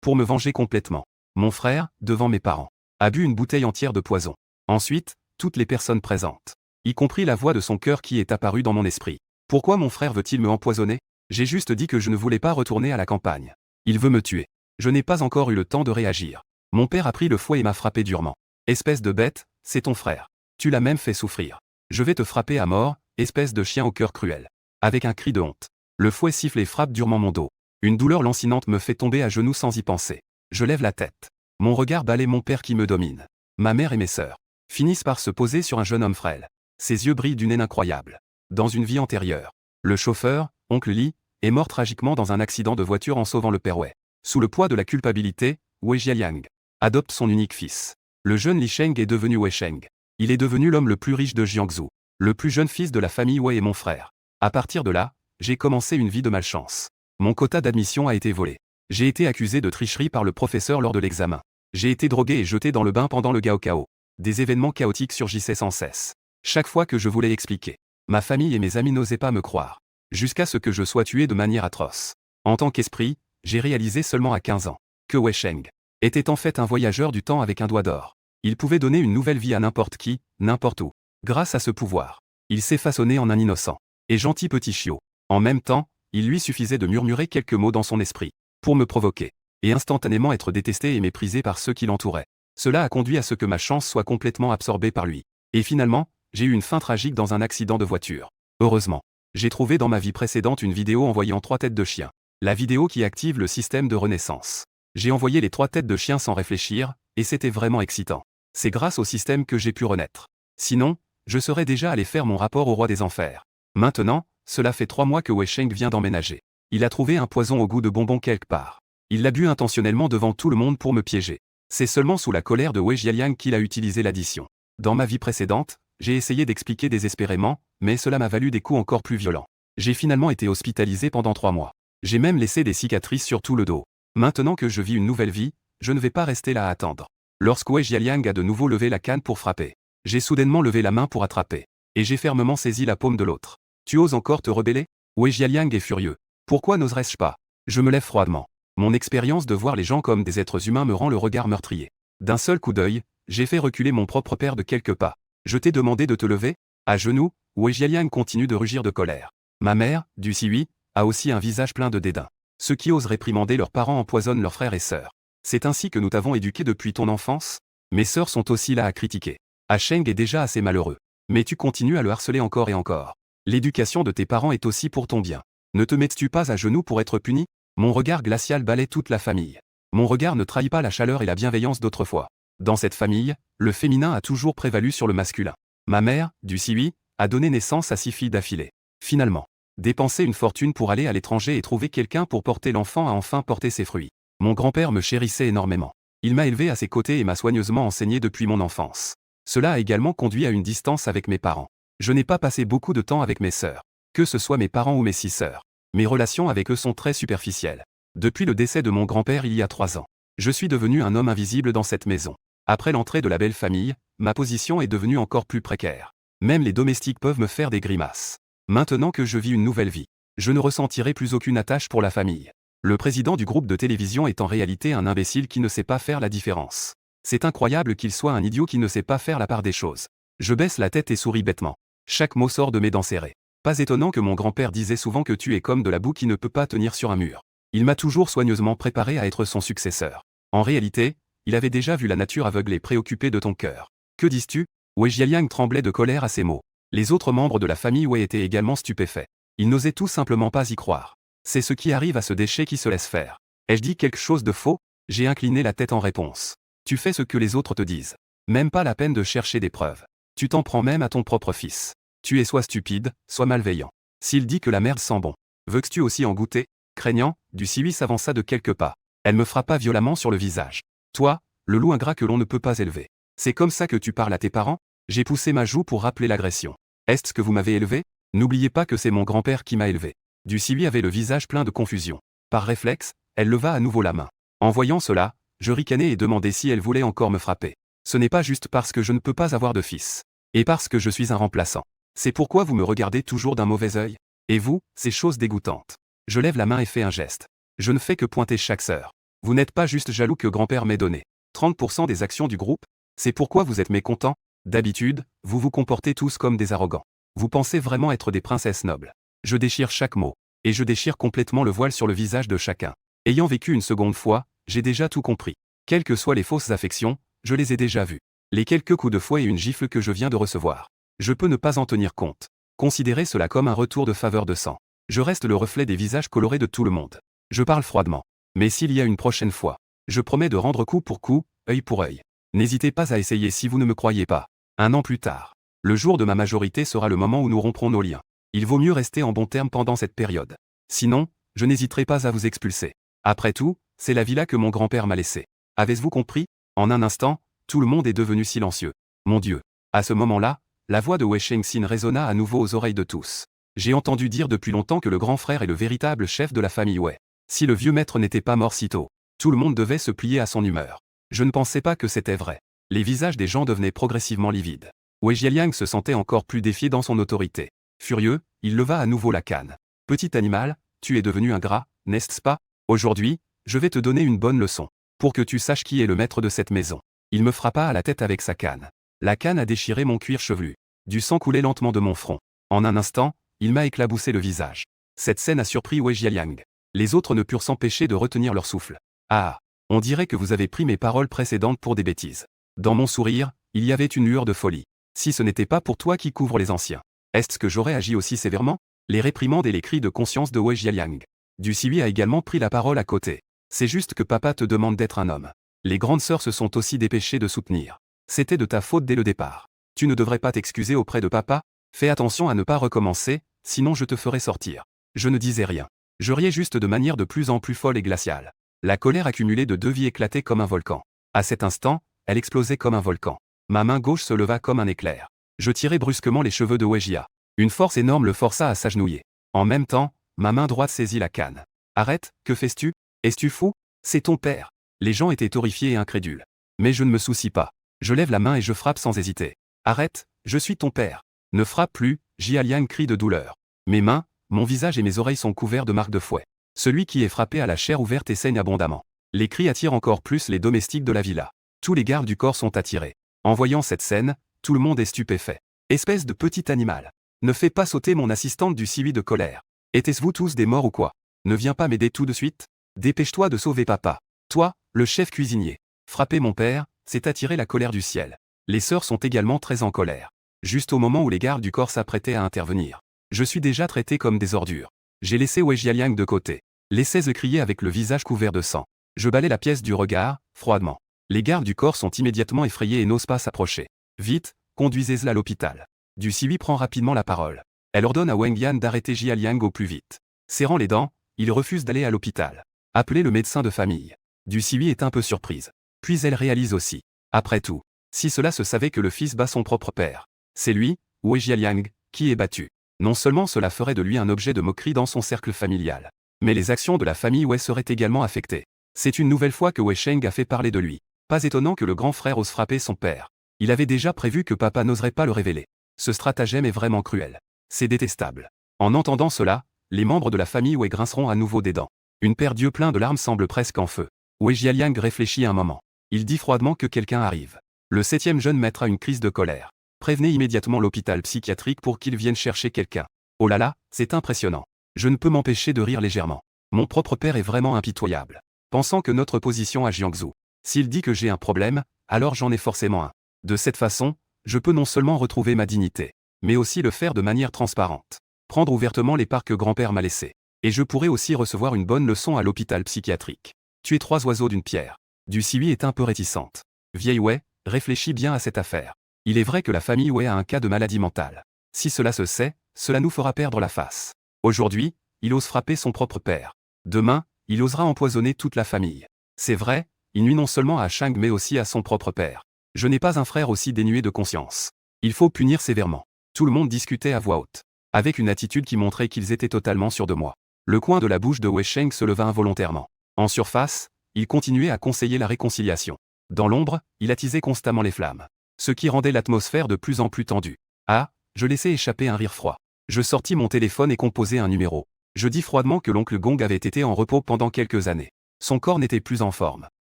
pour me venger complètement. Mon frère, devant mes parents, a bu une bouteille entière de poison. Ensuite, toutes les personnes présentes, y compris la voix de son cœur qui est apparue dans mon esprit. Pourquoi mon frère veut-il me empoisonner? J'ai juste dit que je ne voulais pas retourner à la campagne. Il veut me tuer. Je n'ai pas encore eu le temps de réagir. Mon père a pris le fouet et m'a frappé durement. Espèce de bête, c'est ton frère. Tu l'as même fait souffrir. Je vais te frapper à mort, espèce de chien au cœur cruel. Avec un cri de honte, le fouet siffle et frappe durement mon dos. Une douleur lancinante me fait tomber à genoux sans y penser. Je lève la tête. Mon regard balaie mon père qui me domine. Ma mère et mes sœurs finissent par se poser sur un jeune homme frêle. Ses yeux brillent d'une haine incroyable. Dans une vie antérieure, le chauffeur, oncle Lee, est mort tragiquement dans un accident de voiture en sauvant le père Wei. Sous le poids de la culpabilité, Wei Jialiang adopte son unique fils. Le jeune Li Sheng est devenu Wei Sheng. Il est devenu l'homme le plus riche de Jiangsu. Le plus jeune fils de la famille Wei est mon frère. À partir de là, j'ai commencé une vie de malchance. Mon quota d'admission a été volé. J'ai été accusé de tricherie par le professeur lors de l'examen. J'ai été drogué et jeté dans le bain pendant le Gaokao. Des événements chaotiques surgissaient sans cesse. Chaque fois que je voulais expliquer, ma famille et mes amis n'osaient pas me croire. Jusqu'à ce que je sois tué de manière atroce. En tant qu'esprit, j'ai réalisé seulement à 15 ans que Wei Sheng était en fait un voyageur du temps avec un doigt d'or. Il pouvait donner une nouvelle vie à n'importe qui, n'importe où. Grâce à ce pouvoir, il s'est façonné en un innocent et gentil petit chiot. En même temps, il lui suffisait de murmurer quelques mots dans son esprit pour me provoquer et instantanément être détesté et méprisé par ceux qui l'entouraient. Cela a conduit à ce que ma chance soit complètement absorbée par lui. Et finalement, j'ai eu une fin tragique dans un accident de voiture. Heureusement, j'ai trouvé dans ma vie précédente une vidéo envoyant 3 têtes de chien. La vidéo qui active le système de renaissance. J'ai envoyé les 3 têtes de chien sans réfléchir, et c'était vraiment excitant. C'est grâce au système que j'ai pu renaître. Sinon, je serais déjà allé faire mon rapport au roi des enfers. Maintenant, cela fait 3 mois que Wei Sheng vient d'emménager. Il a trouvé un poison au goût de bonbon quelque part. Il l'a bu intentionnellement devant tout le monde pour me piéger. C'est seulement sous la colère de Wei Jialiang qu'il a utilisé l'addition. Dans ma vie précédente, j'ai essayé d'expliquer désespérément, mais cela m'a valu des coups encore plus violents. J'ai finalement été hospitalisé pendant 3 mois. J'ai même laissé des cicatrices sur tout le dos. Maintenant que je vis une nouvelle vie, je ne vais pas rester là à attendre. Lorsque Wei Jialiang a de nouveau levé la canne pour frapper, j'ai soudainement levé la main pour attraper. Et j'ai fermement saisi la paume de l'autre. Tu oses encore te rebeller? Wei Jialiang est furieux. Pourquoi n'oserais-je pas? Je me lève froidement. Mon expérience de voir les gens comme des êtres humains me rend le regard meurtrier. D'un seul coup d'œil, j'ai fait reculer mon propre père de quelques pas. Je t'ai demandé de te lever? À genoux, Wei Jialiang continue de rugir de colère. Ma mère, Du Siwi, a aussi un visage plein de dédain. Ceux qui osent réprimander leurs parents empoisonnent leurs frères et sœurs. C'est ainsi que nous t'avons éduqué depuis ton enfance? Mes sœurs sont aussi là à critiquer. Ah Sheng est déjà assez malheureux. Mais tu continues à le harceler encore et encore. L'éducation de tes parents est aussi pour ton bien. Ne te mets-tu pas à genoux pour être puni? Mon regard glacial balaie toute la famille. Mon regard ne trahit pas la chaleur et la bienveillance d'autrefois. Dans cette famille, le féminin a toujours prévalu sur le masculin. Ma mère, Du Siwi, a donné naissance à 6 filles d'affilée. Finalement, dépenser une fortune pour aller à l'étranger et trouver quelqu'un pour porter l'enfant a enfin porté ses fruits. Mon grand-père me chérissait énormément. Il m'a élevé à ses côtés et m'a soigneusement enseigné depuis mon enfance. Cela a également conduit à une distance avec mes parents. Je n'ai pas passé beaucoup de temps avec mes sœurs, que ce soit mes parents ou mes 6 sœurs. Mes relations avec eux sont très superficielles. Depuis le décès de mon grand-père il y a 3 ans, je suis devenu un homme invisible dans cette maison. Après l'entrée de la belle famille, ma position est devenue encore plus précaire. Même les domestiques peuvent me faire des grimaces. Maintenant que je vis une nouvelle vie, je ne ressentirai plus aucune attache pour la famille. Le président du groupe de télévision est en réalité un imbécile qui ne sait pas faire la différence. C'est incroyable qu'il soit un idiot qui ne sait pas faire la part des choses. Je baisse la tête et souris bêtement. Chaque mot sort de mes dents serrées. Pas étonnant que mon grand-père disait souvent que tu es comme de la boue qui ne peut pas tenir sur un mur. Il m'a toujours soigneusement préparé à être son successeur. En réalité, il avait déjà vu la nature aveugle et préoccupée de ton cœur. Que dis-tu? Wei Jialiang tremblait de colère à ces mots. Les autres membres de la famille Wei étaient également stupéfaits. Ils n'osaient tout simplement pas y croire. C'est ce qui arrive à ce déchet qui se laisse faire. Ai-je dit quelque chose de faux? J'ai incliné la tête en réponse. Tu fais ce que les autres te disent. Même pas la peine de chercher des preuves. Tu t'en prends même à ton propre fils. Tu es soit stupide, soit malveillant. S'il dit que la merde sent bon, veux-tu aussi en goûter? Craignant, Du Siwi s'avança de quelques pas. Elle me frappa violemment sur le visage. Toi, le loup ingrat que l'on ne peut pas élever. C'est comme ça que tu parles à tes parents? J'ai poussé ma joue pour rappeler l'agression. Est-ce que vous m'avez élevé? N'oubliez pas que c'est mon grand-père qui m'a élevé. Du Siwi avait le visage plein de confusion. Par réflexe, elle leva à nouveau la main. En voyant cela, je ricanai et demandai si elle voulait encore me frapper. Ce n'est pas juste parce que je ne peux pas avoir de fils. Et parce que je suis un remplaçant. C'est pourquoi vous me regardez toujours d'un mauvais œil? Et vous, ces choses dégoûtantes. Je lève la main et fais un geste. Je ne fais que pointer chaque sœur. Vous n'êtes pas juste jaloux que grand-père m'ait donné 30% des actions du groupe? C'est pourquoi vous êtes mécontent? D'habitude, vous vous comportez tous comme des arrogants. Vous pensez vraiment être des princesses nobles. Je déchire chaque mot. Et je déchire complètement le voile sur le visage de chacun. Ayant vécu une seconde fois, j'ai déjà tout compris. Quelles que soient les fausses affections, je les ai déjà vues. Les quelques coups de fouet et une gifle que je viens de recevoir. Je peux ne pas en tenir compte. Considérez cela comme un retour de faveur de sang. Je reste le reflet des visages colorés de tout le monde. Je parle froidement. Mais s'il y a une prochaine fois, je promets de rendre coup pour coup, œil pour œil. N'hésitez pas à essayer si vous ne me croyez pas. 1 an plus tard. Le jour de ma majorité sera le moment où nous romprons nos liens. Il vaut mieux rester en bons termes pendant cette période. Sinon, je n'hésiterai pas à vous expulser. Après tout, c'est la villa que mon grand-père m'a laissée. Avez-vous compris? En un instant, tout le monde est devenu silencieux. Mon Dieu. À ce moment-là, la voix de Wei Shengxin résonna à nouveau aux oreilles de tous. J'ai entendu dire depuis longtemps que le grand frère est le véritable chef de la famille Wei. Si le vieux maître n'était pas mort si tôt, tout le monde devait se plier à son humeur. Je ne pensais pas que c'était vrai. Les visages des gens devenaient progressivement livides. Wei Jialiang se sentait encore plus défié dans son autorité. Furieux, il leva à nouveau la canne. Petit animal, tu es devenu ingrat, n'est-ce pas? Aujourd'hui, je vais te donner une bonne leçon. Pour que tu saches qui est le maître de cette maison. Il me frappa à la tête avec sa canne. La canne a déchiré mon cuir chevelu. Du sang coulait lentement de mon front. En un instant, il m'a éclaboussé le visage. Cette scène a surpris Wei Jialiang. Les autres ne purent s'empêcher de retenir leur souffle. Ah, on dirait que vous avez pris mes paroles précédentes pour des bêtises. Dans mon sourire, il y avait une lueur de folie. Si ce n'était pas pour toi qui couvre les anciens, est-ce que j'aurais agi aussi sévèrement? Les réprimandes et les cris de conscience de Wei Jialiang. Du Siwi a également pris la parole à côté. C'est juste que papa te demande d'être un homme. Les grandes sœurs se sont aussi dépêchées de soutenir. C'était de ta faute dès le départ. Tu ne devrais pas t'excuser auprès de papa? Fais attention à ne pas recommencer, sinon je te ferai sortir. Je ne disais rien. Je riais juste de manière de plus en plus folle et glaciale. La colère accumulée de 2 vies éclatait comme un volcan. À cet instant, elle explosait comme un volcan. Ma main gauche se leva comme un éclair. Je tirai brusquement les cheveux de Wei Jia. Une force énorme le força à s'agenouiller. En même temps, ma main droite saisit la canne. Arrête, que fais-tu? Es-tu fou? C'est ton père. Les gens étaient horrifiés et incrédules. Mais je ne me soucie pas. Je lève la main et je frappe sans hésiter. Arrête, je suis ton père. Ne frappe plus, Jia Liang crie de douleur. Mes mains, mon visage et mes oreilles sont couverts de marques de fouet. Celui qui est frappé a la chair ouverte et saigne abondamment. Les cris attirent encore plus les domestiques de la villa. Tous les gardes du corps sont attirés. En voyant cette scène, tout le monde est stupéfait. Espèce de petit animal. Ne fais pas sauter mon assistante du Siwi de colère. Était-ce vous tous des morts ou quoi? Ne viens pas m'aider tout de suite? Dépêche-toi de sauver papa. Toi, le chef cuisinier. Frapper mon père, c'est attirer la colère du ciel. Les sœurs sont également très en colère. Juste au moment où les gardes du corps s'apprêtaient à intervenir. Je suis déjà traité comme des ordures. J'ai laissé Wei Jialiang de côté. Laissez-le crier avec le visage couvert de sang. Je balai la pièce du regard, froidement. Les gardes du corps sont immédiatement effrayés et n'osent pas s'approcher. Vite, conduisez-la à l'hôpital. Du Siwi prend rapidement la parole. Elle ordonne à Wang Yan d'arrêter Jia Liang au plus vite. Serrant les dents, il refuse d'aller à l'hôpital. Appelez le médecin de famille. Du Siwi est un peu surprise. Puis elle réalise aussi. Après tout, si cela se savait que le fils bat son propre père, c'est lui, Wei Jialiang, qui est battu. Non seulement cela ferait de lui un objet de moquerie dans son cercle familial, mais les actions de la famille Wei seraient également affectées. C'est une nouvelle fois que Wei Sheng a fait parler de lui. Pas étonnant que le grand frère ose frapper son père. Il avait déjà prévu que papa n'oserait pas le révéler. Ce stratagème est vraiment cruel. C'est détestable. En entendant cela, les membres de la famille Wei grinceront à nouveau des dents. Une paire d'yeux pleins de larmes semble presque en feu. Wei Jialiang réfléchit un moment. Il dit froidement que quelqu'un arrive. Le 7e jeune maître a une crise de colère. Prévenez immédiatement l'hôpital psychiatrique pour qu'il vienne chercher quelqu'un. Oh là là, c'est impressionnant. Je ne peux m'empêcher de rire légèrement. Mon propre père est vraiment impitoyable. Pensant que notre position à Jiangsu. S'il dit que j'ai un problème, alors j'en ai forcément un. De cette façon, je peux non seulement retrouver ma dignité, mais aussi le faire de manière transparente. Prendre ouvertement les parts que grand-père m'a laissés. Et je pourrais aussi recevoir une bonne leçon à l'hôpital psychiatrique. Tuer 3 oiseaux d'une pierre. Du Siwi est un peu réticente. Vieille Wei, réfléchis bien à cette affaire. Il est vrai que la famille Wei a un cas de maladie mentale. Si cela se sait, cela nous fera perdre la face. Aujourd'hui, il ose frapper son propre père. Demain, il osera empoisonner toute la famille. C'est vrai, il nuit non seulement à Shang mais aussi à son propre père. Je n'ai pas un frère aussi dénué de conscience. Il faut punir sévèrement. Tout le monde discutait à voix haute, avec une attitude qui montrait qu'ils étaient totalement sûrs de moi. Le coin de la bouche de Wei Sheng se leva involontairement. En surface, il continuait à conseiller la réconciliation. Dans l'ombre, il attisait constamment les flammes. Ce qui rendait l'atmosphère de plus en plus tendue. Ah, je laissai échapper un rire froid. Je sortis mon téléphone et composai un numéro. Je dis froidement que l'oncle Gong avait été en repos pendant quelques années. Son corps n'était plus en forme.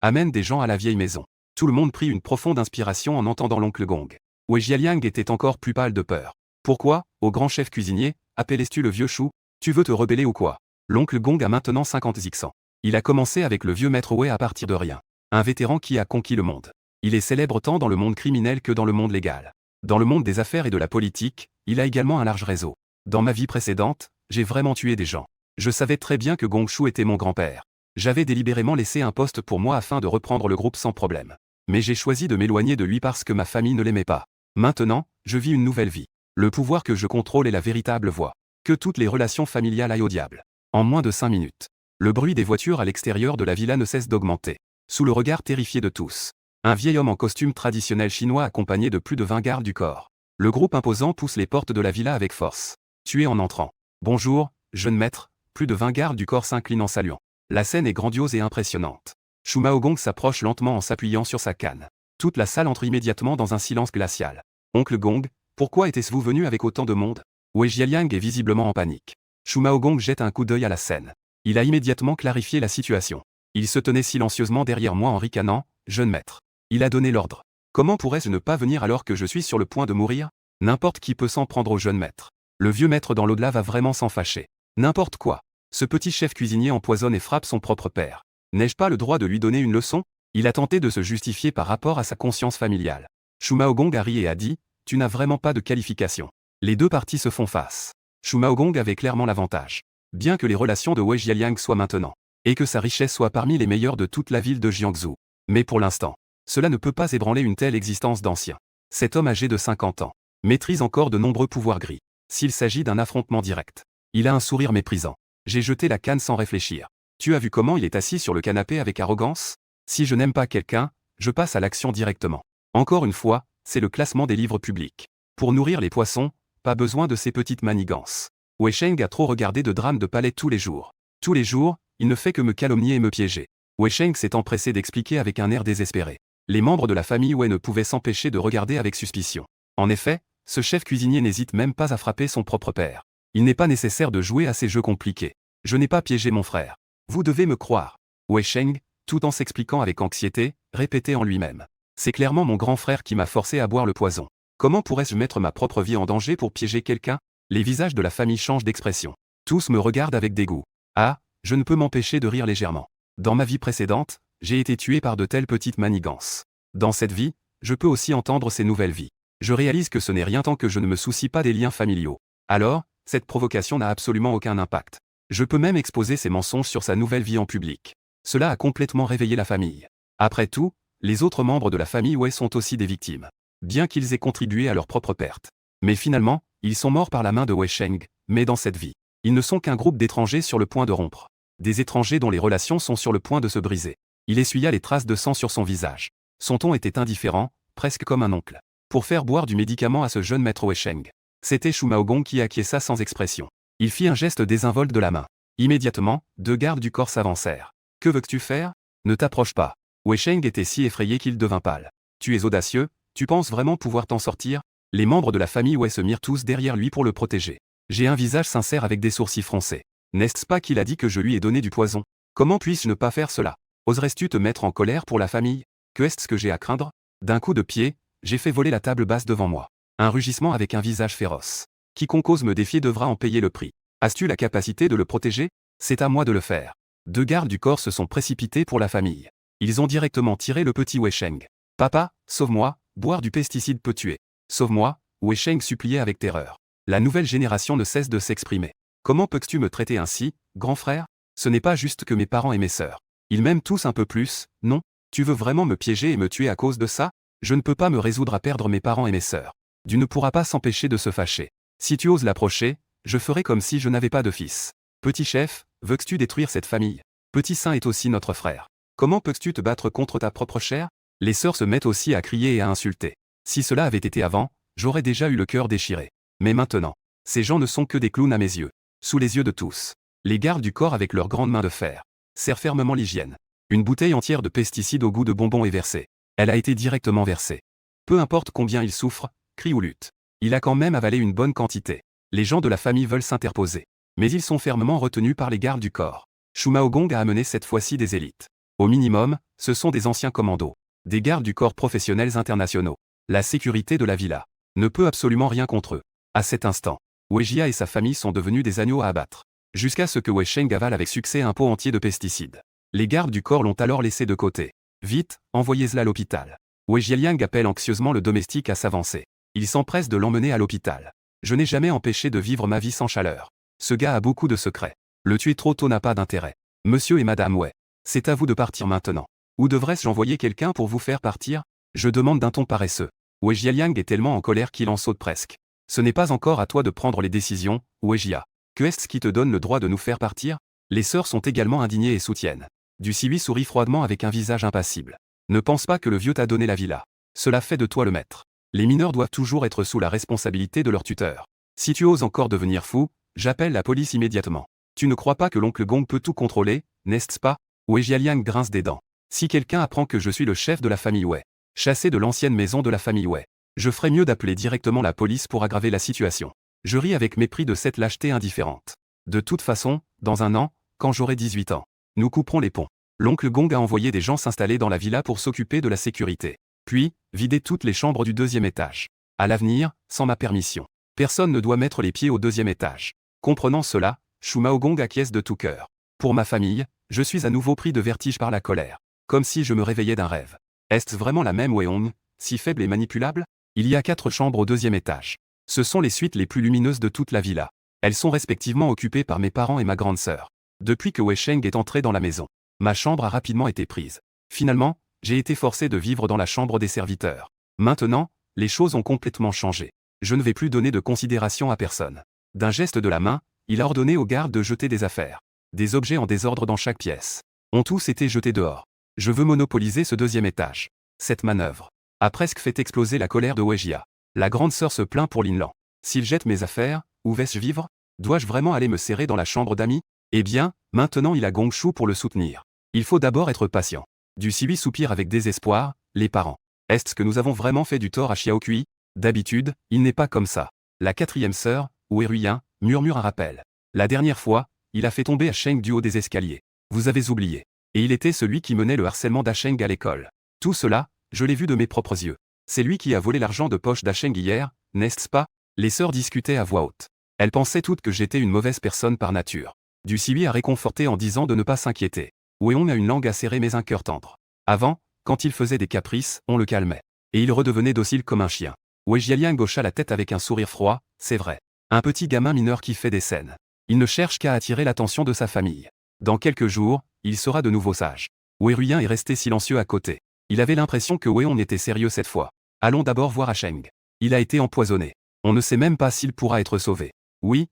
Amène des gens à la vieille maison. Tout le monde prit une profonde inspiration en entendant l'oncle Gong. Wei Jialiang était encore plus pâle de peur. Pourquoi, ô grand chef cuisinier, appelles-tu le vieux chou? Tu veux te rebeller ou quoi? L'oncle Gong a maintenant 50 ans. Il a commencé avec le vieux maître Wei à partir de rien. Un vétéran qui a conquis le monde. Il est célèbre tant dans le monde criminel que dans le monde légal. Dans le monde des affaires et de la politique, il a également un large réseau. Dans ma vie précédente, j'ai vraiment tué des gens. Je savais très bien que Gong Shu était mon grand-père. J'avais délibérément laissé un poste pour moi afin de reprendre le groupe sans problème. Mais j'ai choisi de m'éloigner de lui parce que ma famille ne l'aimait pas. Maintenant, je vis une nouvelle vie. Le pouvoir que je contrôle est la véritable voie. Que toutes les relations familiales aillent au diable. En moins de 5 minutes. Le bruit des voitures à l'extérieur de la villa ne cesse d'augmenter. Sous le regard terrifié de tous. Un vieil homme en costume traditionnel chinois accompagné de plus de 20 gardes du corps. Le groupe imposant pousse les portes de la villa avec force. Tué en entrant. Bonjour, jeune maître. Plus de 20 gardes du corps s'inclinent en saluant. La scène est grandiose et impressionnante. Shu Maogong s'approche lentement en s'appuyant sur sa canne. Toute la salle entre immédiatement dans un silence glacial. Oncle Gong, pourquoi était-vous venu avec autant de monde? Wei Jialiang est visiblement en panique. Shu Maogong jette un coup d'œil à la scène. Il a immédiatement clarifié la situation. Il se tenait silencieusement derrière moi en ricanant, jeune maître. Il a donné l'ordre. Comment pourrais-je ne pas venir alors que je suis sur le point de mourir? N'importe qui peut s'en prendre au jeune maître. Le vieux maître dans l'au-delà va vraiment s'en fâcher. N'importe quoi. Ce petit chef cuisinier empoisonne et frappe son propre père. N'ai-je pas le droit de lui donner une leçon? Il a tenté de se justifier par rapport à sa conscience familiale. Shu Maogong a ri et a dit, tu n'as vraiment pas de qualification. Les deux parties se font face. Shu Maogong avait clairement l'avantage. Bien que les relations de Wei Jialiang soient maintenant, et que sa richesse soit parmi les meilleures de toute la ville de Jiangsu. Mais pour l'instant, cela ne peut pas ébranler une telle existence d'ancien. Cet homme âgé de 50 ans maîtrise encore de nombreux pouvoirs gris. S'il s'agit d'un affrontement direct, il a un sourire méprisant. J'ai jeté la canne sans réfléchir. Tu as vu comment il est assis sur le canapé avec arrogance? Si je n'aime pas quelqu'un, je passe à l'action directement. Encore une fois, c'est le classement des livres publics. Pour nourrir les poissons, pas besoin de ces petites manigances. Wei Sheng a trop regardé de drames de palais tous les jours. Tous les jours, il ne fait que me calomnier et me piéger. Wei Sheng s'est empressé d'expliquer avec un air désespéré. Les membres de la famille Wei ne pouvaient s'empêcher de regarder avec suspicion. En effet, ce chef cuisinier n'hésite même pas à frapper son propre père. Il n'est pas nécessaire de jouer à ces jeux compliqués. Je n'ai pas piégé mon frère. Vous devez me croire. Wei Sheng, tout en s'expliquant avec anxiété, répétait en lui-même. C'est clairement mon grand frère qui m'a forcé à boire le poison. Comment pourrais-je mettre ma propre vie en danger pour piéger quelqu'un? Les visages de la famille changent d'expression. Tous me regardent avec dégoût. Ah, je ne peux m'empêcher de rire légèrement. Dans ma vie précédente, j'ai été tué par de telles petites manigances. Dans cette vie, je peux aussi entendre ces nouvelles vies. Je réalise que ce n'est rien tant que je ne me soucie pas des liens familiaux. Alors, cette provocation n'a absolument aucun impact. Je peux même exposer ces mensonges sur sa nouvelle vie en public. Cela a complètement réveillé la famille. Après tout, les autres membres de la famille Wei sont aussi des victimes. Bien qu'ils aient contribué à leur propre perte. Mais finalement, ils sont morts par la main de Wei Sheng, mais dans cette vie, ils ne sont qu'un groupe d'étrangers sur le point de rompre. Des étrangers dont les relations sont sur le point de se briser. Il essuya les traces de sang sur son visage. Son ton était indifférent, presque comme un oncle. Pour faire boire du médicament à ce jeune maître Wei Sheng. C'était Shu Maogong qui acquiesça sans expression. Il fit un geste désinvolte de la main. Immédiatement, 2 gardes du corps s'avancèrent. Que veux-tu faire? Ne t'approche pas. Wei Sheng était si effrayé qu'il devint pâle. Tu es audacieux, tu penses vraiment pouvoir t'en sortir? Les membres de la famille Wei se mirent tous derrière lui pour le protéger. J'ai un visage sincère avec des sourcils froncés. N'est-ce pas qu'il a dit que je lui ai donné du poison? Comment puis-je ne pas faire cela? Oserais-tu te mettre en colère pour la famille? Que est-ce que j'ai à craindre? D'un coup de pied, j'ai fait voler la table basse devant moi. Un rugissement avec un visage féroce. Quiconque ose me défier devra en payer le prix. As-tu la capacité de le protéger? C'est à moi de le faire. 2 gardes du corps se sont précipités pour la famille. Ils ont directement tiré le petit Wei Sheng. Papa, sauve-moi, boire du pesticide peut tuer. Sauve-moi, Wei Sheng suppliait avec terreur. La nouvelle génération ne cesse de s'exprimer. Comment peux-tu me traiter ainsi, grand frère? Ce n'est pas juste que mes parents et mes sœurs. Ils m'aiment tous un peu plus, non? Tu veux vraiment me piéger et me tuer à cause de ça? Je ne peux pas me résoudre à perdre mes parents et mes sœurs. Dieu ne pourra pas s'empêcher de se fâcher. Si tu oses l'approcher, je ferai comme si je n'avais pas de fils. Petit chef, veux-tu détruire cette famille? Petit Saint est aussi notre frère. Comment peux-tu te battre contre ta propre chair? Les sœurs se mettent aussi à crier et à insulter. Si cela avait été avant, j'aurais déjà eu le cœur déchiré. Mais maintenant, ces gens ne sont que des clowns à mes yeux. Sous les yeux de tous. Les gardes du corps avec leurs grandes mains de fer serrent fermement l'hygiène. Une bouteille entière de pesticides au goût de bonbons est versée. Elle a été directement versée. Peu importe combien il souffre, crie ou lutte. Il a quand même avalé une bonne quantité. Les gens de la famille veulent s'interposer. Mais ils sont fermement retenus par les gardes du corps. Shumaogong a amené cette fois-ci des élites. Au minimum, ce sont des anciens commandos. Des gardes du corps professionnels internationaux. La sécurité de la villa ne peut absolument rien contre eux. À cet instant, Wei Jia et sa famille sont devenus des agneaux à abattre. Jusqu'à ce que Wei Sheng avale avec succès un pot entier de pesticides. Les gardes du corps l'ont alors laissé de côté. Vite, envoyez-la à l'hôpital. Wei Jialiang appelle anxieusement le domestique à s'avancer. Il s'empresse de l'emmener à l'hôpital. Je n'ai jamais empêché de vivre ma vie sans chaleur. Ce gars a beaucoup de secrets. Le tuer trop tôt n'a pas d'intérêt. Monsieur et Madame Wei, c'est à vous de partir maintenant. Ou devrais-je envoyer quelqu'un pour vous faire partir? Je demande d'un ton paresseux. Wei Jialiang est tellement en colère qu'il en saute presque. Ce n'est pas encore à toi de prendre les décisions, Wei Jia. Que est-ce qui te donne le droit de nous faire partir? Les sœurs sont également indignées et soutiennent. Du Siwi sourit froidement avec un visage impassible. Ne pense pas que le vieux t'a donné la villa. Cela fait de toi le maître. Les mineurs doivent toujours être sous la responsabilité de leur tuteur. Si tu oses encore devenir fou, j'appelle la police immédiatement. Tu ne crois pas que l'oncle Gong peut tout contrôler, n'est-ce pas? Wei Jialiang grince des dents. Si quelqu'un apprend que je suis le chef de la famille Wei, chassé de l'ancienne maison de la famille Wei, je ferais mieux d'appeler directement la police pour aggraver la situation. Je ris avec mépris de cette lâcheté indifférente. De toute façon, dans un an, quand j'aurai 18 ans, nous couperons les ponts. L'oncle Gong a envoyé des gens s'installer dans la villa pour s'occuper de la sécurité. Puis, vider toutes les chambres du deuxième étage. À l'avenir, sans ma permission, personne ne doit mettre les pieds au deuxième étage. Comprenant cela, Shumaogong acquiesce de tout cœur. Pour ma famille, je suis à nouveau pris de vertige par la colère. Comme si je me réveillais d'un rêve. Est-ce vraiment la même Weong, si faible et manipulable? Il y a 4 chambres au deuxième étage. Ce sont les suites les plus lumineuses de toute la villa. Elles sont respectivement occupées par mes parents et ma grande sœur. Depuis que Wei Sheng est entré dans la maison, ma chambre a rapidement été prise. Finalement, j'ai été forcé de vivre dans la chambre des serviteurs. Maintenant, les choses ont complètement changé. Je ne vais plus donner de considération à personne. D'un geste de la main, il a ordonné aux gardes de jeter des affaires. Des objets en désordre dans chaque pièce. Ont tous été jetés dehors. Je veux monopoliser ce deuxième étage. Cette manœuvre a presque fait exploser la colère de Wei Jia. La grande sœur se plaint pour Linlan. S'il jette mes affaires, où vais-je vivre? Dois-je vraiment aller me serrer dans la chambre d'amis? Eh bien, maintenant il a Gongshu pour le soutenir. Il faut d'abord être patient. Du Siwi soupire avec désespoir, les parents. Est-ce que nous avons vraiment fait du tort à Xiaokui? D'habitude, il n'est pas comme ça. La 4e sœur, Wei Ruyan, murmure un rappel. La dernière fois, il a fait tomber Asheng du haut des escaliers. Vous avez oublié. Et il était celui qui menait le harcèlement d'Asheng à l'école. Tout cela, je l'ai vu de mes propres yeux. C'est lui qui a volé l'argent de poche d'Asheng hier, n'est-ce pas? Les sœurs discutaient à voix haute. Elles pensaient toutes que j'étais une mauvaise personne par nature. Du Siwi a réconforté en disant de ne pas s'inquiéter. Weong a une langue acérée mais un cœur tendre. Avant, quand il faisait des caprices, on le calmait. Et il redevenait docile comme un chien. Wei Jialiang hocha la tête avec un sourire froid, c'est vrai. Un petit gamin mineur qui fait des scènes. Il ne cherche qu'à attirer l'attention de sa famille. Dans quelques jours, il sera de nouveau sage. Wei Ruyan est resté silencieux à côté. Il avait l'impression que Weong était sérieux cette fois. Allons d'abord voir Asheng. Il a été empoisonné. On ne sait même pas s'il pourra être sauvé. Oui,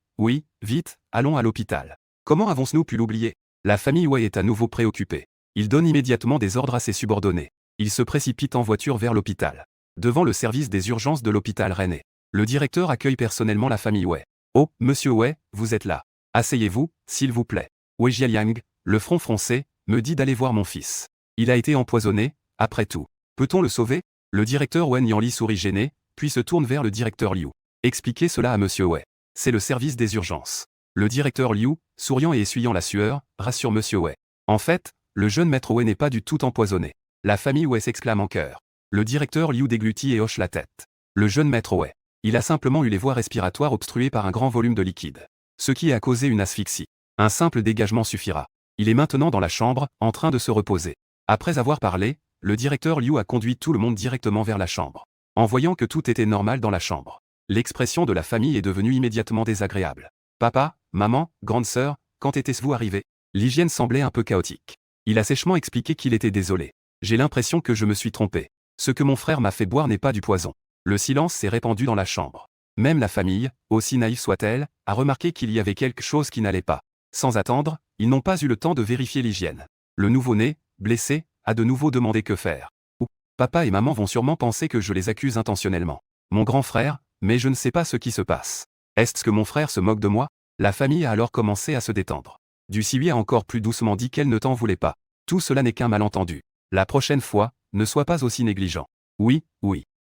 vite, allons à l'hôpital. Comment avons-nous pu l'oublier? La famille Wei est à nouveau préoccupée. Il donne immédiatement des ordres à ses subordonnés. Il se précipite en voiture vers l'hôpital. Devant le service des urgences de l'hôpital rennais. Le directeur accueille personnellement la famille Wei. Oh, monsieur Wei, vous êtes là. Asseyez-vous, s'il vous plaît. Wei Jialiang, le front froncé, me dit d'aller voir mon fils. Il a été empoisonné, après tout. Peut-on le sauver? Le directeur Wen Yanli sourit gêné, puis se tourne vers le directeur Liu. Expliquez cela à monsieur Wei. C'est le service des urgences. Le directeur Liu, souriant et essuyant la sueur, rassure monsieur Wei. En fait, le jeune maître Wei n'est pas du tout empoisonné. La famille Wei s'exclame en chœur. Le directeur Liu déglutit et hoche la tête. Le jeune maître Wei. Il a simplement eu les voies respiratoires obstruées par un grand volume de liquide. Ce qui a causé une asphyxie. Un simple dégagement suffira. Il est maintenant dans la chambre, en train de se reposer. Après avoir parlé, le directeur Liu a conduit tout le monde directement vers la chambre. En voyant que tout était normal dans la chambre, l'expression de la famille est devenue immédiatement désagréable. Papa, maman, grande sœur, quand était-vous arrivé? L'hygiène semblait un peu chaotique. Il a sèchement expliqué qu'il était désolé. J'ai l'impression que je me suis trompé. Ce que mon frère m'a fait boire n'est pas du poison. Le silence s'est répandu dans la chambre. Même la famille, aussi naïve soit-elle, a remarqué qu'il y avait quelque chose qui n'allait pas. Sans attendre, ils n'ont pas eu le temps de vérifier l'hygiène. Le nouveau-né, blessé, a de nouveau demandé que faire. Ou, papa et maman vont sûrement penser que je les accuse intentionnellement. Mon grand frère, mais je ne sais pas ce qui se passe. Est-ce que mon frère se moque de moi? La famille a alors commencé à se détendre. Du Siwi a encore plus doucement dit qu'elle ne t'en voulait pas. Tout cela n'est qu'un malentendu. La prochaine fois, ne sois pas aussi négligent. Oui,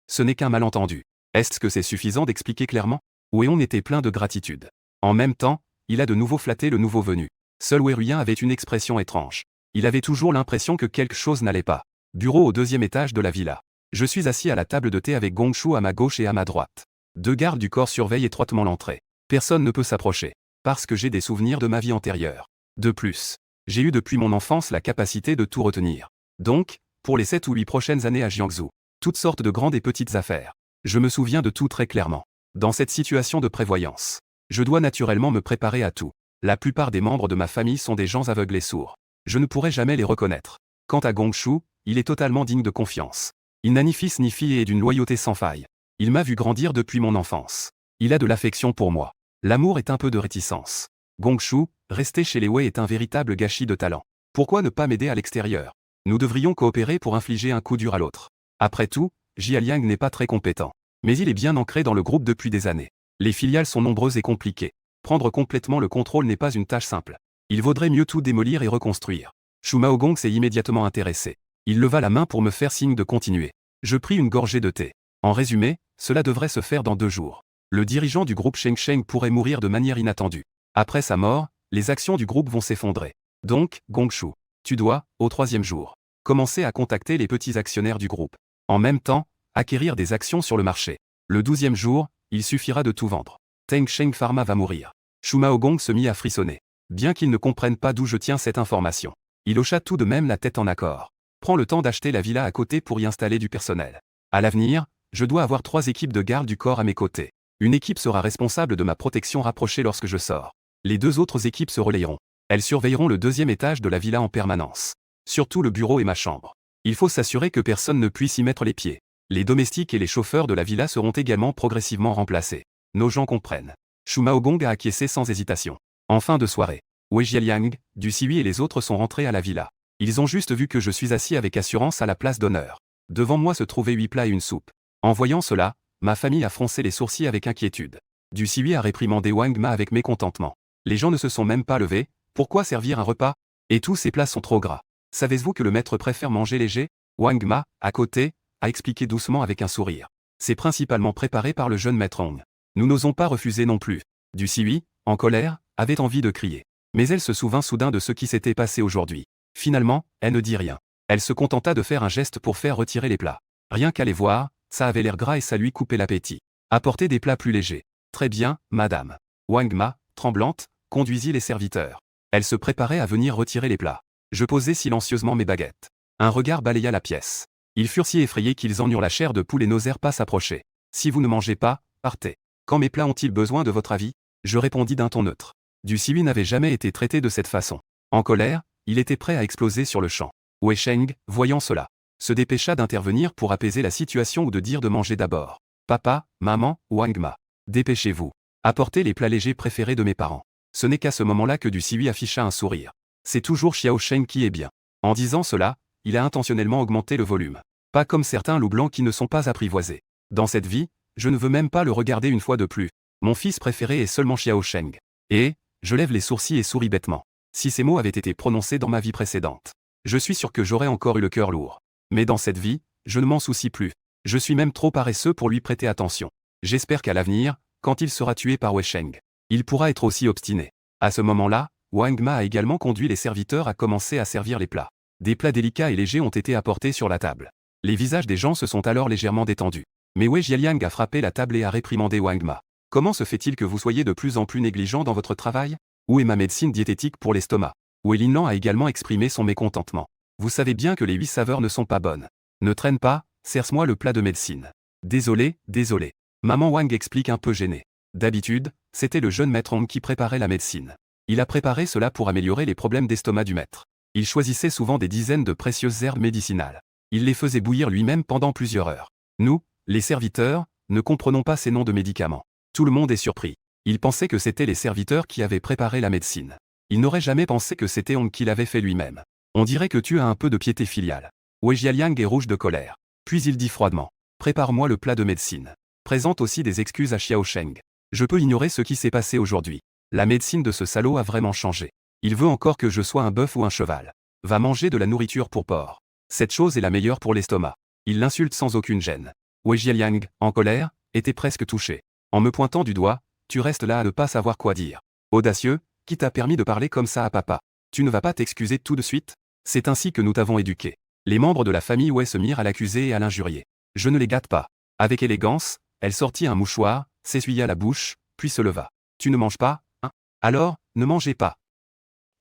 ce n'est qu'un malentendu. Est-ce que c'est suffisant d'expliquer clairement? Weon était plein de gratitude. En même temps, il a de nouveau flatté le nouveau venu. Seul Wei Ruyan avait une expression étrange. Il avait toujours l'impression que quelque chose n'allait pas. Bureau au 2e étage de la villa. Je suis assis à la table de thé avec Gongshu à ma gauche et à ma droite. 2 gardes du corps surveillent étroitement l'entrée. Personne ne peut s'approcher. Parce que j'ai des souvenirs de ma vie antérieure. De plus, j'ai eu depuis mon enfance la capacité de tout retenir. Donc, pour les 7 ou 8 prochaines années à Jiangsu, toutes sortes de grandes et petites affaires. Je me souviens de tout très clairement. Dans cette situation de prévoyance, je dois naturellement me préparer à tout. La plupart des membres de ma famille sont des gens aveugles et sourds. Je ne pourrai jamais les reconnaître. Quant à Gongshu, il est totalement digne de confiance. Il n'a ni fils ni fille et d'une loyauté sans faille. Il m'a vu grandir depuis mon enfance. Il a de l'affection pour moi. L'amour est un peu de réticence. Gongshu, rester chez les Wei est un véritable gâchis de talent. Pourquoi ne pas m'aider à l'extérieur? Nous devrions coopérer pour infliger un coup dur à l'autre. Après tout, Jia Liang n'est pas très compétent. Mais il est bien ancré dans le groupe depuis des années. Les filiales sont nombreuses et compliquées. Prendre complètement le contrôle n'est pas une tâche simple. Il vaudrait mieux tout démolir et reconstruire. Shu Maogong s'est immédiatement intéressé. Il leva la main pour me faire signe de continuer. Je pris une gorgée de thé. En résumé, cela devrait se faire dans 2 jours. Le dirigeant du groupe Sheng Sheng pourrait mourir de manière inattendue. Après sa mort, les actions du groupe vont s'effondrer. Donc, Gongshu, tu dois, au 3e jour, commencer à contacter les petits actionnaires du groupe. En même temps, acquérir des actions sur le marché. Le 12e jour, il suffira de tout vendre. Teng Sheng Pharma va mourir. Shu Maogong se mit à frissonner. Bien qu'il ne comprenne pas d'où je tiens cette information, il hocha tout de même la tête en accord. Prends le temps d'acheter la villa à côté pour y installer du personnel. À l'avenir, je dois avoir 3 équipes de garde du corps à mes côtés. Une équipe sera responsable de ma protection rapprochée lorsque je sors. Les 2 autres équipes se relayeront. Elles surveilleront le 2e étage de la villa en permanence. Surtout le bureau et ma chambre. Il faut s'assurer que personne ne puisse y mettre les pieds. Les domestiques et les chauffeurs de la villa seront également progressivement remplacés. Nos gens comprennent. Shu Maogong a acquiescé sans hésitation. En fin de soirée, Wei Jialiang, Du Siwi et les autres sont rentrés à la villa. Ils ont juste vu que je suis assis avec assurance à la place d'honneur. Devant moi se trouvaient 8 plats et une soupe. En voyant cela, ma famille a froncé les sourcils avec inquiétude. Du Siwi a réprimandé Wang Ma avec mécontentement. Les gens ne se sont même pas levés, pourquoi servir un repas? Et tous ces plats sont trop gras. Savez-vous que le maître préfère manger léger? Wang Ma, à côté, a expliqué doucement avec un sourire. C'est principalement préparé par le jeune maître Hong. Nous n'osons pas refuser non plus. Du Siwi, en colère, avait envie de crier. Mais elle se souvint soudain de ce qui s'était passé aujourd'hui. Finalement, elle ne dit rien. Elle se contenta de faire un geste pour faire retirer les plats. Rien qu'à les voir, ça avait l'air gras et ça lui coupait l'appétit. Apportez des plats plus légers. Très bien, madame. Wang Ma, tremblante, conduisit les serviteurs. Elle se préparait à venir retirer les plats. Je posai silencieusement mes baguettes. Un regard balaya la pièce. Ils furent si effrayés qu'ils en eurent la chair de poule et n'osèrent pas s'approcher. Si vous ne mangez pas, partez. Quand mes plats ont-ils besoin de votre avis? Je répondis d'un ton neutre. Du Siwi n'avait jamais été traité de cette façon. En colère, il était prêt à exploser sur le champ. Wei Sheng, voyant cela, se dépêcha d'intervenir pour apaiser la situation ou de dire de manger d'abord. Papa, maman, Wang Ma. Dépêchez-vous. Apportez les plats légers préférés de mes parents. Ce n'est qu'à ce moment-là que Du Siwi afficha un sourire. C'est toujours Xiao Sheng qui est bien. En disant cela, il a intentionnellement augmenté le volume. Pas comme certains loups blancs qui ne sont pas apprivoisés. Dans cette vie, je ne veux même pas le regarder une fois de plus. Mon fils préféré est seulement Xiao Sheng. Et, je lève les sourcils et souris bêtement. Si ces mots avaient été prononcés dans ma vie précédente, je suis sûr que j'aurais encore eu le cœur lourd. Mais dans cette vie, je ne m'en soucie plus. Je suis même trop paresseux pour lui prêter attention. J'espère qu'à l'avenir, quand il sera tué par Wei Sheng, il pourra être aussi obstiné. À ce moment-là, Wang Ma a également conduit les serviteurs à commencer à servir les plats. Des plats délicats et légers ont été apportés sur la table. Les visages des gens se sont alors légèrement détendus. Mais Wei Jialiang a frappé la table et a réprimandé Wang Ma. Comment se fait-il que vous soyez de plus en plus négligent dans votre travail? Où est ma médecine diététique pour l'estomac? Wei Linlan a également exprimé son mécontentement. Vous savez bien que les 8 saveurs ne sont pas bonnes. Ne traîne pas, serce-moi le plat de médecine. Désolé, désolé. Maman Wang explique un peu gênée. D'habitude, c'était le jeune maître Hong qui préparait la médecine. Il a préparé cela pour améliorer les problèmes d'estomac du maître. Il choisissait souvent des dizaines de précieuses herbes médicinales. Il les faisait bouillir lui-même pendant plusieurs heures. Nous, les serviteurs, ne comprenons pas ces noms de médicaments. Tout le monde est surpris. Il pensait que c'étaient les serviteurs qui avaient préparé la médecine. Il n'aurait jamais pensé que c'était Hong qui l'avait fait lui-même. On dirait que tu as un peu de piété filiale. Wei Jialiang est rouge de colère. Puis il dit froidement. Prépare-moi le plat de médecine. Présente aussi des excuses à Xiao Sheng. Je peux ignorer ce qui s'est passé aujourd'hui. La médecine de ce salaud a vraiment changé. Il veut encore que je sois un bœuf ou un cheval. Va manger de la nourriture pour porc. Cette chose est la meilleure pour l'estomac. Il l'insulte sans aucune gêne. Wei Jialiang, en colère, était presque touché. En me pointant du doigt, tu restes là à ne pas savoir quoi dire. Audacieux, Qui t'a permis de parler comme ça à papa? Tu ne vas pas t'excuser tout de suite? C'est ainsi que nous t'avons éduqué. Les membres de la famille Wei se mirent à l'accuser et à l'injurier. Je ne les gâte pas. Avec élégance, elle sortit un mouchoir, s'essuya la bouche, puis se leva. Tu ne manges pas, hein? Alors, ne mangez pas.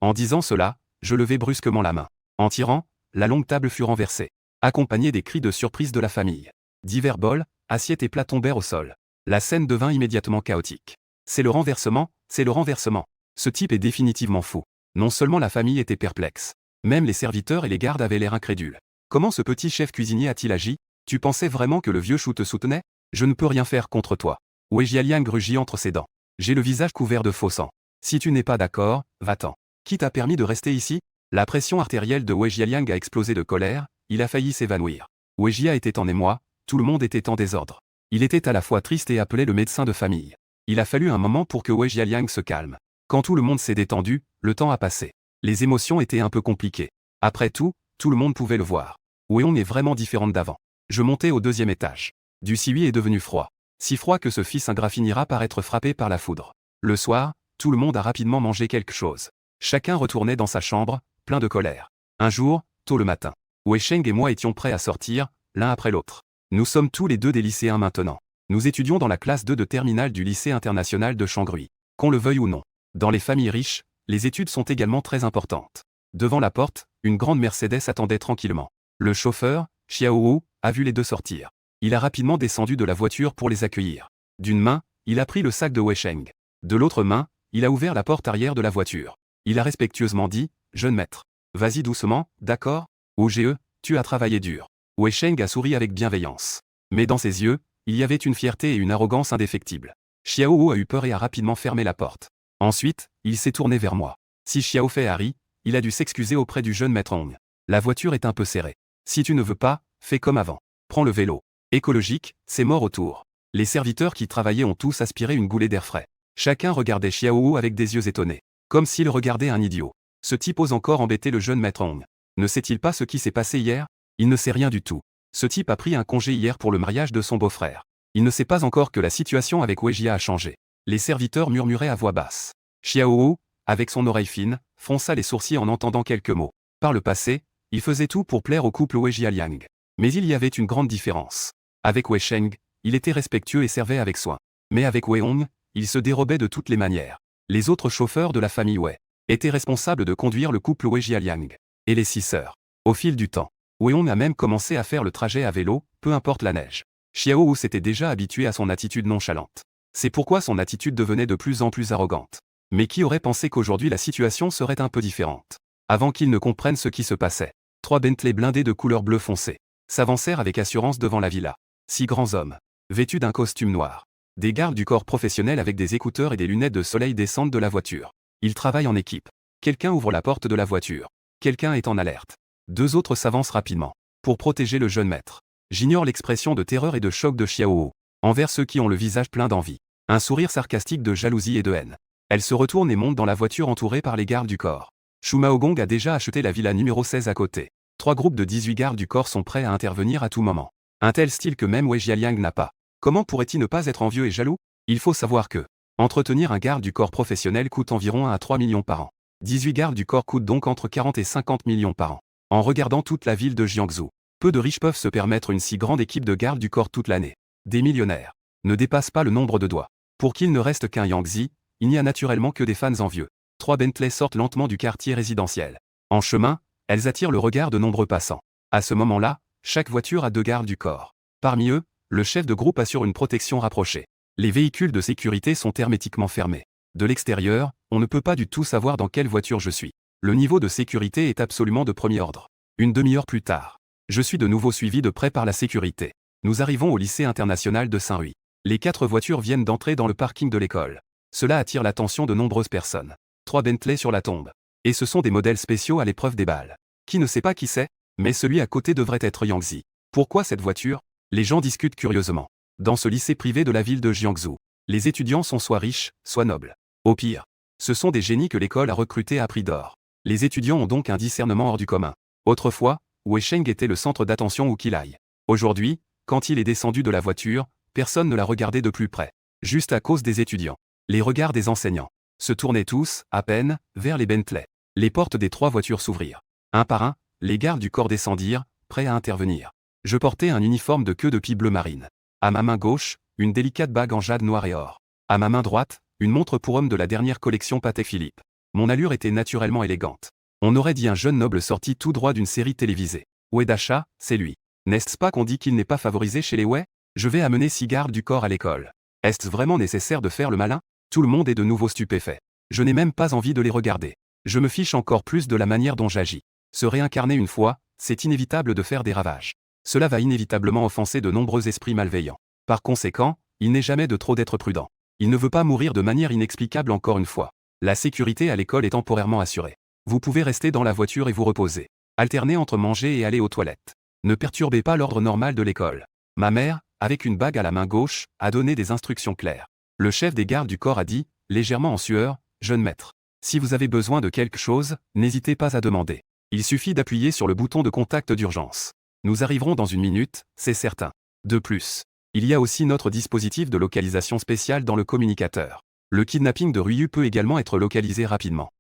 En disant cela, je levai brusquement la main. En tirant, la longue table fut renversée, accompagnée des cris de surprise de la famille. Divers bols, assiettes et plats tombèrent au sol. La scène devint immédiatement chaotique. C'est le renversement, c'est le renversement. Ce type est définitivement fou. Non seulement la famille était perplexe, même les serviteurs et les gardes avaient l'air incrédules. Comment ce petit chef cuisinier a-t-il agi? Tu pensais vraiment que le vieux chou te soutenait? Je ne peux rien faire contre toi. Wei Jialiang rugit entre ses dents. J'ai le visage couvert de faux sang. Si tu n'es pas d'accord, va-t'en. Qui t'a permis de rester ici? La pression artérielle de Wei Jialiang a explosé de colère, il a failli s'évanouir. Wei Jia était en émoi, tout le monde était en désordre. Il était à la fois triste et appelait le médecin de famille. Il a fallu un moment pour que Wei Jialiang se calme. Quand tout le monde s'est détendu, le temps a passé. Les émotions étaient un peu compliquées. Après tout le monde pouvait le voir. Weon est vraiment différente d'avant. Je montais au 2e étage. Du siwi est devenu froid. Si froid que ce fils ingrat finira par être frappé par la foudre. Le soir, tout le monde a rapidement mangé quelque chose. Chacun retournait dans sa chambre, plein de colère. Un jour, tôt le matin, Wei Sheng et moi étions prêts à sortir, l'un après l'autre. Nous sommes tous les deux des lycéens maintenant. Nous étudions dans la classe 2 de terminale du lycée international de Shangrui. Qu'on le veuille ou non. Dans les familles riches, les études sont également très importantes. Devant la porte, une grande Mercedes attendait tranquillement. Le chauffeur, Xiaowu, a vu les deux sortir. Il a rapidement descendu de la voiture pour les accueillir. D'une main, il a pris le sac de Wei Sheng. De l'autre main, il a ouvert la porte arrière de la voiture. Il a respectueusement dit, « Jeune maître. Vas-y doucement, d'accord? OGE, tu as travaillé dur. » Wei Sheng a souri avec bienveillance. Mais dans ses yeux, il y avait une fierté et une arrogance indéfectibles. Xiaowu a eu peur et a rapidement fermé la porte. Ensuite, il s'est tourné vers moi. Si Xiao Fei a ri, il a dû s'excuser auprès du jeune maître Hong. La voiture est un peu serrée. Si tu ne veux pas, fais comme avant. Prends le vélo. Écologique, c'est mort autour. Les serviteurs qui travaillaient ont tous aspiré une goulée d'air frais. Chacun regardait Xiaowu avec des yeux étonnés. Comme s'il regardait un idiot. Ce type ose encore embêter le jeune maître Hong. Ne sait-il pas ce qui s'est passé hier? Il ne sait rien du tout. Ce type a pris un congé hier pour le mariage de son beau-frère. Il ne sait pas encore que la situation avec Wei Jia a changé. Les serviteurs murmuraient à voix basse. Xiaowu, avec son oreille fine, fronça les sourcils en entendant quelques mots. Par le passé, il faisait tout pour plaire au couple Wei Jialiang. Mais il y avait une grande différence. Avec Wei Sheng, il était respectueux et servait avec soin. Mais avec Wei Hong, il se dérobait de toutes les manières. Les autres chauffeurs de la famille Wei étaient responsables de conduire le couple Wei Jialiang. Et les 6 sœurs. Au fil du temps, Wei Hong a même commencé à faire le trajet à vélo, peu importe la neige. Xiaowu s'était déjà habitué à son attitude nonchalante. C'est pourquoi son attitude devenait de plus en plus arrogante. Mais qui aurait pensé qu'aujourd'hui la situation serait un peu différente? Avant qu'ils ne comprennent ce qui se passait, 3 Bentley blindés de couleur bleu foncé s'avancèrent avec assurance devant la villa. 6 grands hommes, vêtus d'un costume noir. Des gardes du corps professionnel avec des écouteurs et des lunettes de soleil descendent de la voiture. Ils travaillent en équipe. Quelqu'un ouvre la porte de la voiture. Quelqu'un est en alerte. 2 autres s'avancent rapidement. Pour protéger le jeune maître. J'ignore l'expression de terreur et de choc de Xiaowu. Envers ceux qui ont le visage plein d'envie. Un sourire sarcastique de jalousie et de haine. Elle se retourne et monte dans la voiture entourée par les gardes du corps. Shu Maogong a déjà acheté la villa numéro 16 à côté. 3 groupes de 18 gardes du corps sont prêts à intervenir à tout moment. Un tel style que même Wei Jialiang n'a pas. Comment pourrait-il ne pas être envieux et jaloux? Il faut savoir que entretenir un garde du corps professionnel coûte environ 1 à 3 millions par an. 18 gardes du corps coûtent donc entre 40 et 50 millions par an. En regardant toute la ville de Jiangsu, peu de riches peuvent se permettre une si grande équipe de gardes du corps toute l'année. Des millionnaires ne dépassent pas le nombre de doigts. Pour qu'il ne reste qu'un Yangtze, il n'y a naturellement que des fans envieux. 3 Bentley sortent lentement du quartier résidentiel. En chemin, elles attirent le regard de nombreux passants. À ce moment-là, chaque voiture a 2 gardes du corps. Parmi eux, le chef de groupe assure une protection rapprochée. Les véhicules de sécurité sont hermétiquement fermés. De l'extérieur, on ne peut pas du tout savoir dans quelle voiture je suis. Le niveau de sécurité est absolument de premier ordre. Une demi-heure plus tard, je suis de nouveau suivi de près par la sécurité. Nous arrivons au lycée international de Saint-Louis. Les 4 voitures viennent d'entrer dans le parking de l'école. Cela attire l'attention de nombreuses personnes. 3 Bentley sur la tombe. Et ce sont des modèles spéciaux à l'épreuve des balles. Qui ne sait pas qui c'est? Mais celui à côté devrait être Yangtze. Pourquoi cette voiture? Les gens discutent curieusement. Dans ce lycée privé de la ville de Jiangsu, les étudiants sont soit riches, soit nobles. Au pire, ce sont des génies que l'école a recrutés à prix d'or. Les étudiants ont donc un discernement hors du commun. Autrefois, Wei Sheng était le centre d'attention où qu'il aille. Aujourd'hui, quand il est descendu de la voiture, personne ne l'a regardé de plus près. Juste à cause des étudiants. Les regards des enseignants. se tournaient tous, à peine, vers les Bentley. Les portes des 3 voitures s'ouvrirent. Un par un, les gardes du corps descendirent, prêts à intervenir. Je portais un uniforme de queue de pie bleu marine. À ma main gauche, une délicate bague en jade noir et or. À ma main droite, une montre pour homme de la dernière collection Patek Philippe. Mon allure était naturellement élégante. On aurait dit un jeune noble sorti tout droit d'une série télévisée. Way d'achat, c'est lui. N'est-ce pas qu'on dit qu'il n'est pas favorisé chez les Way? Je vais amener 6 gardes du corps à l'école. Est-ce vraiment nécessaire de faire le malin? Tout le monde est de nouveau stupéfait. Je n'ai même pas envie de les regarder. Je me fiche encore plus de la manière dont j'agis. Se réincarner une fois, c'est inévitable de faire des ravages. Cela va inévitablement offenser de nombreux esprits malveillants. Par conséquent, il n'est jamais de trop d'être prudent. Il ne veut pas mourir de manière inexplicable encore une fois. La sécurité à l'école est temporairement assurée. Vous pouvez rester dans la voiture et vous reposer. Alternez entre manger et aller aux toilettes. Ne perturbez pas l'ordre normal de l'école. Ma mère, avec une bague à la main gauche, a donné des instructions claires. Le chef des gardes du corps a dit, légèrement en sueur, « Jeune maître. Si vous avez besoin de quelque chose, n'hésitez pas à demander. Il suffit d'appuyer sur le bouton de contact d'urgence. Nous arriverons dans une minute, c'est certain. De plus, il y a aussi notre dispositif de localisation spéciale dans le communicateur. Le kidnapping de Ryu peut également être localisé rapidement.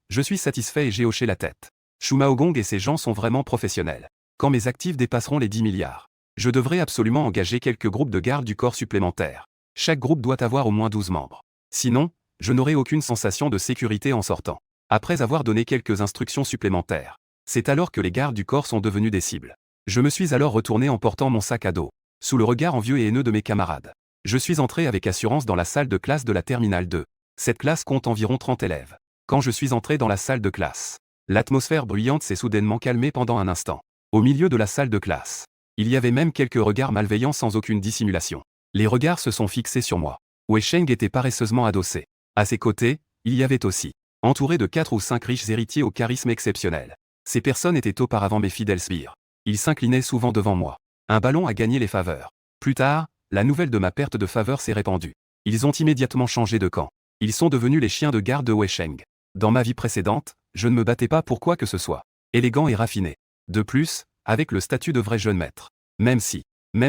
Je suis satisfait et j'ai hoché la tête. Shumaogong et ses gens sont vraiment professionnels. Quand mes actifs dépasseront les 10 milliards, je devrais absolument engager quelques groupes de gardes du corps supplémentaires. Chaque groupe doit avoir au moins 12 membres. Sinon, je n'aurai aucune sensation de sécurité en sortant. Après avoir donné quelques instructions supplémentaires, c'est alors que les gardes du corps sont devenus des cibles. Je me suis alors retourné en portant mon sac à dos, sous le regard envieux et haineux de mes camarades. Je suis entré avec assurance dans la salle de classe de la terminale 2. Cette classe compte environ 30 élèves. Quand je suis entré dans la salle de classe, l'atmosphère bruyante s'est soudainement calmée pendant un instant. Au milieu de la salle de classe, il y avait même quelques regards malveillants sans aucune dissimulation. Les regards se sont fixés sur moi. Wei Sheng était paresseusement adossé. À ses côtés, il y avait aussi, entouré de 4 ou 5 riches héritiers au charisme exceptionnel. Ces personnes étaient auparavant mes fidèles sbires. Ils s'inclinaient souvent devant moi. Un ballon a gagné les faveurs. Plus tard, la nouvelle de ma perte de faveur s'est répandue. Ils ont immédiatement changé de camp. Ils sont devenus les chiens de garde de Wei Sheng. Dans ma vie précédente, je ne me battais pas pour quoi que ce soit. Élégant et raffiné. De plus, avec le statut de vrai jeune maître. Même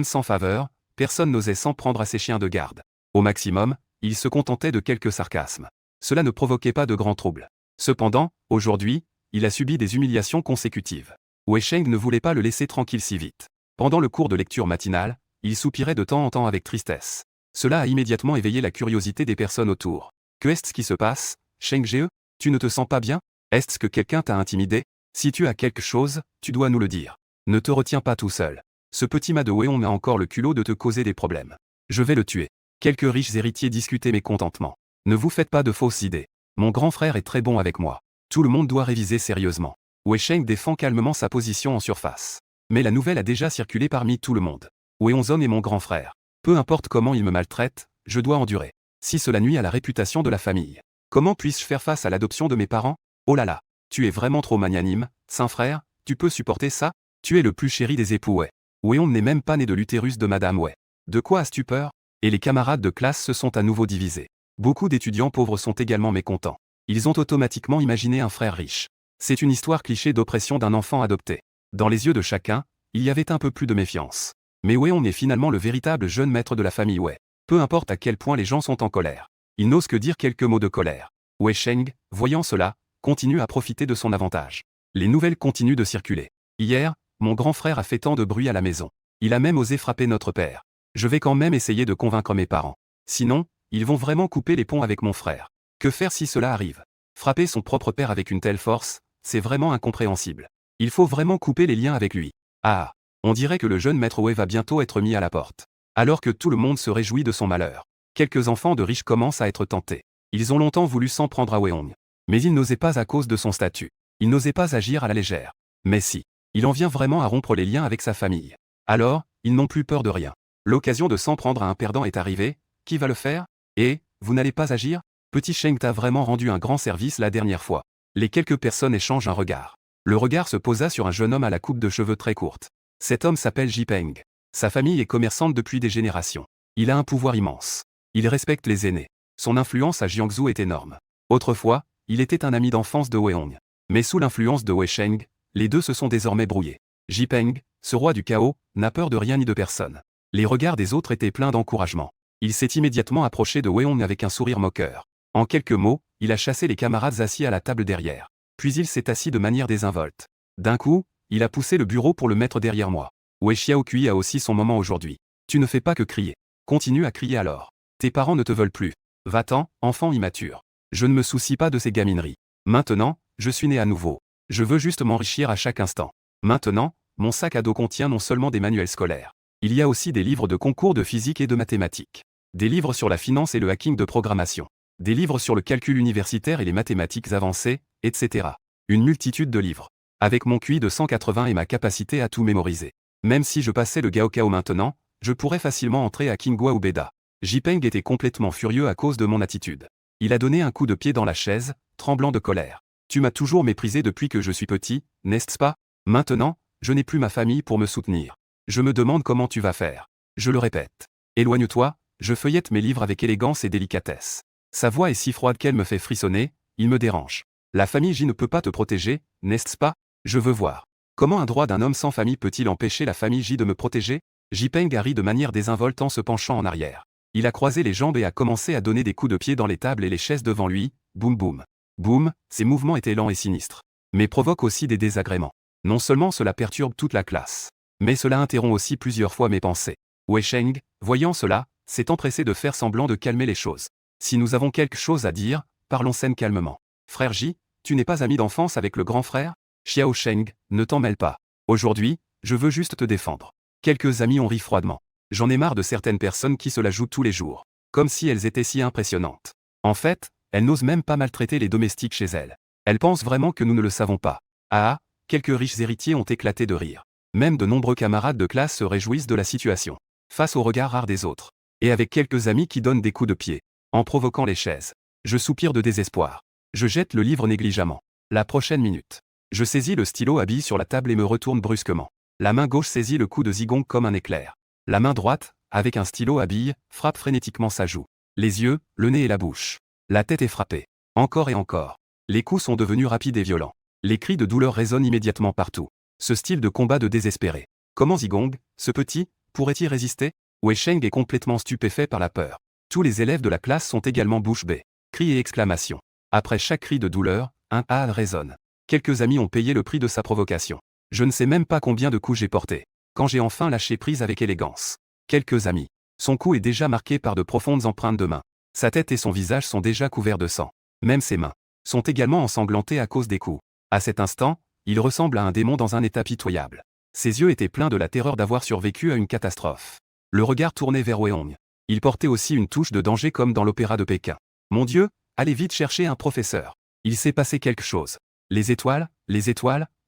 sans faveur, personne n'osait s'en prendre à ces chiens de garde. Au maximum, ils se contentaient de quelques sarcasmes. Cela ne provoquait pas de grands troubles. Cependant, aujourd'hui, il a subi des humiliations consécutives. Wei Sheng ne voulait pas le laisser tranquille si vite. Pendant le cours de lecture matinale, il soupirait de temps en temps avec tristesse. Cela a immédiatement éveillé la curiosité des personnes autour. Qu'est-ce qui se passe, Sheng Ge? Tu ne te sens pas bien? Est-ce que quelqu'un t'a intimidé? Si tu as quelque chose, tu dois nous le dire. Ne te retiens pas tout seul. Ce petit ma de Weon a encore le culot de te causer des problèmes. Je vais le tuer. Quelques riches héritiers discutaient mécontentement. Ne vous faites pas de fausses idées. Mon grand frère est très bon avec moi. Tout le monde doit réviser sérieusement. Wei Sheng défend calmement sa position en surface. Mais la nouvelle a déjà circulé parmi tout le monde. Weonzon est mon grand frère. Peu importe comment il me maltraite, je dois endurer. Si cela nuit à la réputation de la famille, comment puis-je faire face à l'adoption de mes parents? Oh là là, tu es vraiment trop magnanime, saint frère, tu peux supporter ça? Tu es le plus chéri des époux Wei. Weon n'est même pas né de l'utérus de Madame Wei. De quoi as-tu peur? Et les camarades de classe se sont à nouveau divisés. Beaucoup d'étudiants pauvres sont également mécontents. Ils ont automatiquement imaginé un frère riche. C'est une histoire cliché d'oppression d'un enfant adopté. Dans les yeux de chacun, il y avait un peu plus de méfiance. Mais Weon est finalement le véritable jeune maître de la famille Wei. Peu importe à quel point les gens sont en colère. Ils n'osent que dire quelques mots de colère. Wei Sheng, voyant cela, continue à profiter de son avantage. Les nouvelles continuent de circuler. Hier, mon grand frère a fait tant de bruit à la maison. Il a même osé frapper notre père. Je vais quand même essayer de convaincre mes parents. Sinon, ils vont vraiment couper les ponts avec mon frère. Que faire si cela arrive? Frapper son propre père avec une telle force, c'est vraiment incompréhensible. Il faut vraiment couper les liens avec lui. Ah, on dirait que le jeune maître Wei va bientôt être mis à la porte. Alors que tout le monde se réjouit de son malheur. Quelques enfants de riches commencent à être tentés. Ils ont longtemps voulu s'en prendre à Weong. Mais ils n'osaient pas à cause de son statut. Ils n'osaient pas agir à la légère. Mais si, il en vient vraiment à rompre les liens avec sa famille. Alors, ils n'ont plus peur de rien. L'occasion de s'en prendre à un perdant est arrivée. Qui va le faire? Et, vous n'allez pas agir? Petit Sheng t'a vraiment rendu un grand service la dernière fois. Les quelques personnes échangent un regard. Le regard se posa sur un jeune homme à la coupe de cheveux très courte. Cet homme s'appelle Jipeng. Sa famille est commerçante depuis des générations. Il a un pouvoir immense. Il respecte les aînés. Son influence à Jiangsu est énorme. Autrefois, il était un ami d'enfance de Weong. Mais sous l'influence de Wei Sheng, les deux se sont désormais brouillés. Jipeng, ce roi du chaos, n'a peur de rien ni de personne. Les regards des autres étaient pleins d'encouragement. Il s'est immédiatement approché de Weong avec un sourire moqueur. En quelques mots, il a chassé les camarades assis à la table derrière. Puis il s'est assis de manière désinvolte. D'un coup, il a poussé le bureau pour le mettre derrière moi. Wei Xiaokui a aussi son moment aujourd'hui. Tu ne fais pas que crier. Continue à crier alors. Tes parents ne te veulent plus. Va-t'en, enfant immature. Je ne me soucie pas de ces gamineries. Maintenant, je suis né à nouveau. Je veux juste m'enrichir à chaque instant. Maintenant, mon sac à dos contient non seulement des manuels scolaires. Il y a aussi des livres de concours de physique et de mathématiques. Des livres sur la finance et le hacking de programmation. Des livres sur le calcul universitaire et les mathématiques avancées, etc. Une multitude de livres. Avec mon QI de 180 et ma capacité à tout mémoriser. Même si je passais le Gaokao maintenant, je pourrais facilement entrer à Kingwa ou Beda. Jipeng était complètement furieux à cause de mon attitude. Il a donné un coup de pied dans la chaise, tremblant de colère. Tu m'as toujours méprisé depuis que je suis petit, n'est-ce pas? Maintenant, je n'ai plus ma famille pour me soutenir. Je me demande comment tu vas faire. Je le répète. Éloigne-toi, je feuillette mes livres avec élégance et délicatesse. Sa voix est si froide qu'elle me fait frissonner, il me dérange. La famille J ne peut pas te protéger, n'est-ce pas? Je veux voir. Comment un droit d'un homme sans famille peut-il empêcher la famille J de me protéger? Jipeng a ri de manière désinvolte en se penchant en arrière. Il a croisé les jambes et a commencé à donner des coups de pied dans les tables et les chaises devant lui, boum boum. Boum, ses mouvements étaient lents et sinistres. Mais provoquent aussi des désagréments. Non seulement cela perturbe toute la classe, mais cela interrompt aussi plusieurs fois mes pensées. Wei Sheng, voyant cela, s'est empressé de faire semblant de calmer les choses. Si nous avons quelque chose à dire, parlons scène calmement. Frère J, tu n'es pas ami d'enfance avec le grand frère? Xiao Sheng, ne t'en mêle pas. Aujourd'hui, je veux juste te défendre. Quelques amis ont ri froidement. J'en ai marre de certaines personnes qui se la jouent tous les jours. Comme si elles étaient si impressionnantes. En fait, elles n'osent même pas maltraiter les domestiques chez elles. Elles pensent vraiment que nous ne le savons pas. Ah, quelques riches héritiers ont éclaté de rire. Même de nombreux camarades de classe se réjouissent de la situation. Face au regard rare des autres. Et avec quelques amis qui donnent des coups de pied. En provoquant les chaises. Je soupire de désespoir. Je jette le livre négligemment. La prochaine minute. Je saisis le stylo à billes sur la table et me retourne brusquement. La main gauche saisit le coup de zigong comme un éclair. La main droite, avec un stylo à billes, frappe frénétiquement sa joue. Les yeux, le nez et la bouche. La tête est frappée. Encore et encore. Les coups sont devenus rapides et violents. Les cris de douleur résonnent immédiatement partout. Ce style de combat de désespéré. Comment Zigong, ce petit, pourrait-il résister? Wei Sheng est complètement stupéfait par la peur. Tous les élèves de la classe sont également bouche bée. Cris et exclamations. Après chaque cri de douleur, un « ah » résonne. Quelques amis ont payé le prix de sa provocation. Je ne sais même pas combien de coups j'ai porté. Quand j'ai enfin lâché prise avec élégance. Quelques amis. Son cou est déjà marqué par de profondes empreintes de mains. Sa tête et son visage sont déjà couverts de sang. Même ses mains sont également ensanglantées à cause des coups. À cet instant, il ressemble à un démon dans un état pitoyable. Ses yeux étaient pleins de la terreur d'avoir survécu à une catastrophe. Le regard tourné vers Wei Hong. Il portait aussi une touche de danger comme dans l'opéra de Pékin. Mon Dieu, allez vite chercher un professeur. Il s'est passé quelque chose. Les étoiles,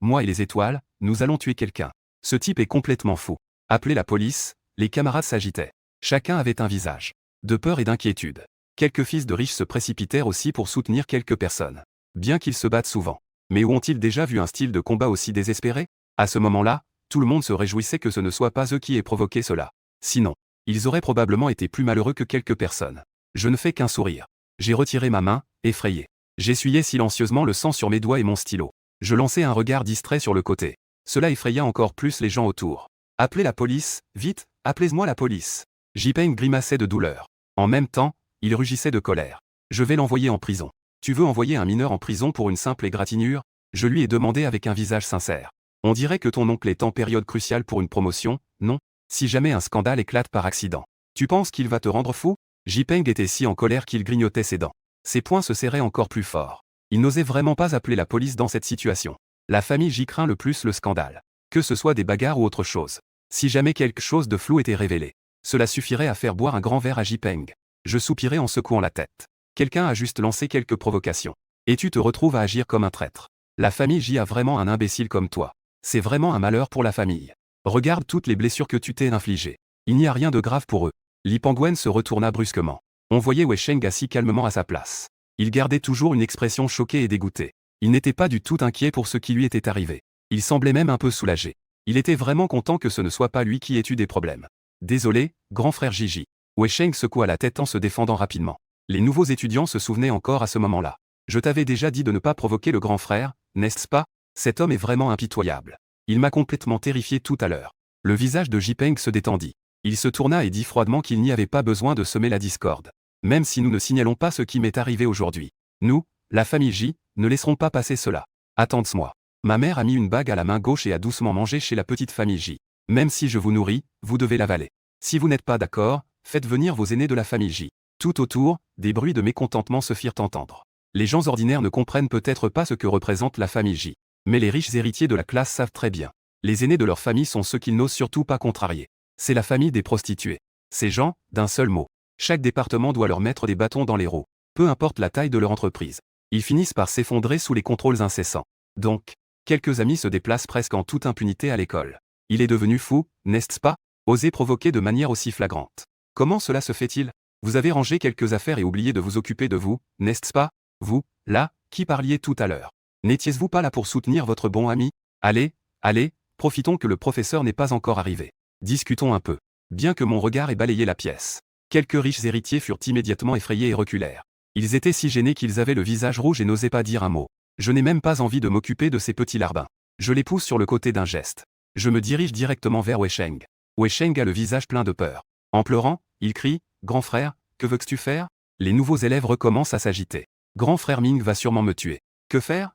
moi et les étoiles, nous allons tuer quelqu'un. Ce type est complètement fou. Appelez la police, les camarades s'agitaient. Chacun avait un visage de peur et d'inquiétude. Quelques fils de riches se précipitèrent aussi pour soutenir quelques personnes. Bien qu'ils se battent souvent. Mais où ont-ils déjà vu un style de combat aussi désespéré? À ce moment-là, tout le monde se réjouissait que ce ne soit pas eux qui aient provoqué cela. Sinon, ils auraient probablement été plus malheureux que quelques personnes. Je ne fais qu'un sourire. J'ai retiré ma main, effrayé. J'essuyais silencieusement le sang sur mes doigts et mon stylo. Je lançai un regard distrait sur le côté. Cela effraya encore plus les gens autour. Appelez la police, vite, appelez-moi la police. Jipeng grimaçait de douleur. En même temps, il rugissait de colère. Je vais l'envoyer en prison. Tu veux envoyer un mineur en prison pour une simple égratignure? Je lui ai demandé avec un visage sincère. On dirait que ton oncle est en période cruciale pour une promotion, non? Si jamais un scandale éclate par accident. Tu penses qu'il va te rendre fou? Jipeng était si en colère qu'il grignotait ses dents. Ses poings se serraient encore plus fort. Il n'osait vraiment pas appeler la police dans cette situation. La famille J craint le plus le scandale. Que ce soit des bagarres ou autre chose. Si jamais quelque chose de flou était révélé. Cela suffirait à faire boire un grand verre à Jipeng. Je soupirai en secouant la tête. Quelqu'un a juste lancé quelques provocations. Et tu te retrouves à agir comme un traître. La famille J a vraiment un imbécile comme toi. C'est vraiment un malheur pour la famille. Regarde toutes les blessures que tu t'es infligées. Il n'y a rien de grave pour eux. Li Pangwen se retourna brusquement. On voyait Wei Sheng assis calmement à sa place. Il gardait toujours une expression choquée et dégoûtée. Il n'était pas du tout inquiet pour ce qui lui était arrivé. Il semblait même un peu soulagé. Il était vraiment content que ce ne soit pas lui qui ait eu des problèmes. Désolé, grand frère Gigi. Wei Sheng secoua la tête en se défendant rapidement. Les nouveaux étudiants se souvenaient encore à ce moment-là. Je t'avais déjà dit de ne pas provoquer le grand frère, n'est-ce pas? Cet homme est vraiment impitoyable. Il m'a complètement terrifié tout à l'heure. Le visage de Jipeng se détendit. Il se tourna et dit froidement qu'il n'y avait pas besoin de semer la discorde. même si nous ne signalons pas ce qui m'est arrivé aujourd'hui. Nous, la famille J, ne laisserons pas passer cela. Attends-moi. Ma mère a mis une bague à la main gauche et a doucement mangé chez la petite famille J. Même si je vous nourris, vous devez l'avaler. Si vous n'êtes pas d'accord, faites venir vos aînés de la famille J. Tout autour, des bruits de mécontentement se firent entendre. Les gens ordinaires ne comprennent peut-être pas ce que représente la famille J. Mais les riches héritiers de la classe savent très bien. Les aînés de leur famille sont ceux qu'ils n'osent surtout pas contrarier. C'est la famille des prostituées. Ces gens, d'un seul mot. Chaque département doit leur mettre des bâtons dans les roues. Peu importe la taille de leur entreprise. Ils finissent par s'effondrer sous les contrôles incessants. Donc, quelques amis se déplacent presque en toute impunité à l'école. Il est devenu fou, n'est-ce pas? Oser provoquer de manière aussi flagrante. Comment cela se fait-il? Vous avez rangé quelques affaires et oublié de vous occuper de vous, n'est-ce pas? Vous, là, qui parliez tout à l'heure. N'étiez-vous pas là pour soutenir votre bon ami? Allez, allez, profitons que le professeur n'est pas encore arrivé. Discutons un peu. Bien que mon regard ait balayé la pièce. Quelques riches héritiers furent immédiatement effrayés et reculèrent. Ils étaient si gênés qu'ils avaient le visage rouge et n'osaient pas dire un mot. Je n'ai même pas envie de m'occuper de ces petits larbins. Je les pousse sur le côté d'un geste. Je me dirige directement vers Wei Sheng. Wei Sheng a le visage plein de peur. En pleurant, il crie, « Grand frère, que veux-tu faire ?» Les nouveaux élèves recommencent à s'agiter. « Grand frère Ming va sûrement me tuer. Que faire?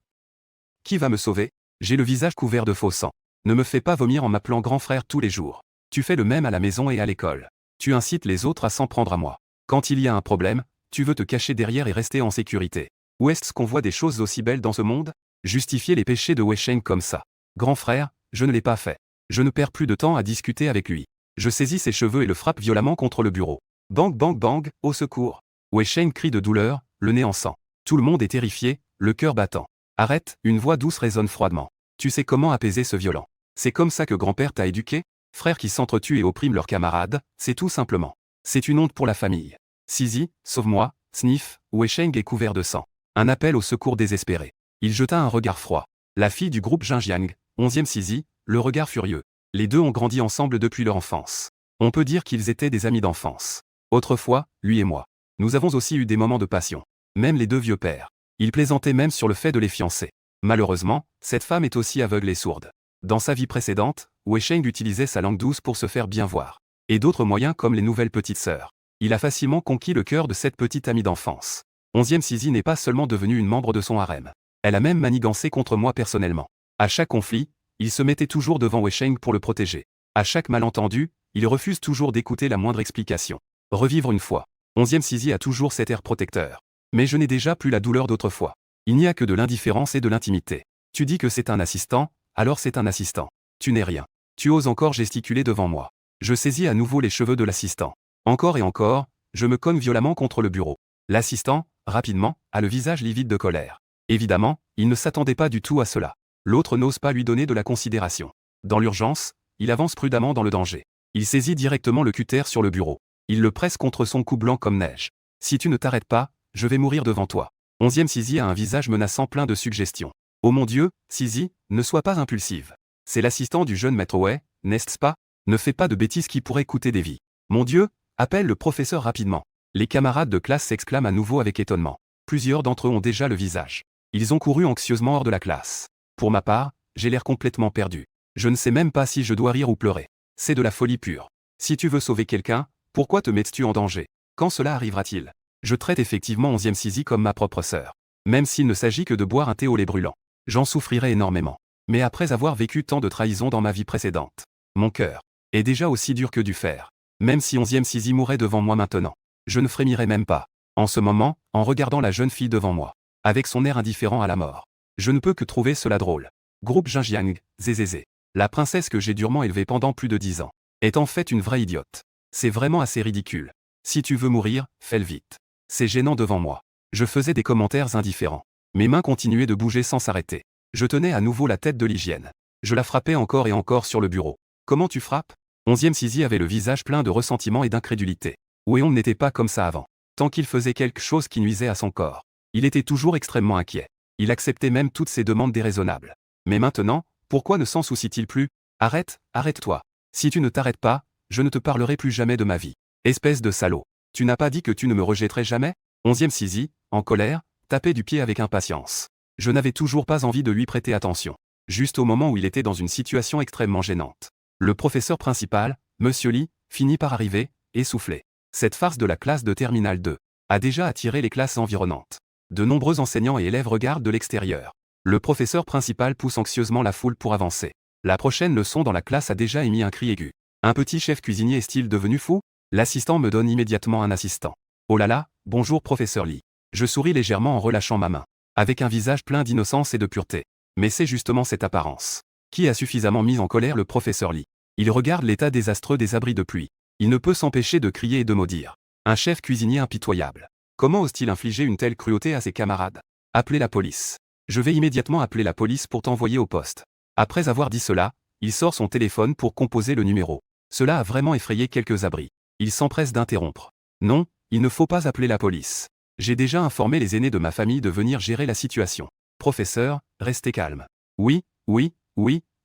Qui va me sauver? J'ai le visage couvert de faux sang. Ne me fais pas vomir en m'appelant grand frère tous les jours. Tu fais le même à la maison et à l'école. Tu incites les autres à s'en prendre à moi. Quand il y a un problème, tu veux te cacher derrière et rester en sécurité. Où est-ce qu'on voit des choses aussi belles dans ce monde? Justifier les péchés de Wei Sheng comme ça. Grand frère, je ne l'ai pas fait. Je ne perds plus de temps à discuter avec lui. Je saisis ses cheveux et le frappe violemment contre le bureau. Bang bang bang, au secours. Wei Sheng crie de douleur, le nez en sang. Tout le monde est terrifié, le cœur battant. Arrête, une voix douce résonne froidement. Tu sais comment apaiser ce violent. C'est comme ça que grand-père t'a éduqué? Frères qui s'entretuent et oppriment leurs camarades, c'est tout simplement. C'est une honte pour la famille. Sizi, sauve-moi, Sniff, Wei Sheng est couvert de sang. Un appel au secours désespéré. Il jeta un regard froid. La fille du groupe Jinjiang, 11e Sizi, le regard furieux. Les deux ont grandi ensemble depuis leur enfance. On peut dire qu'ils étaient des amis d'enfance. Autrefois, lui et moi. Nous avons aussi eu des moments de passion. Même les deux vieux pères. Ils plaisantaient même sur le fait de les fiancer. Malheureusement, cette femme est aussi aveugle et sourde. Dans sa vie précédente, Wei Sheng utilisait sa langue douce pour se faire bien voir. Et d'autres moyens comme les nouvelles petites sœurs. Il a facilement conquis le cœur de cette petite amie d'enfance. 11e Sizi n'est pas seulement devenue une membre de son harem. Elle a même manigancé contre moi personnellement. À chaque conflit, il se mettait toujours devant Wei Sheng pour le protéger. À chaque malentendu, il refuse toujours d'écouter la moindre explication. Revivre une fois. 11e Sizi a toujours cet air protecteur. Mais je n'ai déjà plus la douleur d'autrefois. Il n'y a que de l'indifférence et de l'intimité. Tu dis que c'est un assistant, alors c'est un assistant. Tu n'es rien. Tu oses encore gesticuler devant moi. Je saisis à nouveau les cheveux de l'assistant. Encore et encore, je me cogne violemment contre le bureau. L'assistant, rapidement, a le visage livide de colère. Évidemment, il ne s'attendait pas du tout à cela. L'autre n'ose pas lui donner de la considération. Dans l'urgence, il avance prudemment dans le danger. Il saisit directement le cutter sur le bureau. Il le presse contre son cou blanc comme neige. Si tu ne t'arrêtes pas, je vais mourir devant toi. 11e Sizi a un visage menaçant plein de suggestions. Oh mon Dieu, Sizi, ne sois pas impulsive. C'est l'assistant du jeune maître Wei, n'est-ce pas? Ne fais pas de bêtises qui pourraient coûter des vies. Mon Dieu, appelle le professeur rapidement. Les camarades de classe s'exclament à nouveau avec étonnement. Plusieurs d'entre eux ont déjà le visage. Ils ont couru anxieusement hors de la classe. Pour ma part, j'ai l'air complètement perdu. Je ne sais même pas si je dois rire ou pleurer. C'est de la folie pure. Si tu veux sauver quelqu'un, pourquoi te mets-tu en danger? Quand cela arrivera-t-il? Je traite effectivement 11e Sizi comme ma propre sœur. Même s'il ne s'agit que de boire un thé au lait brûlant. J'en souffrirai énormément. Mais après avoir vécu tant de trahisons dans ma vie précédente, mon cœur est déjà aussi dur que du fer. Même si 11e Sizi mourait devant moi maintenant, je ne frémirais même pas. En ce moment, en regardant la jeune fille devant moi, avec son air indifférent à la mort, je ne peux que trouver cela drôle. Groupe Jinjiang, zézézé. La princesse que j'ai durement élevée pendant plus de 10 ans, est en fait une vraie idiote. C'est vraiment assez ridicule. Si tu veux mourir, fais-le vite. C'est gênant devant moi. Je faisais des commentaires indifférents. Mes mains continuaient de bouger sans s'arrêter. Je tenais à nouveau la tête de l'hygiène. Je la frappais encore et encore sur le bureau. Comment tu frappes? 11e Sizi avait le visage plein de ressentiment et d'incrédulité. Wei-on n'était pas comme ça avant. Tant qu'il faisait quelque chose qui nuisait à son corps, il était toujours extrêmement inquiet. Il acceptait même toutes ses demandes déraisonnables. Mais maintenant, pourquoi ne s'en soucie-t-il plus? Arrête, arrête-toi. Si tu ne t'arrêtes pas, je ne te parlerai plus jamais de ma vie. Espèce de salaud. Tu n'as pas dit que tu ne me rejetterais jamais? 11e Sizi, en colère, tapait du pied avec impatience. Je n'avais toujours pas envie de lui prêter attention. Juste au moment où il était dans une situation extrêmement gênante. Le professeur principal, Monsieur Li, finit par arriver, essoufflé. Cette farce de la classe de Terminale 2. a déjà attiré les classes environnantes. De nombreux enseignants et élèves regardent de l'extérieur. Le professeur principal pousse anxieusement la foule pour avancer. La prochaine leçon dans la classe a déjà émis un cri aigu. Un petit chef cuisinier est-il devenu fou? L'assistant me donne immédiatement un assistant. Oh là là, bonjour professeur Lee. Je souris légèrement en relâchant ma main. Avec un visage plein d'innocence et de pureté. Mais c'est justement cette apparence qui a suffisamment mis en colère le professeur Lee. Il regarde l'état désastreux des abris de pluie. Il ne peut s'empêcher de crier et de maudire. Un chef cuisinier impitoyable. Comment ose-t-il infliger une telle cruauté à ses camarades? Appelez la police. Je vais immédiatement appeler la police pour t'envoyer au poste. Après avoir dit cela, il sort son téléphone pour composer le numéro. Cela a vraiment effrayé quelques abris. Il s'empresse d'interrompre. Non, il ne faut pas appeler la police. J'ai déjà informé les aînés de ma famille de venir gérer la situation. Professeur, restez calme. Oui,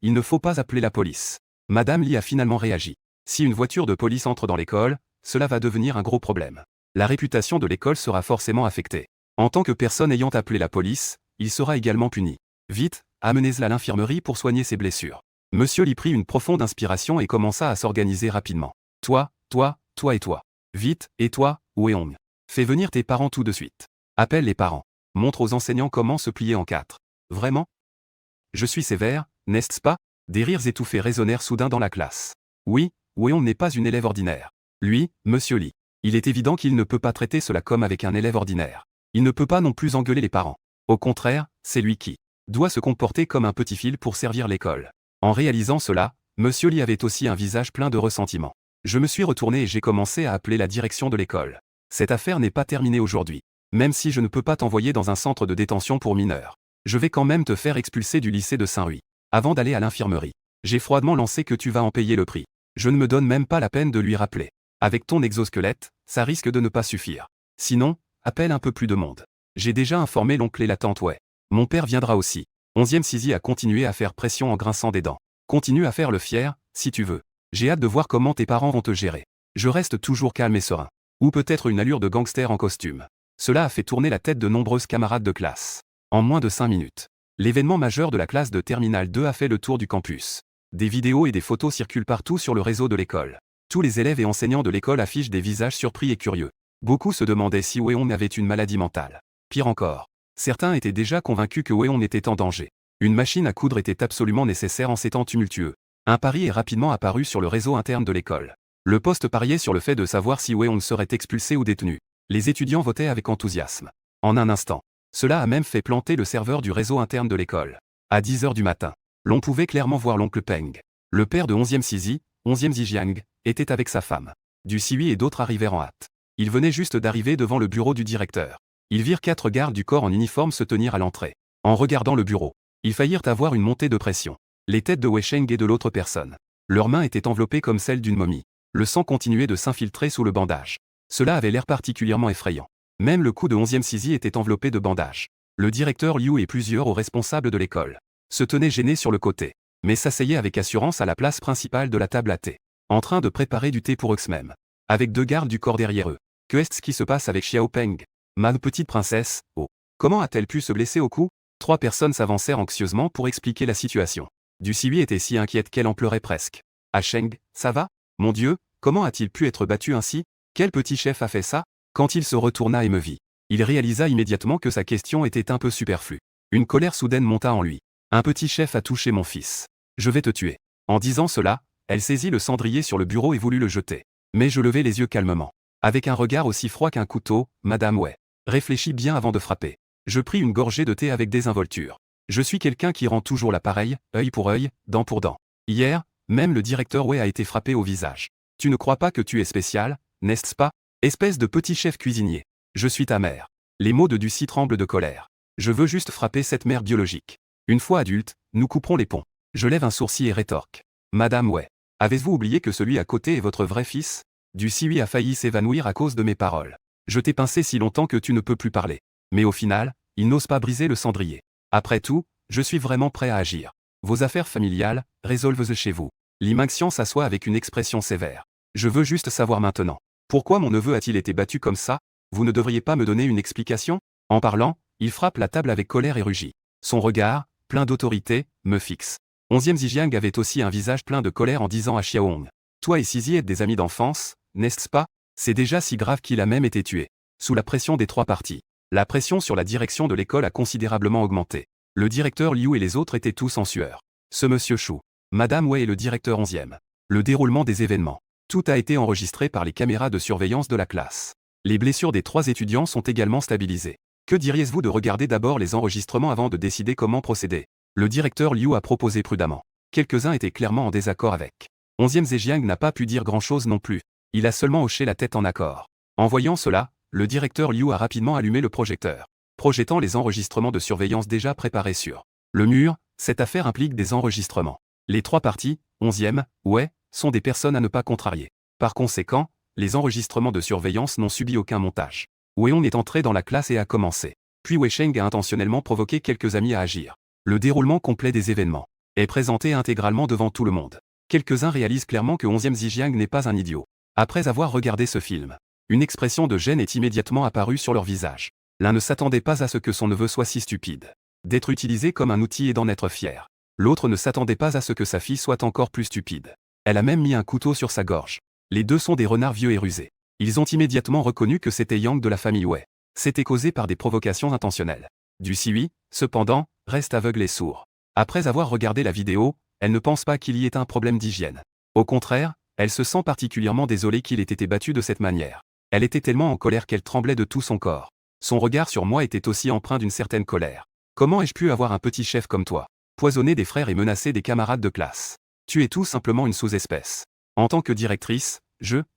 il ne faut pas appeler la police. Madame Lee a finalement réagi. Si une voiture de police entre dans l'école, cela va devenir un gros problème. La réputation de l'école sera forcément affectée. En tant que personne ayant appelé la police, il sera également puni. Vite, amenez-la à l'infirmerie pour soigner ses blessures. Monsieur Lee prit une profonde inspiration et commença à s'organiser rapidement. Toi et toi. Vite, et toi, Weong. Fais venir tes parents tout de suite. Appelle les parents. Montre aux enseignants comment se plier en quatre. Vraiment? Je suis sévère, n'est-ce pas? Des rires étouffés résonnèrent soudain dans la classe. Oui, Weong n'est pas une élève ordinaire. Lui, Monsieur Lee. Il est évident qu'il ne peut pas traiter cela comme avec un élève ordinaire. Il ne peut pas non plus engueuler les parents. Au contraire, c'est lui qui doit se comporter comme un petit fil pour servir l'école. En réalisant cela, Monsieur Lee avait aussi un visage plein de ressentiment. Je me suis retourné et j'ai commencé à appeler la direction de l'école. Cette affaire n'est pas terminée aujourd'hui. Même si je ne peux pas t'envoyer dans un centre de détention pour mineurs. Je vais quand même te faire expulser du lycée de Saint-Louis. Avant d'aller à l'infirmerie. J'ai froidement lancé que tu vas en payer le prix. Je ne me donne même pas la peine de lui rappeler. Avec ton exosquelette, ça risque de ne pas suffire. Sinon, appelle un peu plus de monde. J'ai déjà informé l'oncle et la tante ouais. Mon père viendra aussi. 11e Sisi a continué à faire pression en grinçant des dents. Continue à faire le fier, si tu veux. J'ai hâte de voir comment tes parents vont te gérer. Je reste toujours calme et serein. Ou peut-être une allure de gangster en costume. Cela a fait tourner la tête de nombreuses camarades de classe. En moins de 5 minutes. L'événement majeur de la classe de Terminale 2 a fait le tour du campus. Des vidéos et des photos circulent partout sur le réseau de l'école. Tous les élèves et enseignants de l'école affichent des visages surpris et curieux. Beaucoup se demandaient si Weong avait une maladie mentale. Pire encore. Certains étaient déjà convaincus que Weong était en danger. Une machine à coudre était absolument nécessaire en ces temps tumultueux. Un pari est rapidement apparu sur le réseau interne de l'école. Le poste pariait sur le fait de savoir si Weong serait expulsé ou détenu. Les étudiants votaient avec enthousiasme. En un instant. Cela a même fait planter le serveur du réseau interne de l'école. À 10 h du matin. L'on pouvait clairement voir l'oncle Peng. Le père de 11e Sisi, 11e Zijiang, était avec sa femme. Du Siwi et d'autres arrivèrent en hâte. Ils venaient juste d'arriver devant le bureau du directeur. Ils virent 4 gardes du corps en uniforme se tenir à l'entrée. En regardant le bureau, ils faillirent avoir une montée de pression. Les têtes de Wei Sheng et de l'autre personne. Leurs mains étaient enveloppées comme celles d'une momie. Le sang continuait de s'infiltrer sous le bandage. Cela avait l'air particulièrement effrayant. Même le cou de 11e Sisi était enveloppé de bandages. Le directeur Liu et plusieurs hauts responsables de l'école se tenaient gênés sur le côté, mais s'asseyaient avec assurance à la place principale de la table à thé, en train de préparer du thé pour eux-mêmes, avec 2 gardes du corps derrière eux. Que est-ce qui se passe avec Xiao Peng? Ma petite princesse, oh. Comment a-t-elle pu se blesser au cou? 3 personnes s'avancèrent anxieusement pour expliquer la situation. Du Siwi était si inquiète qu'elle en pleurait presque. Ah Sheng, ça va? Mon Dieu, comment a-t-il pu être battu ainsi? Quel petit chef a fait ça? Quand il se retourna et me vit, il réalisa immédiatement que sa question était un peu superflue. Une colère soudaine monta en lui. Un petit chef a touché mon fils. Je vais te tuer. En disant cela, elle saisit le cendrier sur le bureau et voulut le jeter. Mais je levai les yeux calmement. Avec un regard aussi froid qu'un couteau, Madame Wei. Réfléchis bien avant de frapper. Je pris une gorgée de thé avec désinvolture. Je suis quelqu'un qui rend toujours l'appareil, œil pour œil, dent pour dent. Hier, même le directeur Wei a été frappé au visage. Tu ne crois pas que tu es spécial, n'est-ce pas? Espèce de petit chef cuisinier. Je suis ta mère. Les mots de Ducy tremblent de colère. Je veux juste frapper cette mère biologique. Une fois adulte, nous couperons les ponts. Je lève un sourcil et rétorque. Madame Wei. Avez-vous oublié que celui à côté est votre vrai fils? Du Siwi a failli s'évanouir à cause de mes paroles. Je t'ai pincé si longtemps que tu ne peux plus parler. Mais au final, il n'ose pas briser le cendrier. Après tout, je suis vraiment prêt à agir. Vos affaires familiales, résolvez-les chez vous. Li Mingxian s'assoit avec une expression sévère. Je veux juste savoir maintenant. Pourquoi mon neveu a-t-il été battu comme ça? Vous ne devriez pas me donner une explication? En parlant, il frappe la table avec colère et rugit. Son regard, plein d'autorité, me fixe. 11e Zijiang avait aussi un visage plein de colère en disant à Xiaohong. Toi et Sisi êtes des amis d'enfance, n'est-ce pas? C'est déjà si grave qu'il a même été tué. Sous la pression des trois parties, la pression sur la direction de l'école a considérablement augmenté. Le directeur Liu et les autres étaient tous en sueur. Ce monsieur Shu, Madame Wei et le directeur 11e. Le déroulement des événements. Tout a été enregistré par les caméras de surveillance de la classe. Les blessures des 3 étudiants sont également stabilisées. Que diriez-vous de regarder d'abord les enregistrements avant de décider comment procéder? Le directeur Liu a proposé prudemment. Quelques-uns étaient clairement en désaccord avec. 11e Zhejiang n'a pas pu dire grand-chose non plus. Il a seulement hoché la tête en accord. En voyant cela, le directeur Liu a rapidement allumé le projecteur, projetant les enregistrements de surveillance déjà préparés sur le mur. Cette affaire implique des enregistrements. Les 3 parties, 11e, Wei, sont des personnes à ne pas contrarier. Par conséquent, les enregistrements de surveillance n'ont subi aucun montage. Weon est entré dans la classe et a commencé. Puis Wei Sheng a intentionnellement provoqué quelques amis à agir. Le déroulement complet des événements est présenté intégralement devant tout le monde. Quelques-uns réalisent clairement que 11e Zhejiang n'est pas un idiot. Après avoir regardé ce film, une expression de gêne est immédiatement apparue sur leur visage. L'un ne s'attendait pas à ce que son neveu soit si stupide, d'être utilisé comme un outil et d'en être fier. L'autre ne s'attendait pas à ce que sa fille soit encore plus stupide. Elle a même mis un couteau sur sa gorge. Les deux sont des renards vieux et rusés. Ils ont immédiatement reconnu que c'était Yang de la famille Wei. C'était causé par des provocations intentionnelles. Du Siwi, cependant, reste aveugle et sourd. Après avoir regardé la vidéo, elle ne pense pas qu'il y ait un problème d'hygiène. Au contraire, elle se sent particulièrement désolée qu'il ait été battu de cette manière. Elle était tellement en colère qu'elle tremblait de tout son corps. Son regard sur moi était aussi empreint d'une certaine colère. Comment ai-je pu avoir un petit chef comme toi? Poisonner des frères et menacer des camarades de classe. Tu es tout simplement une sous-espèce. En tant que directrice,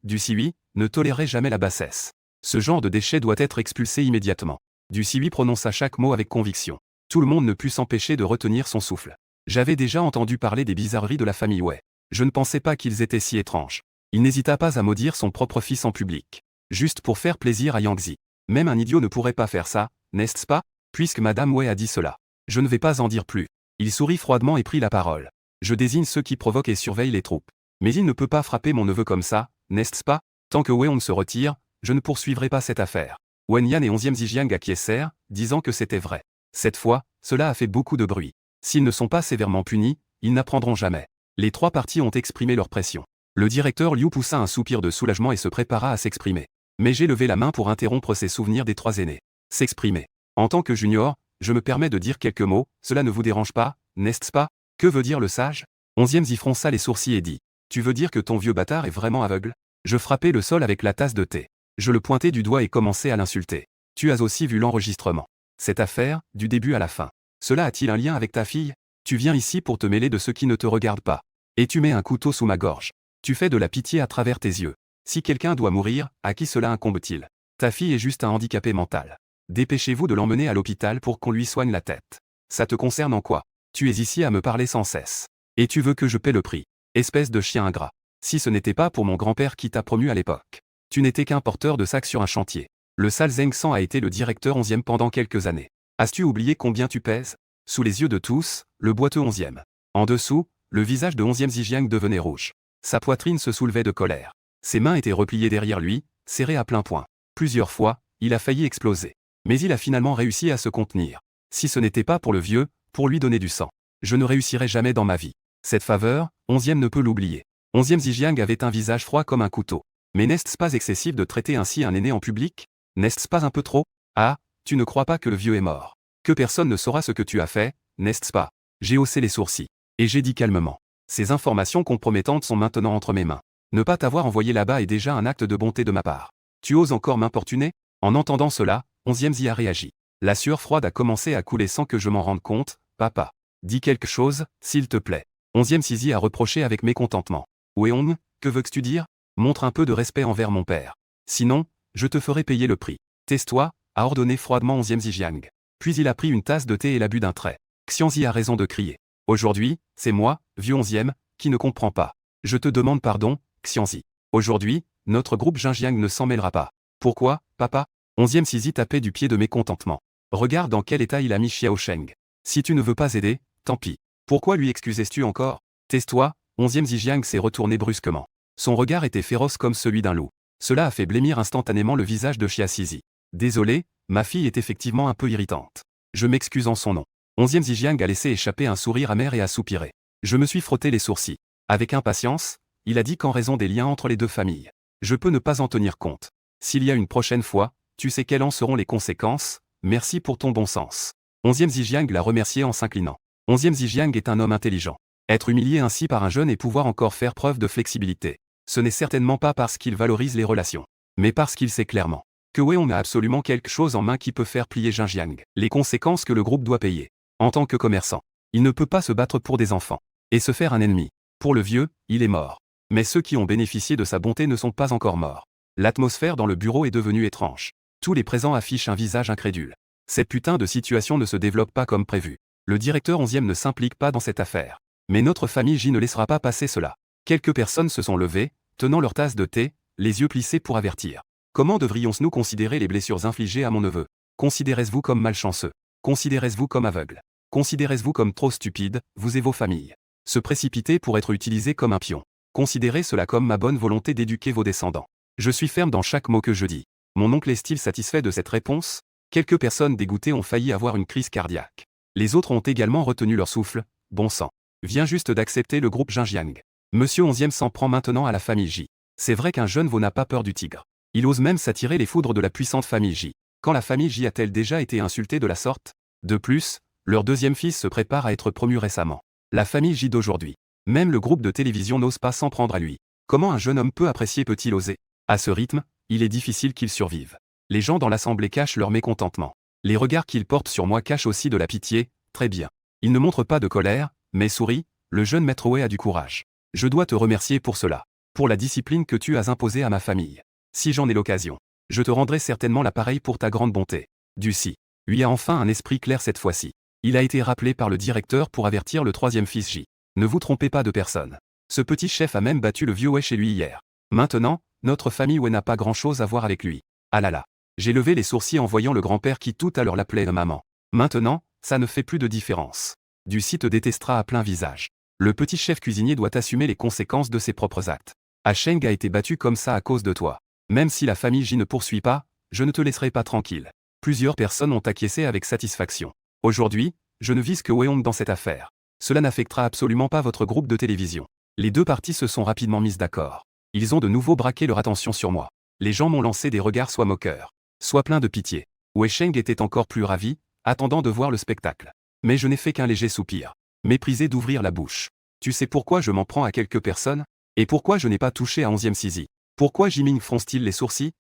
du Siwi, ne tolérerai jamais la bassesse. Ce genre de déchet doit être expulsé immédiatement. Du Siwi prononça chaque mot avec conviction. Tout le monde ne put s'empêcher de retenir son souffle. J'avais déjà entendu parler des bizarreries de la famille Wei. Je ne pensais pas qu'ils étaient si étranges. Il n'hésita pas à maudire son propre fils en public. Juste pour faire plaisir à Yang Zi. Même un idiot ne pourrait pas faire ça, n'est-ce pas? Puisque Madame Wei a dit cela. Je ne vais pas en dire plus. Il sourit froidement et prit la parole. Je désigne ceux qui provoquent et surveillent les troupes. Mais il ne peut pas frapper mon neveu comme ça, n'est-ce pas? Tant que Weon se retire, je ne poursuivrai pas cette affaire. Wen Yan et 11e Zhejiang acquiescèrent, disant que c'était vrai. Cette fois, cela a fait beaucoup de bruit. S'ils ne sont pas sévèrement punis, ils n'apprendront jamais. Les 3 parties ont exprimé leur pression. Le directeur Liu poussa un soupir de soulagement et se prépara à s'exprimer. Mais j'ai levé la main pour interrompre ses souvenirs des 3 aînés. S'exprimer. En tant que junior, je me permets de dire quelques mots, cela ne vous dérange pas, n'est-ce pas? Que veut dire le sage? 11e Zi fronça les sourcils et dit. Tu veux dire que ton vieux bâtard est vraiment aveugle? Je frappai le sol avec la tasse de thé. Je le pointai du doigt et commençai à l'insulter. Tu as aussi vu l'enregistrement. Cette affaire, du début à la fin. Cela a-t-il un lien avec ta fille? Tu viens ici pour te mêler de ceux qui ne te regardent pas. Et tu mets un couteau sous ma gorge. Tu fais de la pitié à travers tes yeux. Si quelqu'un doit mourir, à qui cela incombe-t-il? Ta fille est juste un handicapé mental. Dépêchez-vous de l'emmener à l'hôpital pour qu'on lui soigne la tête. Ça te concerne en quoi? Tu es ici à me parler sans cesse. Et tu veux que je paie le prix. Espèce de chien ingrat. Si ce n'était pas pour mon grand-père qui t'a promu à l'époque. Tu n'étais qu'un porteur de sacs sur un chantier. Le sale Zheng San a été le directeur 11e pendant quelques années. As-tu oublié combien tu pèses? Sous les yeux de tous, le boiteux 11e. En dessous, le visage de 11e Zhejiang devenait rouge. Sa poitrine se soulevait de colère. Ses mains étaient repliées derrière lui, serrées à plein poing. Plusieurs fois, il a failli exploser. Mais il a finalement réussi à se contenir. Si ce n'était pas pour le vieux, pour lui donner du sang. Je ne réussirai jamais dans ma vie. Cette faveur, 11e ne peut l'oublier. 11e Zhejiang avait un visage froid comme un couteau. Mais n'est-ce pas excessif de traiter ainsi un aîné en public? N'est-ce pas un peu trop? Ah, tu ne crois pas que le vieux est mort? Que personne ne saura ce que tu as fait, n'est-ce pas? J'ai haussé les sourcils. Et j'ai dit calmement. Ces informations compromettantes sont maintenant entre mes mains. Ne pas t'avoir envoyé là-bas est déjà un acte de bonté de ma part. Tu oses encore m'importuner? En entendant cela, 11e Zi a réagi. La sueur froide a commencé à couler sans que je m'en rende compte. Papa. Dis quelque chose, s'il te plaît. 11e Zi a reproché avec mécontentement. Weon, que veux-tu dire? Montre un peu de respect envers mon père. Sinon, je te ferai payer le prix. Tais-toi, a ordonné froidement 11e Zhejiang. Puis il a pris une tasse de thé et l'a bu d'un trait. Xianzi a raison de crier. Aujourd'hui, c'est moi, vieux 11e, qui ne comprends pas. Je te demande pardon, Xianzi. Aujourd'hui, notre groupe Zhejiang ne s'en mêlera pas. Pourquoi, papa? 11e Zi tapait du pied de mécontentement. Regarde dans quel état il a mis Xiao Sheng. Si tu ne veux pas aider, tant pis. Pourquoi lui excusais-tu encore? Tais-toi, 11e Zhejiang s'est retourné brusquement. Son regard était féroce comme celui d'un loup. Cela a fait blêmir instantanément le visage de Xia Zizi. Désolé, ma fille est effectivement un peu irritante. Je m'excuse en son nom. 11e Zhejiang a laissé échapper un sourire amer et a soupiré. Je me suis frotté les sourcils. Avec impatience, il a dit qu'en raison des liens entre les deux familles, je peux ne pas en tenir compte. S'il y a une prochaine fois, tu sais quelles en seront les conséquences, merci pour ton bon sens. 11e Zhejiang l'a remercié en s'inclinant. 11e Zhejiang est un homme intelligent. Être humilié ainsi par un jeune et pouvoir encore faire preuve de flexibilité. Ce n'est certainement pas parce qu'il valorise les relations, mais parce qu'il sait clairement que Weon a absolument quelque chose en main qui peut faire plier Zhejiang. Les conséquences que le groupe doit payer. En tant que commerçant, il ne peut pas se battre pour des enfants et se faire un ennemi. Pour le vieux, il est mort. Mais ceux qui ont bénéficié de sa bonté ne sont pas encore morts. L'atmosphère dans le bureau est devenue étrange. Tous les présents affichent un visage incrédule. Cette putain de situation ne se développe pas comme prévu. Le directeur 11e ne s'implique pas dans cette affaire. Mais notre famille J ne laissera pas passer cela. Quelques personnes se sont levées, tenant leur tasse de thé, les yeux plissés pour avertir. Comment devrions-nous considérer les blessures infligées à mon neveu? Considérez-vous comme malchanceux? Considérez-vous comme aveugle? Considérez-vous comme trop stupide, vous et vos familles? Se précipiter pour être utilisé comme un pion. Considérez cela comme ma bonne volonté d'éduquer vos descendants. Je suis ferme dans chaque mot que je dis. Mon oncle est-il satisfait de cette réponse? Quelques personnes dégoûtées ont failli avoir une crise cardiaque. Les autres ont également retenu leur souffle. Bon sang. Vient juste d'accepter le groupe Zhejiang. Monsieur 11e s'en prend maintenant à la famille J. C'est vrai qu'un jeune veau n'a pas peur du tigre. Il ose même s'attirer les foudres de la puissante famille J. Quand la famille J a-t-elle déjà été insultée de la sorte? De plus, leur deuxième fils se prépare à être promu récemment. La famille J d'aujourd'hui. Même le groupe de télévision n'ose pas s'en prendre à lui. Comment un jeune homme peu apprécié peut-il oser? À ce rythme, il est difficile qu'il survive. Les gens dans l'assemblée cachent leur mécontentement. Les regards qu'ils portent sur moi cachent aussi de la pitié, très bien. Il ne montre pas de colère, mais sourit. Le jeune maître Wei a du courage. Je dois te remercier pour cela. Pour la discipline que tu as imposée à ma famille. Si j'en ai l'occasion, je te rendrai certainement l'appareil pour ta grande bonté. Ducy. Lui a enfin un esprit clair cette fois-ci. Il a été rappelé par le directeur pour avertir le troisième fils J. Ne vous trompez pas de personne. Ce petit chef a même battu le vieux Wei chez lui hier. Maintenant, notre famille Wei n'a pas grand-chose à voir avec lui. Ah là là. J'ai levé les sourcils en voyant le grand-père qui tout à l'heure l'appelait maman. Maintenant, ça ne fait plus de différence. Ducy te détestera à plein visage. Le petit chef cuisinier doit assumer les conséquences de ses propres actes. Sheng a été battu comme ça à cause de toi. Même si la famille J ne poursuit pas, je ne te laisserai pas tranquille. Plusieurs personnes ont acquiescé avec satisfaction. Aujourd'hui, je ne vise que Weong dans cette affaire. Cela n'affectera absolument pas votre groupe de télévision. Les deux parties se sont rapidement mises d'accord. Ils ont de nouveau braqué leur attention sur moi. Les gens m'ont lancé des regards soit moqueurs, soit pleins de pitié. Wei Sheng était encore plus ravi, attendant de voir le spectacle. Mais je n'ai fait qu'un léger soupir. Méprisé d'ouvrir la bouche. Tu sais pourquoi je m'en prends à quelques personnes? Et pourquoi je n'ai pas touché à 11e Sisi? Pourquoi Jiming fronce-t-il les sourcils?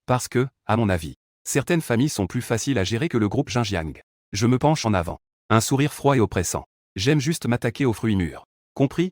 Parce que, à mon avis, certaines familles sont plus faciles à gérer que le groupe Zhejiang. Je me penche en avant. Un sourire froid et oppressant. J'aime juste m'attaquer aux fruits mûrs. Compris?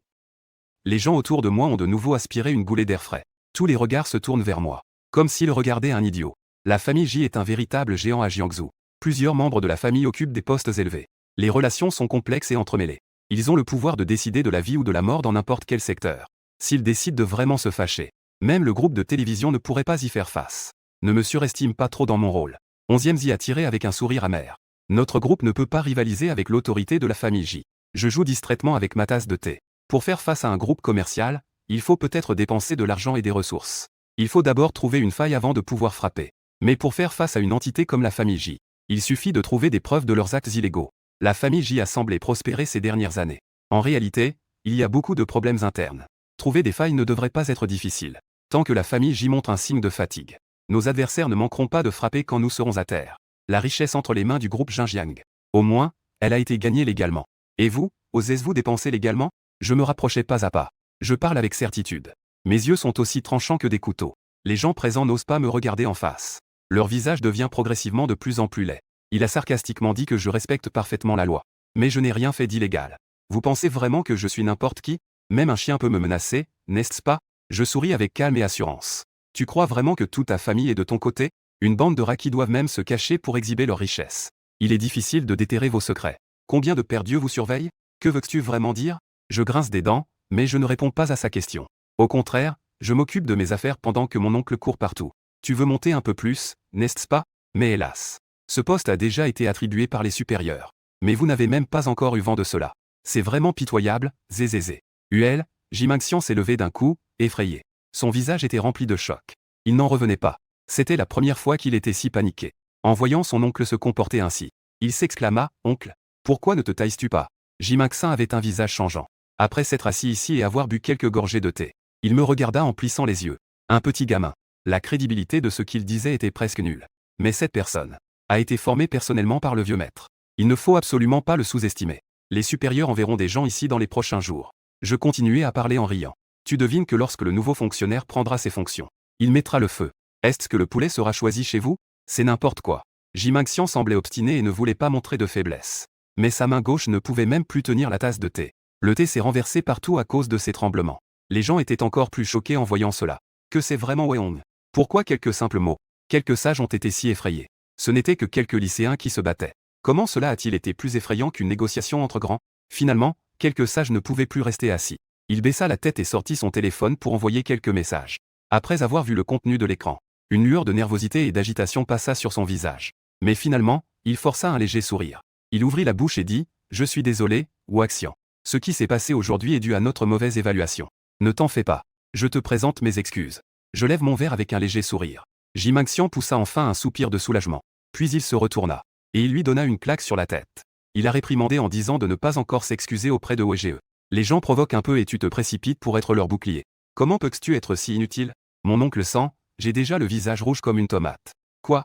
Les gens autour de moi ont de nouveau aspiré une goulée d'air frais. Tous les regards se tournent vers moi. Comme s'ils regardaient un idiot. La famille J est un véritable géant à Jiangsu. Plusieurs membres de la famille occupent des postes élevés. Les relations sont complexes et entremêlées. Ils ont le pouvoir de décider de la vie ou de la mort dans n'importe quel secteur. S'ils décident de vraiment se fâcher, même le groupe de télévision ne pourrait pas y faire face. Ne me surestime pas trop dans mon rôle. 11e Zi a tiré avec un sourire amer. Notre groupe ne peut pas rivaliser avec l'autorité de la famille J. Je joue distraitement avec ma tasse de thé. Pour faire face à un groupe commercial, il faut peut-être dépenser de l'argent et des ressources. Il faut d'abord trouver une faille avant de pouvoir frapper. Mais pour faire face à une entité comme la famille J, il suffit de trouver des preuves de leurs actes illégaux. La famille J a semblé prospérer ces dernières années. En réalité, il y a beaucoup de problèmes internes. Trouver des failles ne devrait pas être difficile. Tant que la famille J montre un signe de fatigue, nos adversaires ne manqueront pas de frapper quand nous serons à terre. La richesse entre les mains du groupe Zhejiang. Au moins, elle a été gagnée légalement. Et vous, osez-vous dépenser légalement? Je me rapprochais pas à pas. Je parle avec certitude. Mes yeux sont aussi tranchants que des couteaux. Les gens présents n'osent pas me regarder en face. Leur visage devient progressivement de plus en plus laid. Il a sarcastiquement dit que je respecte parfaitement la loi. Mais je n'ai rien fait d'illégal. Vous pensez vraiment que je suis n'importe qui? Même un chien peut me menacer, n'est-ce pas? Je souris avec calme et assurance. Tu crois vraiment que toute ta famille est de ton côté? Une bande de rats qui doivent même se cacher pour exhiber leur richesse. Il est difficile de déterrer vos secrets. Combien de pères Dieu vous surveillent? Que veux-tu vraiment dire? Je grince des dents, mais je ne réponds pas à sa question. Au contraire, je m'occupe de mes affaires pendant que mon oncle court partout. Tu veux monter un peu plus, n'est-ce pas? Mais hélas. Ce poste a déjà été attribué par les supérieurs. Mais vous n'avez même pas encore eu vent de cela. C'est vraiment pitoyable, zézézé. Huel, Jimaxian s'est levé d'un coup, effrayé. Son visage était rempli de choc. Il n'en revenait pas. C'était la première fois qu'il était si paniqué. En voyant son oncle se comporter ainsi, il s'exclama, « Oncle, pourquoi ne te tailles-tu pas » Jimaxin avait un visage changeant. Après s'être assis ici et avoir bu quelques gorgées de thé, il me regarda en plissant les yeux. Un petit gamin. La crédibilité de ce qu'il disait était presque nulle. Mais cette personne a été formée personnellement par le vieux maître. Il ne faut absolument pas le sous-estimer. Les supérieurs enverront des gens ici dans les prochains jours. Je continuai à parler en riant. Tu devines que lorsque le nouveau fonctionnaire prendra ses fonctions, il mettra le feu. Est-ce que le poulet sera choisi chez vous? C'est n'importe quoi. Jiminxian semblait obstiné et ne voulait pas montrer de faiblesse. Mais sa main gauche ne pouvait même plus tenir la tasse de thé. Le thé s'est renversé partout à cause de ces tremblements. Les gens étaient encore plus choqués en voyant cela. Que c'est vraiment Weong? Pourquoi quelques simples mots? Quelques sages ont été si effrayés. Ce n'étaient que quelques lycéens qui se battaient. Comment cela a-t-il été plus effrayant qu'une négociation entre grands? Finalement, quelques sages ne pouvaient plus rester assis. Il baissa la tête et sortit son téléphone pour envoyer quelques messages. Après avoir vu le contenu de l'écran, une lueur de nervosité et d'agitation passa sur son visage. Mais finalement, il força un léger sourire. Il ouvrit la bouche et dit « Je suis désolé, Waxian. Ce qui s'est passé aujourd'hui est dû à notre mauvaise évaluation. Ne t'en fais pas. Je te présente mes excuses. Je lève mon verre avec un léger sourire. » Jiminxian poussa enfin un soupir de soulagement. Puis il se retourna. Et il lui donna une claque sur la tête. Il a réprimandé en disant de ne pas encore s'excuser auprès de Wege. Les gens provoquent un peu et tu te précipites pour être leur bouclier. Comment peux-tu être si inutile? Mon oncle sent, j'ai déjà le visage rouge comme une tomate. Quoi?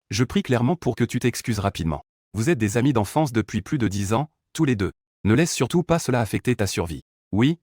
Je prie clairement pour que tu t'excuses rapidement. Vous êtes des amis d'enfance depuis plus de 10 ans, tous les deux. Ne laisse surtout pas cela affecter ta survie. Oui,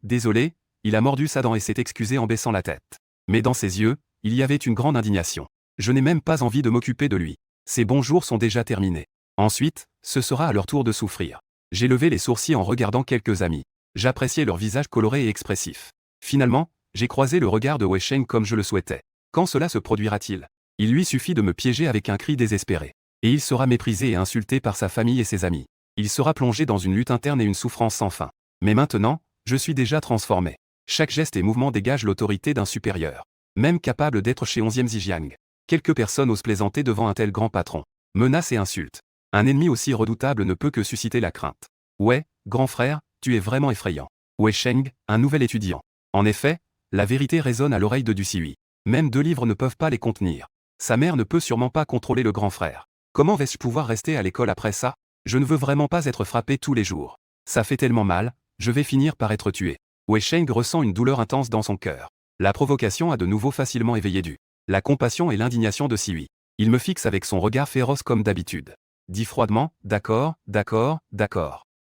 désolé, il a mordu sa dent et s'est excusé en baissant la tête. Mais dans ses yeux, il y avait une grande indignation. Je n'ai même pas envie de m'occuper de lui. Ses bons jours sont déjà terminés. Ensuite, ce sera à leur tour de souffrir. J'ai levé les sourcils en regardant quelques amis. J'appréciais leur visage coloré et expressif. Finalement, j'ai croisé le regard de Wei Sheng comme je le souhaitais. Quand cela se produira-t-il? Il lui suffit de me piéger avec un cri désespéré. Et il sera méprisé et insulté par sa famille et ses amis. Il sera plongé dans une lutte interne et une souffrance sans fin. Mais maintenant, je suis déjà transformé. Chaque geste et mouvement dégage l'autorité d'un supérieur. Même capable d'être chez 11e Zhejiang. Quelques personnes osent plaisanter devant un tel grand patron. Menaces et insultes. Un ennemi aussi redoutable ne peut que susciter la crainte. Ouais, grand frère, tu es vraiment effrayant. Wei Sheng, un nouvel étudiant. En effet, la vérité résonne à l'oreille de Du Siwi. Même 2 livres ne peuvent pas les contenir. Sa mère ne peut sûrement pas contrôler le grand frère. Comment vais-je pouvoir rester à l'école après ça? Je ne veux vraiment pas être frappé tous les jours. Ça fait tellement mal, je vais finir par être tué. Wei Sheng ressent une douleur intense dans son cœur. La provocation a de nouveau facilement éveillé la compassion et l'indignation de Siwi. Il me fixe avec son regard féroce comme d'habitude. Dit froidement, d'accord.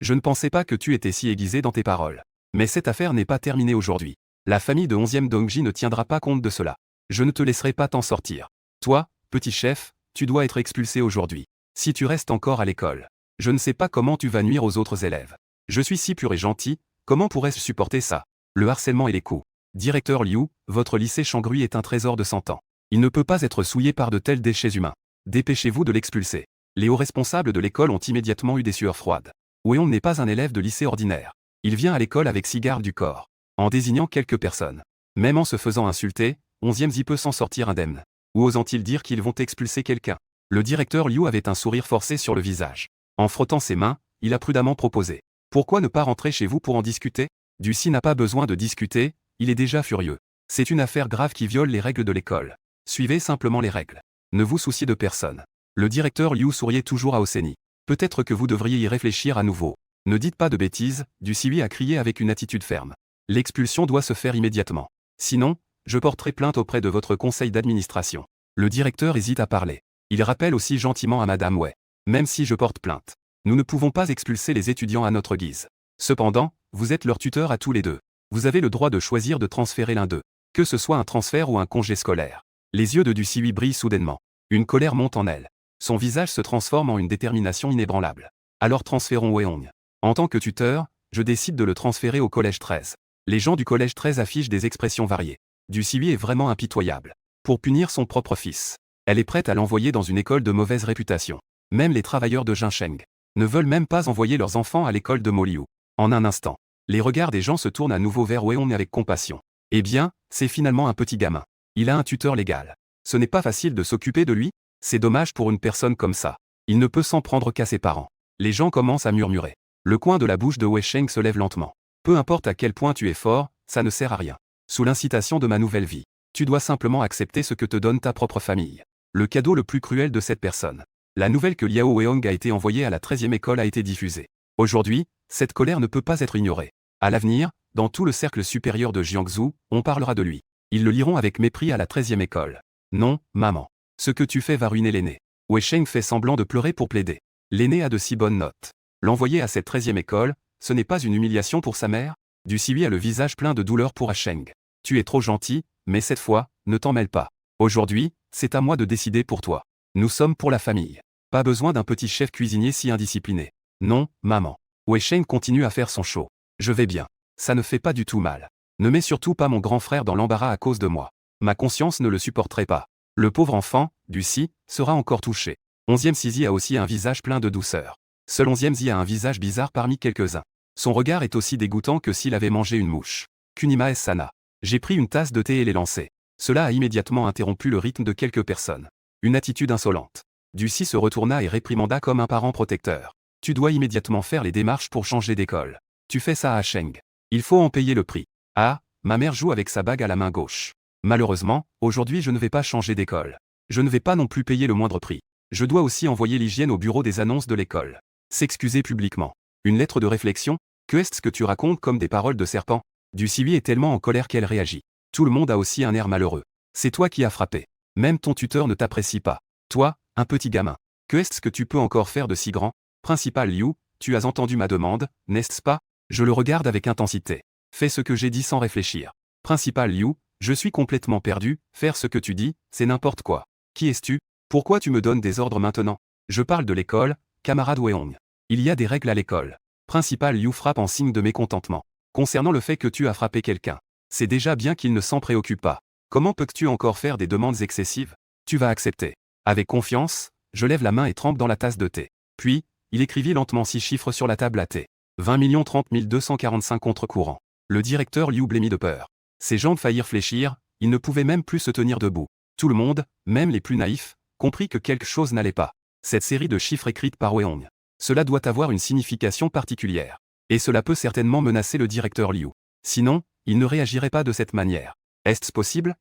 Je ne pensais pas que tu étais si aiguisé dans tes paroles. Mais cette affaire n'est pas terminée aujourd'hui. La famille de 11e Dongji ne tiendra pas compte de cela. Je ne te laisserai pas t'en sortir. Toi, petit chef, tu dois être expulsé aujourd'hui. Si tu restes encore à l'école, je ne sais pas comment tu vas nuire aux autres élèves. Je suis si pur et gentil, comment pourrais-je supporter ça? Le harcèlement et les coups. Directeur Liu, votre lycée Shangri est un trésor de 100 ans. Il ne peut pas être souillé par de tels déchets humains. Dépêchez-vous de l'expulser. Les hauts responsables de l'école ont immédiatement eu des sueurs froides. Weon n'est pas un élève de lycée ordinaire. Il vient à l'école avec 6 gardes du corps. En désignant quelques personnes. Même en se faisant insulter, 11e Zi peut s'en sortir indemne. Ou osent-ils dire qu'ils vont expulser quelqu'un? Le directeur Liu avait un sourire forcé sur le visage. En frottant ses mains, il a prudemment proposé. Pourquoi ne pas rentrer chez vous pour en discuter? Du Si n'a pas besoin de discuter, il est déjà furieux. C'est une affaire grave qui viole les règles de l'école. Suivez simplement les règles. Ne vous souciez de personne. Le directeur Liu souriait toujours à Oseni. Peut-être que vous devriez y réfléchir à nouveau. Ne dites pas de bêtises, Du Siwi a crié avec une attitude ferme. L'expulsion doit se faire immédiatement. Sinon, je porterai plainte auprès de votre conseil d'administration. Le directeur hésite à parler. Il rappelle aussi gentiment à Madame Wei. Même si je porte plainte, nous ne pouvons pas expulser les étudiants à notre guise. Cependant, vous êtes leur tuteur à tous les deux. Vous avez le droit de choisir de transférer l'un d'eux. Que ce soit un transfert ou un congé scolaire. Les yeux de Du Siwi brillent soudainement. Une colère monte en elle. Son visage se transforme en une détermination inébranlable. Alors transférons Weong. En tant que tuteur, je décide de le transférer au collège 13. Les gens du collège 13 affichent des expressions variées. Du Siwi est vraiment impitoyable. Pour punir son propre fils, elle est prête à l'envoyer dans une école de mauvaise réputation. Même les travailleurs de Jinsheng ne veulent même pas envoyer leurs enfants à l'école de Moliu. En un instant, les regards des gens se tournent à nouveau vers Weong avec compassion. Eh bien, c'est finalement un petit gamin. Il a un tuteur légal. Ce n'est pas facile de s'occuper de lui? C'est dommage pour une personne comme ça. Il ne peut s'en prendre qu'à ses parents. Les gens commencent à murmurer. Le coin de la bouche de Wei Sheng se lève lentement. Peu importe à quel point tu es fort, ça ne sert à rien. Sous l'incitation de ma nouvelle vie, tu dois simplement accepter ce que te donne ta propre famille. Le cadeau le plus cruel de cette personne. La nouvelle que Liao Weong a été envoyée à la 13e école a été diffusée. Aujourd'hui, cette colère ne peut pas être ignorée. À l'avenir, dans tout le cercle supérieur de Jiangsu, on parlera de lui. Ils le liront avec mépris à la 13e école. Non, maman. Ce que tu fais va ruiner l'aîné. Wei Sheng fait semblant de pleurer pour plaider. L'aîné a de si bonnes notes. L'envoyer à cette 13e école, ce n'est pas une humiliation pour sa mère? Du Siwi a le visage plein de douleur pour Sheng. Tu es trop gentil, mais cette fois, ne t'en mêle pas. Aujourd'hui, c'est à moi de décider pour toi. Nous sommes pour la famille. Pas besoin d'un petit chef cuisinier si indiscipliné. Non, maman. Wei Sheng continue à faire son show. Je vais bien. Ça ne fait pas du tout mal. Ne mets surtout pas mon grand frère dans l'embarras à cause de moi. Ma conscience ne le supporterait pas. Le pauvre enfant, du Si, sera encore touché. 11e Sizi a aussi un visage plein de douceur. Seul 11e Zi a un visage bizarre parmi quelques-uns. Son regard est aussi dégoûtant que s'il avait mangé une mouche. Kunima es sana. J'ai pris une tasse de thé et l'ai lancée. Cela a immédiatement interrompu le rythme de quelques personnes. Une attitude insolente. Du Si se retourna et réprimanda comme un parent protecteur. Tu dois immédiatement faire les démarches pour changer d'école. Tu fais ça à Sheng. Il faut en payer le prix. Ah, ma mère joue avec sa bague à la main gauche. Malheureusement, aujourd'hui je ne vais pas changer d'école. Je ne vais pas non plus payer le moindre prix. Je dois aussi envoyer l'hygiène au bureau des annonces de l'école. S'excuser publiquement. Une lettre de réflexion? Que est-ce que tu racontes comme des paroles de serpent? Du Siwi est tellement en colère qu'elle réagit. Tout le monde a aussi un air malheureux. C'est toi qui as frappé. Même ton tuteur ne t'apprécie pas. Toi, un petit gamin. Que est-ce que tu peux encore faire de si grand? Principal Liu, tu as entendu ma demande, n'est-ce pas? Je le regarde avec intensité. Fais ce que j'ai dit sans réfléchir. Principal Liu, je suis complètement perdu, faire ce que tu dis, c'est n'importe quoi. Qui es-tu? Pourquoi tu me donnes des ordres maintenant? Je parle de l'école, camarade Weong. Il y a des règles à l'école. Principal Liu frappe en signe de mécontentement. Concernant le fait que tu as frappé quelqu'un. C'est déjà bien qu'il ne s'en préoccupe pas. Comment peux-tu encore faire des demandes excessives? Tu vas accepter. Avec confiance, je lève la main et trempe dans la tasse de thé. Puis, il écrivit lentement 6 chiffres sur la table à thé. 20 30 245 contre-courant. Le directeur Liu blêmit de peur. Ses jambes faillirent fléchir, il ne pouvait même plus se tenir debout. Tout le monde, même les plus naïfs, comprit que quelque chose n'allait pas. Cette série de chiffres écrites par Weong. Cela doit avoir une signification particulière. Et cela peut certainement menacer le directeur Liu. Sinon, il ne réagirait pas de cette manière. Est-ce possible?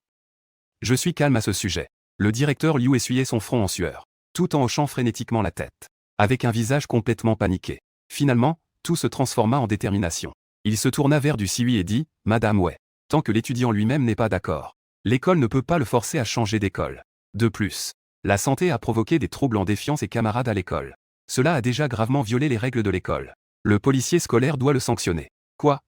Je suis calme à ce sujet. Le directeur Liu essuyait son front en sueur, tout en hochant frénétiquement la tête, avec un visage complètement paniqué. Finalement, tout se transforma en détermination. Il se tourna vers du Siwi et dit, « Madame Wei, tant que l'étudiant lui-même n'est pas d'accord, l'école ne peut pas le forcer à changer d'école. De plus, la santé a provoqué des troubles en défiant ses camarades à l'école. Cela a déjà gravement violé les règles de l'école. Le policier scolaire doit le sanctionner. » Quoi?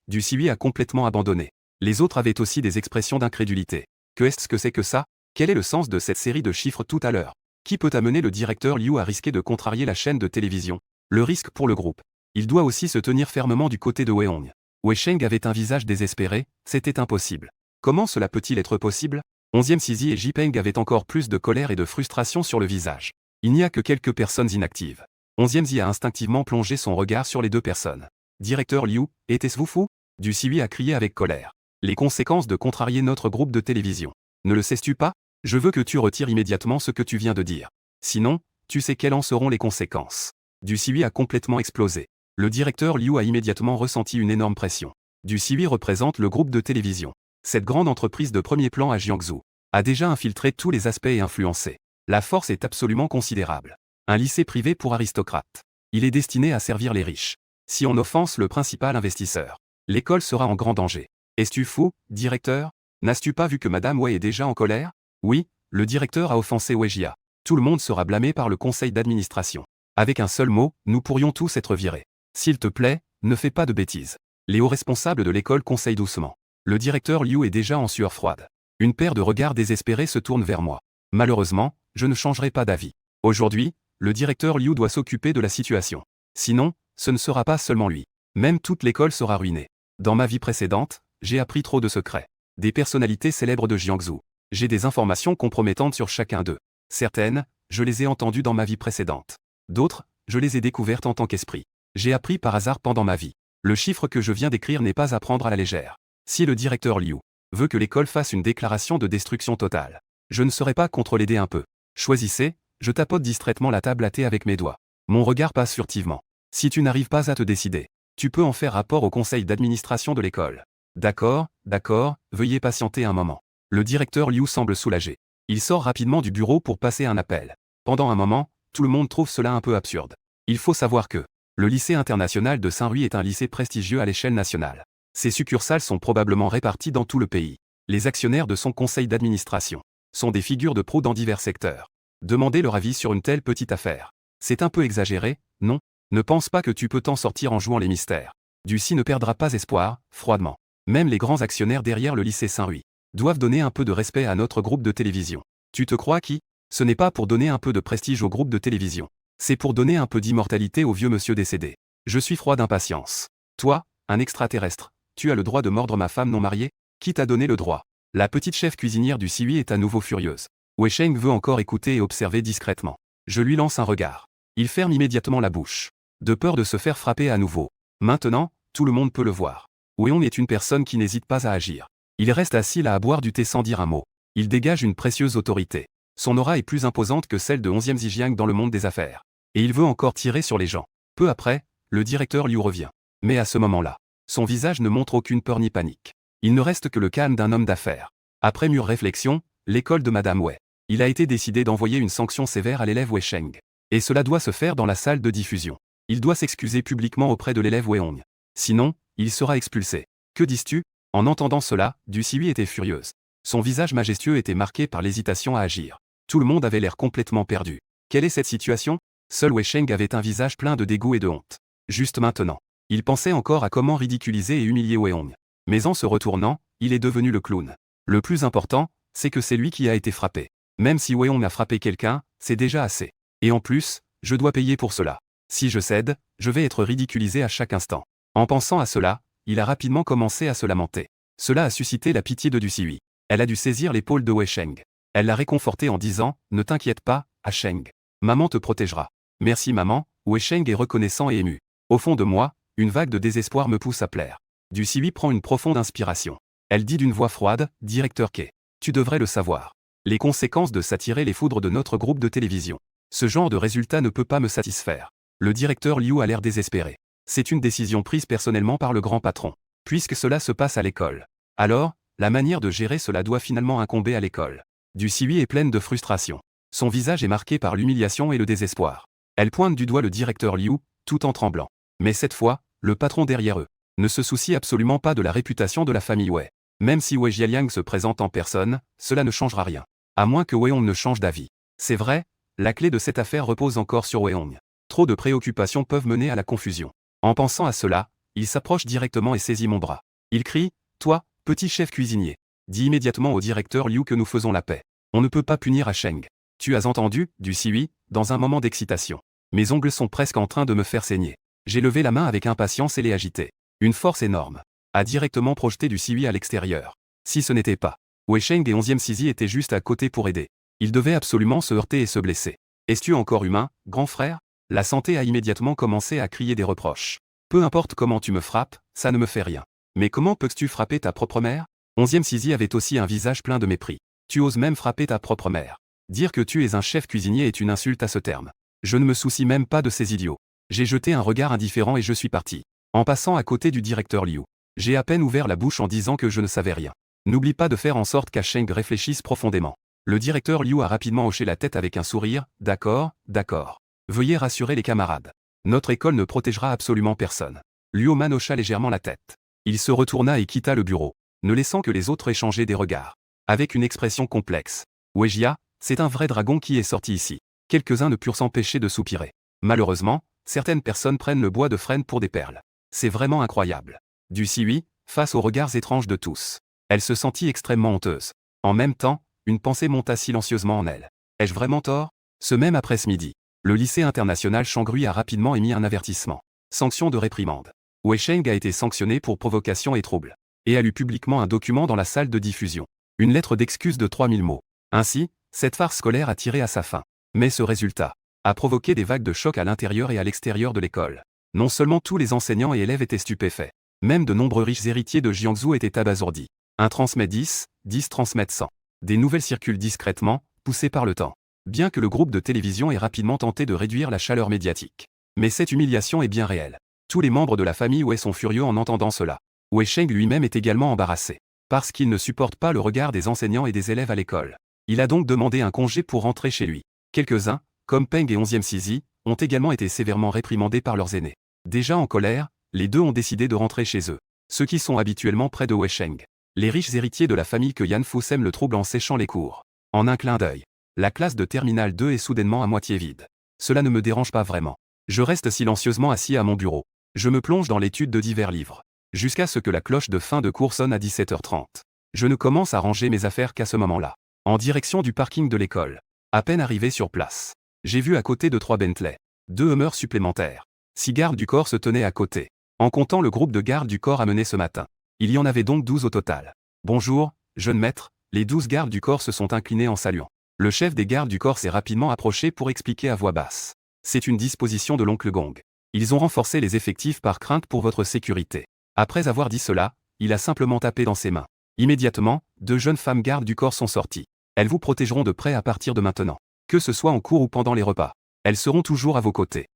Du Siwi a complètement abandonné. Les autres avaient aussi des expressions d'incrédulité. Que est-ce que c'est que ça? Quel est le sens de cette série de chiffres tout à l'heure? Qui peut amener le directeur Liu à risquer de contrarier la chaîne de télévision? Le risque pour le groupe. Il doit aussi se tenir fermement du côté de Weong. Wei Sheng avait un visage désespéré, c'était impossible. Comment cela peut-il être possible? 11e Sizi et Jipeng avaient encore plus de colère et de frustration sur le visage. Il n'y a que quelques personnes inactives. 11e Zi a instinctivement plongé son regard sur les deux personnes. Directeur Liu, était-ce vous fou? Du Siwi a crié avec colère. Les conséquences de contrarier notre groupe de télévision. Ne le sais-tu pas? Je veux que tu retires immédiatement ce que tu viens de dire. Sinon, tu sais quelles en seront les conséquences. Du Siwi a complètement explosé. Le directeur Liu a immédiatement ressenti une énorme pression. Du Siwi représente le groupe de télévision. Cette grande entreprise de premier plan à Jiangsu a déjà infiltré tous les aspects et influencé. La force est absolument considérable. Un lycée privé pour aristocrates. Il est destiné à servir les riches. Si on offense le principal investisseur, l'école sera en grand danger. Es-tu fou, directeur? N'as-tu pas vu que Madame Wei est déjà en colère? Oui, le directeur a offensé Wei Jia. Tout le monde sera blâmé par le conseil d'administration. Avec un seul mot, nous pourrions tous être virés. S'il te plaît, ne fais pas de bêtises. Les hauts responsables de l'école conseillent doucement. Le directeur Liu est déjà en sueur froide. Une paire de regards désespérés se tourne vers moi. Malheureusement, je ne changerai pas d'avis. Aujourd'hui, le directeur Liu doit s'occuper de la situation. Sinon, ce ne sera pas seulement lui. Même toute l'école sera ruinée. Dans ma vie précédente, j'ai appris trop de secrets. Des personnalités célèbres de Jiangsu. J'ai des informations compromettantes sur chacun d'eux. Certaines, je les ai entendues dans ma vie précédente. D'autres, je les ai découvertes en tant qu'esprit. J'ai appris par hasard pendant ma vie. Le chiffre que je viens d'écrire n'est pas à prendre à la légère. Si le directeur Liu veut que l'école fasse une déclaration de destruction totale, je ne serai pas contre l'aider un peu. Choisissez, je tapote distraitement la table à thé avec mes doigts. Mon regard passe furtivement. Si tu n'arrives pas à te décider, tu peux en faire rapport au conseil d'administration de l'école. D'accord, veuillez patienter un moment. Le directeur Liu semble soulagé. Il sort rapidement du bureau pour passer un appel. Pendant un moment, tout le monde trouve cela un peu absurde. Il faut savoir que le lycée international de Saint-Louis est un lycée prestigieux à l'échelle nationale. Ses succursales sont probablement réparties dans tout le pays. Les actionnaires de son conseil d'administration sont des figures de proue dans divers secteurs. Demander leur avis sur une telle petite affaire. C'est un peu exagéré, non? Ne pense pas que tu peux t'en sortir en jouant les mystères. Dulcie ne perdra pas espoir, froidement. Même les grands actionnaires derrière le lycée Saint-Louis doivent donner un peu de respect à notre groupe de télévision. Tu te crois qui? Ce n'est pas pour donner un peu de prestige au groupe de télévision. C'est pour donner un peu d'immortalité au vieux monsieur décédé. Je suis froid d'impatience. Toi, un extraterrestre, tu as le droit de mordre ma femme non mariée? Qui t'a donné le droit? La petite chef cuisinière du Siwi est à nouveau furieuse. Wei Sheng veut encore écouter et observer discrètement. Je lui lance un regard. Il ferme immédiatement la bouche, de peur de se faire frapper à nouveau. Maintenant, tout le monde peut le voir. Weon est une personne qui n'hésite pas à agir. Il reste assis là à boire du thé sans dire un mot. Il dégage une précieuse autorité. Son aura est plus imposante que celle de 11e Zhejiang dans le monde des affaires. Et il veut encore tirer sur les gens. Peu après, le directeur Liu revient. Mais à ce moment-là, son visage ne montre aucune peur ni panique. Il ne reste que le calme d'un homme d'affaires. Après mûre réflexion, l'école de Madame Wei. Il a été décidé d'envoyer une sanction sévère à l'élève Wei Sheng. Et cela doit se faire dans la salle de diffusion. Il doit s'excuser publiquement auprès de l'élève Wei Hong. Sinon, il sera expulsé. Que dis-tu? En entendant cela, Du Siwi était furieuse. Son visage majestueux était marqué par l'hésitation à agir. Tout le monde avait l'air complètement perdu. Quelle est cette situation? Seul Wei Sheng avait un visage plein de dégoût et de honte. Juste maintenant, il pensait encore à comment ridiculiser et humilier Wei Hong. Mais en se retournant, il est devenu le clown. Le plus important, c'est que c'est lui qui a été frappé. Même si Wei Hong a frappé quelqu'un, c'est déjà assez. Et en plus, je dois payer pour cela. Si je cède, je vais être ridiculisé à chaque instant. En pensant à cela, il a rapidement commencé à se lamenter. Cela a suscité la pitié de Du Siwi. Elle a dû saisir l'épaule de Wei Sheng. Elle l'a réconforté en disant « Ne t'inquiète pas, Ah Sheng. Maman te protégera. » Merci maman. Wei Sheng est reconnaissant et ému. Au fond de moi, une vague de désespoir me pousse à plaire. Du Siwi prend une profonde inspiration. Elle dit d'une voix froide « Directeur Ke. Tu devrais le savoir. Les conséquences de s'attirer les foudres de notre groupe de télévision. Ce genre de résultat ne peut pas me satisfaire. » Le directeur Liu a l'air désespéré. C'est une décision prise personnellement par le grand patron. Puisque cela se passe à l'école. Alors, la manière de gérer cela doit finalement incomber à l'école. Du Siwi est pleine de frustration. Son visage est marqué par l'humiliation et le désespoir. Elle pointe du doigt le directeur Liu, tout en tremblant. Mais cette fois, le patron derrière eux ne se soucie absolument pas de la réputation de la famille Wei. Même si Wei Jialiang se présente en personne, cela ne changera rien. À moins que Wei Hong ne change d'avis. C'est vrai, la clé de cette affaire repose encore sur Wei Hong. Trop de préoccupations peuvent mener à la confusion. En pensant à cela, il s'approche directement et saisit mon bras. Il crie « Toi, petit chef cuisinier, dis immédiatement au directeur Liu que nous faisons la paix. On ne peut pas punir Ah Sheng. Tu as entendu, Du Siwi, dans un moment d'excitation. Mes ongles sont presque en train de me faire saigner. J'ai levé la main avec impatience et l'ai agité. Une force énorme a directement projeté Du Siwi à l'extérieur. Si ce n'était pas, Wei Sheng et 11e Sizi étaient juste à côté pour aider. Ils devaient absolument se heurter et se blesser. Es-tu encore humain, grand frère? La santé a immédiatement commencé à crier des reproches. Peu importe comment tu me frappes, ça ne me fait rien. Mais comment peux-tu frapper ta propre mère? 11e Sizi avait aussi un visage plein de mépris. Tu oses même frapper ta propre mère. Dire que tu es un chef cuisinier est une insulte à ce terme. Je ne me soucie même pas de ces idiots. J'ai jeté un regard indifférent et je suis parti. En passant à côté du directeur Liu, j'ai à peine ouvert la bouche en disant que je ne savais rien. N'oublie pas de faire en sorte qu'A Sheng réfléchisse profondément. Le directeur Liu a rapidement hoché la tête avec un sourire. D'accord, d'accord. Veuillez rassurer les camarades. Notre école ne protégera absolument personne. Liu Man hocha légèrement la tête. Il se retourna et quitta le bureau, ne laissant que les autres échanger des regards. Avec une expression complexe. Weijia, c'est un vrai dragon qui est sorti ici. Quelques-uns ne purent s'empêcher de soupirer. Malheureusement, certaines personnes prennent le bois de frêne pour des perles. C'est vraiment incroyable. Du Siwi, face aux regards étranges de tous. Elle se sentit extrêmement honteuse. En même temps, une pensée monta silencieusement en elle. Ai-je vraiment tort? Ce même après-midi, le lycée international Shangri a rapidement émis un avertissement. Sanction de réprimande. Wei Sheng a été sanctionné pour provocation et trouble. Et a lu publiquement un document dans la salle de diffusion. Une lettre d'excuse de 3000 mots. Ainsi, cette farce scolaire a tiré à sa fin. Mais ce résultat a provoqué des vagues de choc à l'intérieur et à l'extérieur de l'école. Non seulement tous les enseignants et élèves étaient stupéfaits, même de nombreux riches héritiers de Jiangsu étaient abasourdis. Un transmet 10, 10 transmettent 100. Des nouvelles circulent discrètement, poussées par le temps. Bien que le groupe de télévision ait rapidement tenté de réduire la chaleur médiatique. Mais cette humiliation est bien réelle. Tous les membres de la famille Wei sont furieux en entendant cela. Wei Sheng lui-même est également embarrassé. Parce qu'il ne supporte pas le regard des enseignants et des élèves à l'école. Il a donc demandé un congé pour rentrer chez lui. Quelques-uns, comme Peng et 11e Sizi, ont également été sévèrement réprimandés par leurs aînés. Déjà en colère, les deux ont décidé de rentrer chez eux. Ceux qui sont habituellement près de Wei Sheng. Les riches héritiers de la famille que Yan Fu sèment le trouble en séchant les cours. En un clin d'œil. La classe de Terminale 2 est soudainement à moitié vide. Cela ne me dérange pas vraiment. Je reste silencieusement assis à mon bureau. Je me plonge dans l'étude de divers livres. Jusqu'à ce que la cloche de fin de cours sonne à 17h30. Je ne commence à ranger mes affaires qu'à ce moment-là. En direction du parking de l'école. À peine arrivé sur place. J'ai vu à côté de 3 Bentley. 2 Hummers supplémentaires. 6 gardes du corps se tenaient à côté. En comptant le groupe de gardes du corps amené ce matin. Il y en avait donc 12 au total. Bonjour, jeune maître, les 12 gardes du corps se sont inclinés en saluant. Le chef des gardes du corps s'est rapidement approché pour expliquer à voix basse. C'est une disposition de l'oncle Gong. Ils ont renforcé les effectifs par crainte pour votre sécurité. Après avoir dit cela, il a simplement tapé dans ses mains. Immédiatement, 2 jeunes femmes gardes du corps sont sorties. Elles vous protégeront de près à partir de maintenant. Que ce soit en cours ou pendant les repas. Elles seront toujours à vos côtés.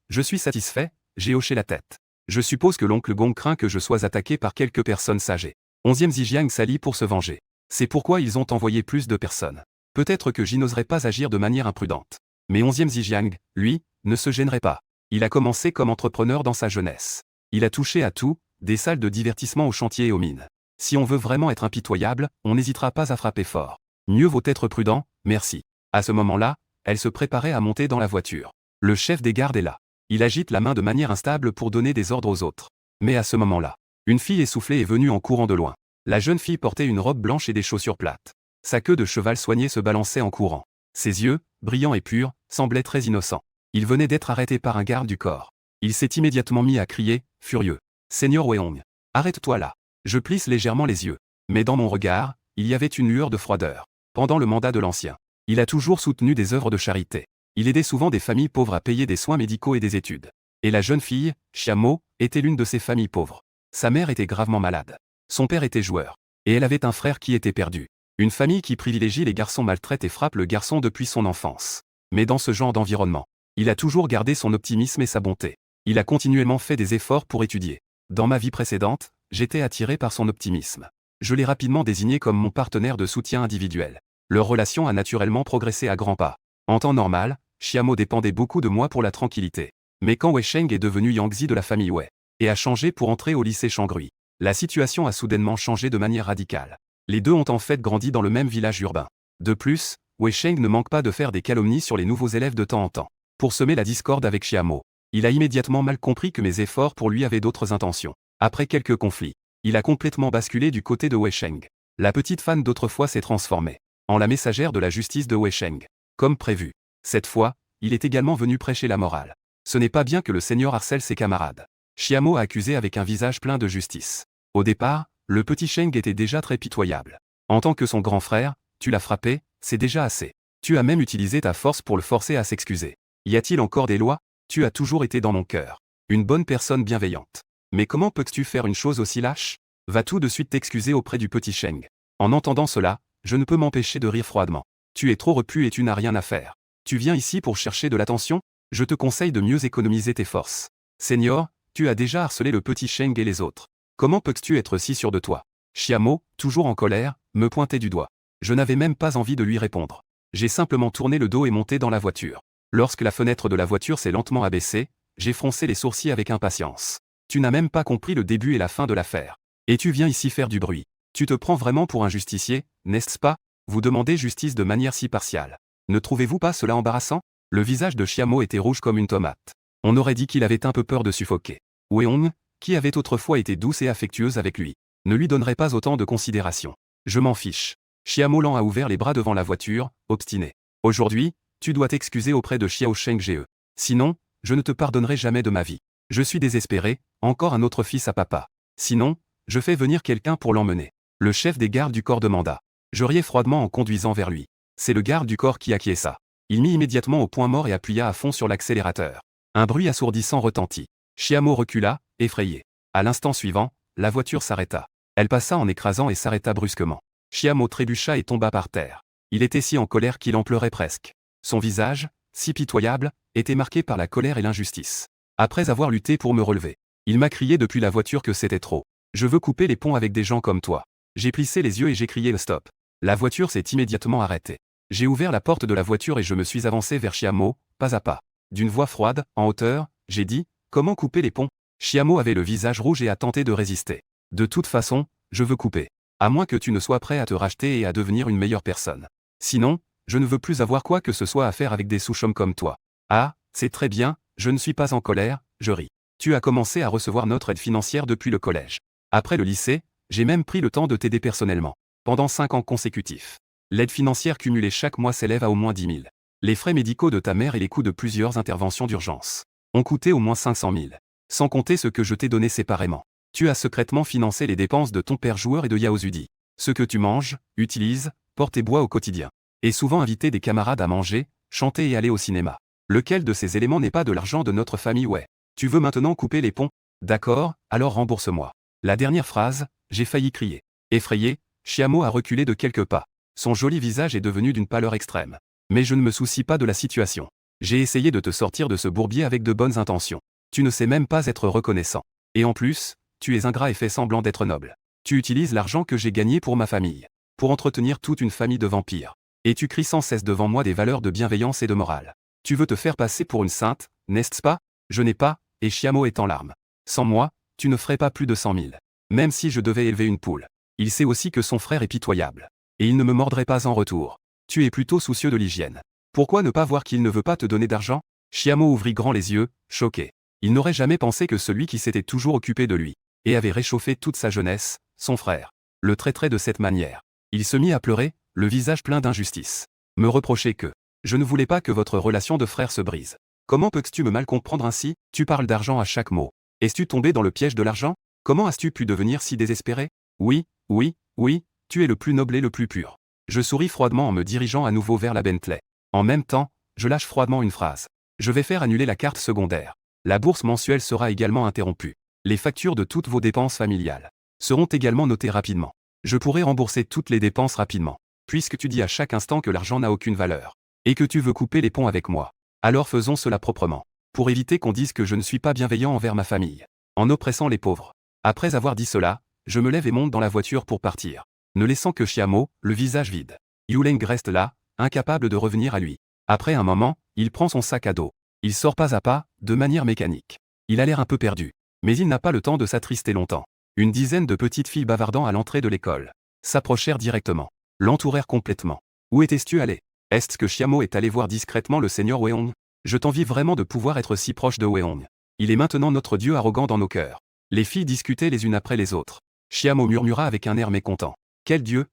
Je suis satisfait, j'ai hoché la tête. Je suppose que l'oncle Gong craint que je sois attaqué par quelques personnes sages. 11e Zhejiang s'allie pour se venger. C'est pourquoi ils ont envoyé plus de personnes. Peut-être que j'y n'oserais pas agir de manière imprudente. Mais 11e Zhejiang, lui, ne se gênerait pas. Il a commencé comme entrepreneur dans sa jeunesse. Il a touché à tout, des salles de divertissement aux chantiers et aux mines. Si on veut vraiment être impitoyable, on n'hésitera pas à frapper fort. Mieux vaut être prudent, merci. À ce moment-là, elle se préparait à monter dans la voiture. Le chef des gardes est là. Il agite la main de manière instable pour donner des ordres aux autres. Mais à ce moment-là, une fille essoufflée est venue en courant de loin. La jeune fille portait une robe blanche et des chaussures plates. Sa queue de cheval soignée se balançait en courant. Ses yeux, brillants et purs, semblaient très innocents. Il venait d'être arrêté par un garde du corps. Il s'est immédiatement mis à crier, furieux. « Seigneur Weong, arrête-toi là !» Je plisse légèrement les yeux. Mais dans mon regard, il y avait une lueur de froideur. Pendant le mandat de l'ancien, il a toujours soutenu des œuvres de charité. Il aidait souvent des familles pauvres à payer des soins médicaux et des études. Et la jeune fille, Xiamo, était l'une de ces familles pauvres. Sa mère était gravement malade. Son père était joueur. Et elle avait un frère qui était perdu. Une famille qui privilégie les garçons maltraite et frappe le garçon depuis son enfance. Mais dans ce genre d'environnement, il a toujours gardé son optimisme et sa bonté. Il a continuellement fait des efforts pour étudier. Dans ma vie précédente, j'étais attiré par son optimisme. Je l'ai rapidement désigné comme mon partenaire de soutien individuel. Leur relation a naturellement progressé à grands pas. En temps normal, Xiamo dépendait beaucoup de moi pour la tranquillité. Mais quand Wei Sheng est devenu Yangzi de la famille Wei, et a changé pour entrer au lycée Shangrui, la situation a soudainement changé de manière radicale. Les deux ont en fait grandi dans le même village urbain. De plus, Wei Sheng ne manque pas de faire des calomnies sur les nouveaux élèves de temps en temps. Pour semer la discorde avec Xiamo, il a immédiatement mal compris que mes efforts pour lui avaient d'autres intentions. Après quelques conflits, il a complètement basculé du côté de Wei Sheng. La petite fan d'autrefois s'est transformée en la messagère de la justice de Wei Sheng. Comme prévu. Cette fois, il est également venu prêcher la morale. Ce n'est pas bien que le seigneur harcèle ses camarades. Xiamo a accusé avec un visage plein de justice. Au départ, le petit Sheng était déjà très pitoyable. En tant que son grand frère, tu l'as frappé, c'est déjà assez. Tu as même utilisé ta force pour le forcer à s'excuser. Y a-t-il encore des lois? Tu as toujours été dans mon cœur. Une bonne personne bienveillante. Mais comment peux-tu faire une chose aussi lâche? Va tout de suite t'excuser auprès du petit Sheng. En entendant cela, je ne peux m'empêcher de rire froidement. Tu es trop repu et tu n'as rien à faire. Tu viens ici pour chercher de l'attention? Je te conseille de mieux économiser tes forces. Seigneur, tu as déjà harcelé le petit Sheng et les autres. Comment peux-tu être si sûr de toi? Xiamo, toujours en colère, me pointait du doigt. Je n'avais même pas envie de lui répondre. J'ai simplement tourné le dos et monté dans la voiture. Lorsque la fenêtre de la voiture s'est lentement abaissée, j'ai froncé les sourcils avec impatience. Tu n'as même pas compris le début et la fin de l'affaire. Et tu viens ici faire du bruit. Tu te prends vraiment pour un justicier, n'est-ce pas? Vous demandez justice de manière si partiale. Ne trouvez-vous pas cela embarrassant? Le visage de Xiamo était rouge comme une tomate. On aurait dit qu'il avait un peu peur de suffoquer. Weong, qui avait autrefois été douce et affectueuse avec lui, ne lui donnerait pas autant de considération. Je m'en fiche. Xiamo lent a ouvert les bras devant la voiture, obstiné. Aujourd'hui, tu dois t'excuser auprès de Xiao Sheng Ge. Sinon, je ne te pardonnerai jamais de ma vie. Je suis désespéré, encore un autre fils à papa. Sinon, je fais venir quelqu'un pour l'emmener. Le chef des gardes du corps demanda. Je riais froidement en conduisant vers lui. C'est le garde du corps qui acquiesça. Il mit immédiatement au point mort et appuya à fond sur l'accélérateur. Un bruit assourdissant retentit. Xiamo recula, effrayé. À l'instant suivant, la voiture s'arrêta. Elle passa en écrasant et s'arrêta brusquement. Xiamo trébucha et tomba par terre. Il était si en colère qu'il en pleurait presque. Son visage, si pitoyable, était marqué par la colère et l'injustice. Après avoir lutté pour me relever, il m'a crié depuis la voiture que c'était trop. Je veux couper les ponts avec des gens comme toi. J'ai plissé les yeux et j'ai crié stop. La voiture s'est immédiatement arrêtée. J'ai ouvert la porte de la voiture et je me suis avancé vers Xiamo, pas à pas. D'une voix froide, en hauteur, j'ai dit, comment couper les ponts? Xiamo avait le visage rouge et a tenté de résister. De toute façon, je veux couper. À moins que tu ne sois prêt à te racheter et à devenir une meilleure personne. Sinon, je ne veux plus avoir quoi que ce soit à faire avec des sous-chômes comme toi. Ah, c'est très bien, je ne suis pas en colère, je ris. Tu as commencé à recevoir notre aide financière depuis le collège. Après le lycée, j'ai même pris le temps de t'aider personnellement. Pendant 5 ans consécutifs. L'aide financière cumulée chaque mois s'élève à au moins 10 000. Les frais médicaux de ta mère et les coûts de plusieurs interventions d'urgence ont coûté au moins 500 000. Sans compter ce que je t'ai donné séparément. Tu as secrètement financé les dépenses de ton père joueur et de Yaozudi. Ce que tu manges, utilises, portes et bois au quotidien. Et souvent invité des camarades à manger, chanter et aller au cinéma. Lequel de ces éléments n'est pas de l'argent de notre famille? Ouais. Tu veux maintenant couper les ponts? D'accord, alors rembourse-moi. La dernière phrase, j'ai failli crier. Effrayé, Chiamo a reculé de quelques pas. Son joli visage est devenu d'une pâleur extrême. Mais je ne me soucie pas de la situation. J'ai essayé de te sortir de ce bourbier avec de bonnes intentions. Tu ne sais même pas être reconnaissant. Et en plus, tu es ingrat et fais semblant d'être noble. Tu utilises l'argent que j'ai gagné pour ma famille. Pour entretenir toute une famille de vampires. Et tu cries sans cesse devant moi des valeurs de bienveillance et de morale. Tu veux te faire passer pour une sainte, n'est-ce pas? Je n'ai pas, et Chiamo est en larmes. Sans moi, tu ne ferais pas plus de 100 000. Même si je devais élever une poule. Il sait aussi que son frère est pitoyable. Et il ne me mordrait pas en retour. Tu es plutôt soucieux de l'hygiène. Pourquoi ne pas voir qu'il ne veut pas te donner d'argent? Chiamo ouvrit grand les yeux, choqué. Il n'aurait jamais pensé que celui qui s'était toujours occupé de lui, et avait réchauffé toute sa jeunesse, son frère, le traiterait de cette manière. Il se mit à pleurer, le visage plein d'injustice. Me reprocher que je ne voulais pas que votre relation de frère se brise. Comment peux-tu me mal comprendre ainsi? Tu parles d'argent à chaque mot. Es-tu tombé dans le piège de l'argent? Comment as-tu pu devenir si désespéré? Oui, oui, oui, tu es le plus noble et le plus pur. Je souris froidement en me dirigeant à nouveau vers la Bentley. En même temps, je lâche froidement une phrase. Je vais faire annuler la carte secondaire. La bourse mensuelle sera également interrompue. Les factures de toutes vos dépenses familiales seront également notées rapidement. Je pourrai rembourser toutes les dépenses rapidement. Puisque tu dis à chaque instant que l'argent n'a aucune valeur. Et que tu veux couper les ponts avec moi. Alors faisons cela proprement. Pour éviter qu'on dise que je ne suis pas bienveillant envers ma famille. En oppressant les pauvres. Après avoir dit cela, je me lève et monte dans la voiture pour partir. Ne laissant que Chiamo, le visage vide. Yuleng reste là, incapable de revenir à lui. Après un moment, il prend son sac à dos. Il sort pas à pas, de manière mécanique. Il a l'air un peu perdu. Mais il n'a pas le temps de s'attrister longtemps. Une dizaine de petites filles bavardant à l'entrée de l'école s'approchèrent directement. L'entourèrent complètement. Où étais-tu allé? Est-ce que Chiamo est allé voir discrètement le seigneur Weong? Je t'envie vraiment de pouvoir être si proche de Weong. Il est maintenant notre dieu arrogant dans nos cœurs. Les filles discutaient les unes après les autres. Chiamo murmura avec un air mécontent. Quel dieu?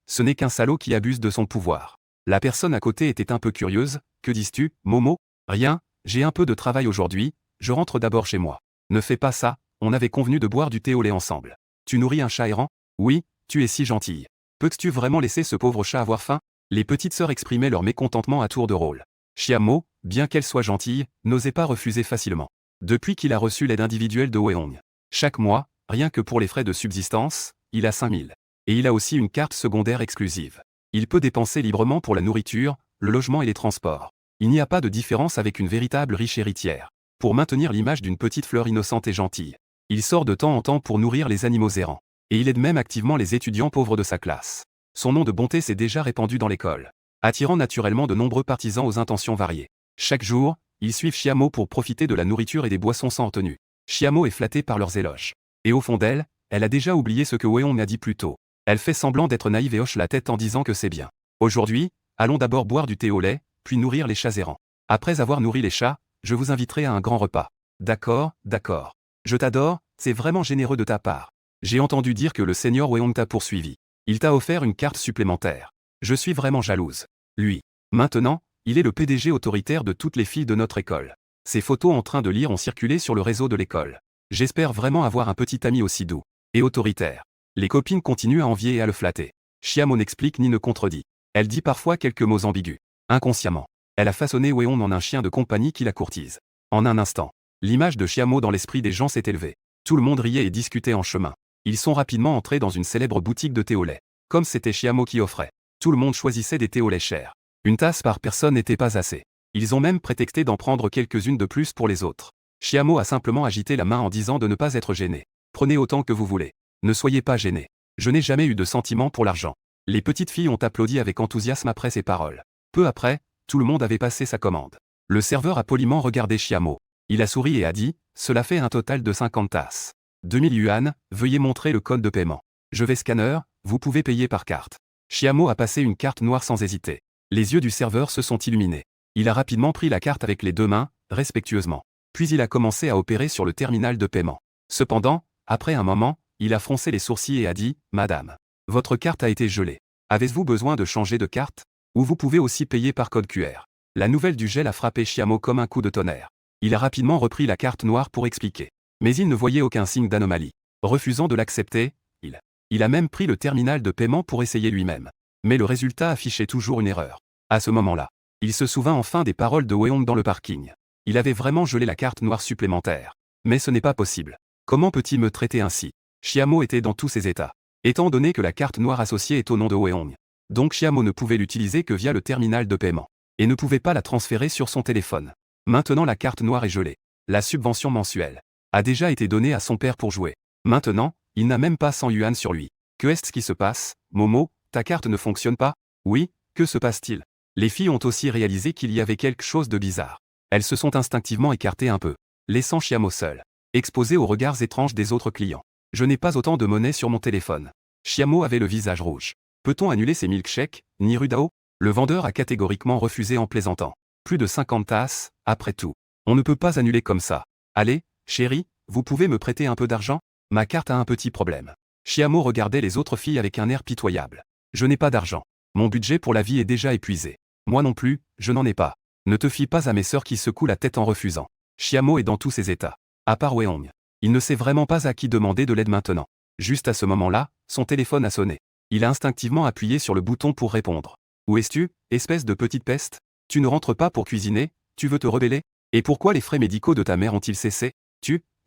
Ce n'est qu'un salaud qui abuse de son pouvoir. La personne à côté était un peu curieuse. Que dis-tu, Momo? Rien, j'ai un peu de travail aujourd'hui, je rentre d'abord chez moi. Ne fais pas ça, on avait convenu de boire du thé au lait ensemble. Tu nourris un chat errant? Oui, tu es si gentille. Peux-tu vraiment laisser ce pauvre chat avoir faim? Les petites sœurs exprimaient leur mécontentement à tour de rôle. Chiamo, bien qu'elle soit gentille, n'osait pas refuser facilement. Depuis qu'il a reçu l'aide individuelle de Weong. Chaque mois, rien que pour les frais de subsistance, il a 5 000. Et il a aussi une carte secondaire exclusive. Il peut dépenser librement pour la nourriture, le logement et les transports. Il n'y a pas de différence avec une véritable riche héritière. Pour maintenir l'image d'une petite fleur innocente et gentille. Il sort de temps en temps pour nourrir les animaux errants. Et il aide même activement les étudiants pauvres de sa classe. Son nom de bonté s'est déjà répandu dans l'école, attirant naturellement de nombreux partisans aux intentions variées. Chaque jour, ils suivent Chiamo pour profiter de la nourriture et des boissons sans retenue. Chiamo est flattée par leurs éloges. Et au fond d'elle, elle a déjà oublié ce que Weong a dit plus tôt. Elle fait semblant d'être naïve et hoche la tête en disant que c'est bien. Aujourd'hui, allons d'abord boire du thé au lait, puis nourrir les chats errants. Après avoir nourri les chats, je vous inviterai à un grand repas. D'accord, d'accord. Je t'adore, c'est vraiment généreux de ta part. J'ai entendu dire que le seigneur Weong t'a poursuivi. Il t'a offert une carte supplémentaire. Je suis vraiment jalouse. Lui. Maintenant, il est le PDG autoritaire de toutes les filles de notre école. Ses photos en train de lire ont circulé sur le réseau de l'école. J'espère vraiment avoir un petit ami aussi doux et autoritaire. Les copines continuent à envier et à le flatter. Chiamo n'explique ni ne contredit. Elle dit parfois quelques mots ambigus. Inconsciemment, elle a façonné Weong en un chien de compagnie qui la courtise. En un instant, l'image de Chiamo dans l'esprit des gens s'est élevée. Tout le monde riait et discutait en chemin. Ils sont rapidement entrés dans une célèbre boutique de thé au lait. Comme c'était Chiamo qui offrait, tout le monde choisissait des thés au lait chers. Une tasse par personne n'était pas assez. Ils ont même prétexté d'en prendre quelques-unes de plus pour les autres. Chiamo a simplement agité la main en disant de ne pas être gêné. Prenez autant que vous voulez. Ne soyez pas gênés. Je n'ai jamais eu de sentiment pour l'argent. Les petites filles ont applaudi avec enthousiasme après ces paroles. Peu après, tout le monde avait passé sa commande. Le serveur a poliment regardé Chiamo. Il a souri et a dit, cela fait un total de 50 tasses. 2000 yuan, veuillez montrer le code de paiement. Je vais scanner, vous pouvez payer par carte. Chiamo a passé une carte noire sans hésiter. Les yeux du serveur se sont illuminés. Il a rapidement pris la carte avec les deux mains, respectueusement. Puis il a commencé à opérer sur le terminal de paiement. Cependant, après un moment, il a froncé les sourcils et a dit « Madame, votre carte a été gelée. Avez-vous besoin de changer de carte? Ou vous pouvez aussi payer par code QR ». La nouvelle du gel a frappé Chiamo comme un coup de tonnerre. Il a rapidement repris la carte noire pour expliquer. Mais il ne voyait aucun signe d'anomalie. Refusant de l'accepter, il a même pris le terminal de paiement pour essayer lui-même. Mais le résultat affichait toujours une erreur. À ce moment-là, il se souvint enfin des paroles de Weong dans le parking. Il avait vraiment gelé la carte noire supplémentaire. Mais ce n'est pas possible. Comment peut-il me traiter ainsi? Chiamo était dans tous ses états. Étant donné que la carte noire associée est au nom de Weong. Donc Chiamo ne pouvait l'utiliser que via le terminal de paiement. Et ne pouvait pas la transférer sur son téléphone. Maintenant la carte noire est gelée. La subvention mensuelle a déjà été donnée à son père pour jouer. Maintenant, il n'a même pas 100 yuan sur lui. Que est-ce qui se passe, Momo? Ta carte ne fonctionne pas? Oui, que se passe-t-il? Les filles ont aussi réalisé qu'il y avait quelque chose de bizarre. Elles se sont instinctivement écartées un peu, laissant Chiamo seul, exposé aux regards étranges des autres clients. Je n'ai pas autant de monnaie sur mon téléphone. Chiamo avait le visage rouge. Peut-on annuler ces milkshakes, ni Rudao? Le vendeur a catégoriquement refusé en plaisantant. Plus de 50 tasses, après tout. On ne peut pas annuler comme ça. Allez, chérie, vous pouvez me prêter un peu d'argent? Ma carte a un petit problème. Chiamo regardait les autres filles avec un air pitoyable. Je n'ai pas d'argent. Mon budget pour la vie est déjà épuisé. Moi non plus, je n'en ai pas. Ne te fie pas à mes sœurs qui secouent la tête en refusant. Chiamo est dans tous ses états. À part Weong. Il ne sait vraiment pas à qui demander de l'aide maintenant. Juste à ce moment-là, son téléphone a sonné. Il a instinctivement appuyé sur le bouton pour répondre. Où es-tu, espèce de petite peste? Tu ne rentres pas pour cuisiner? Tu veux te rebeller? Et pourquoi les frais médicaux de ta mère ont-ils cessé?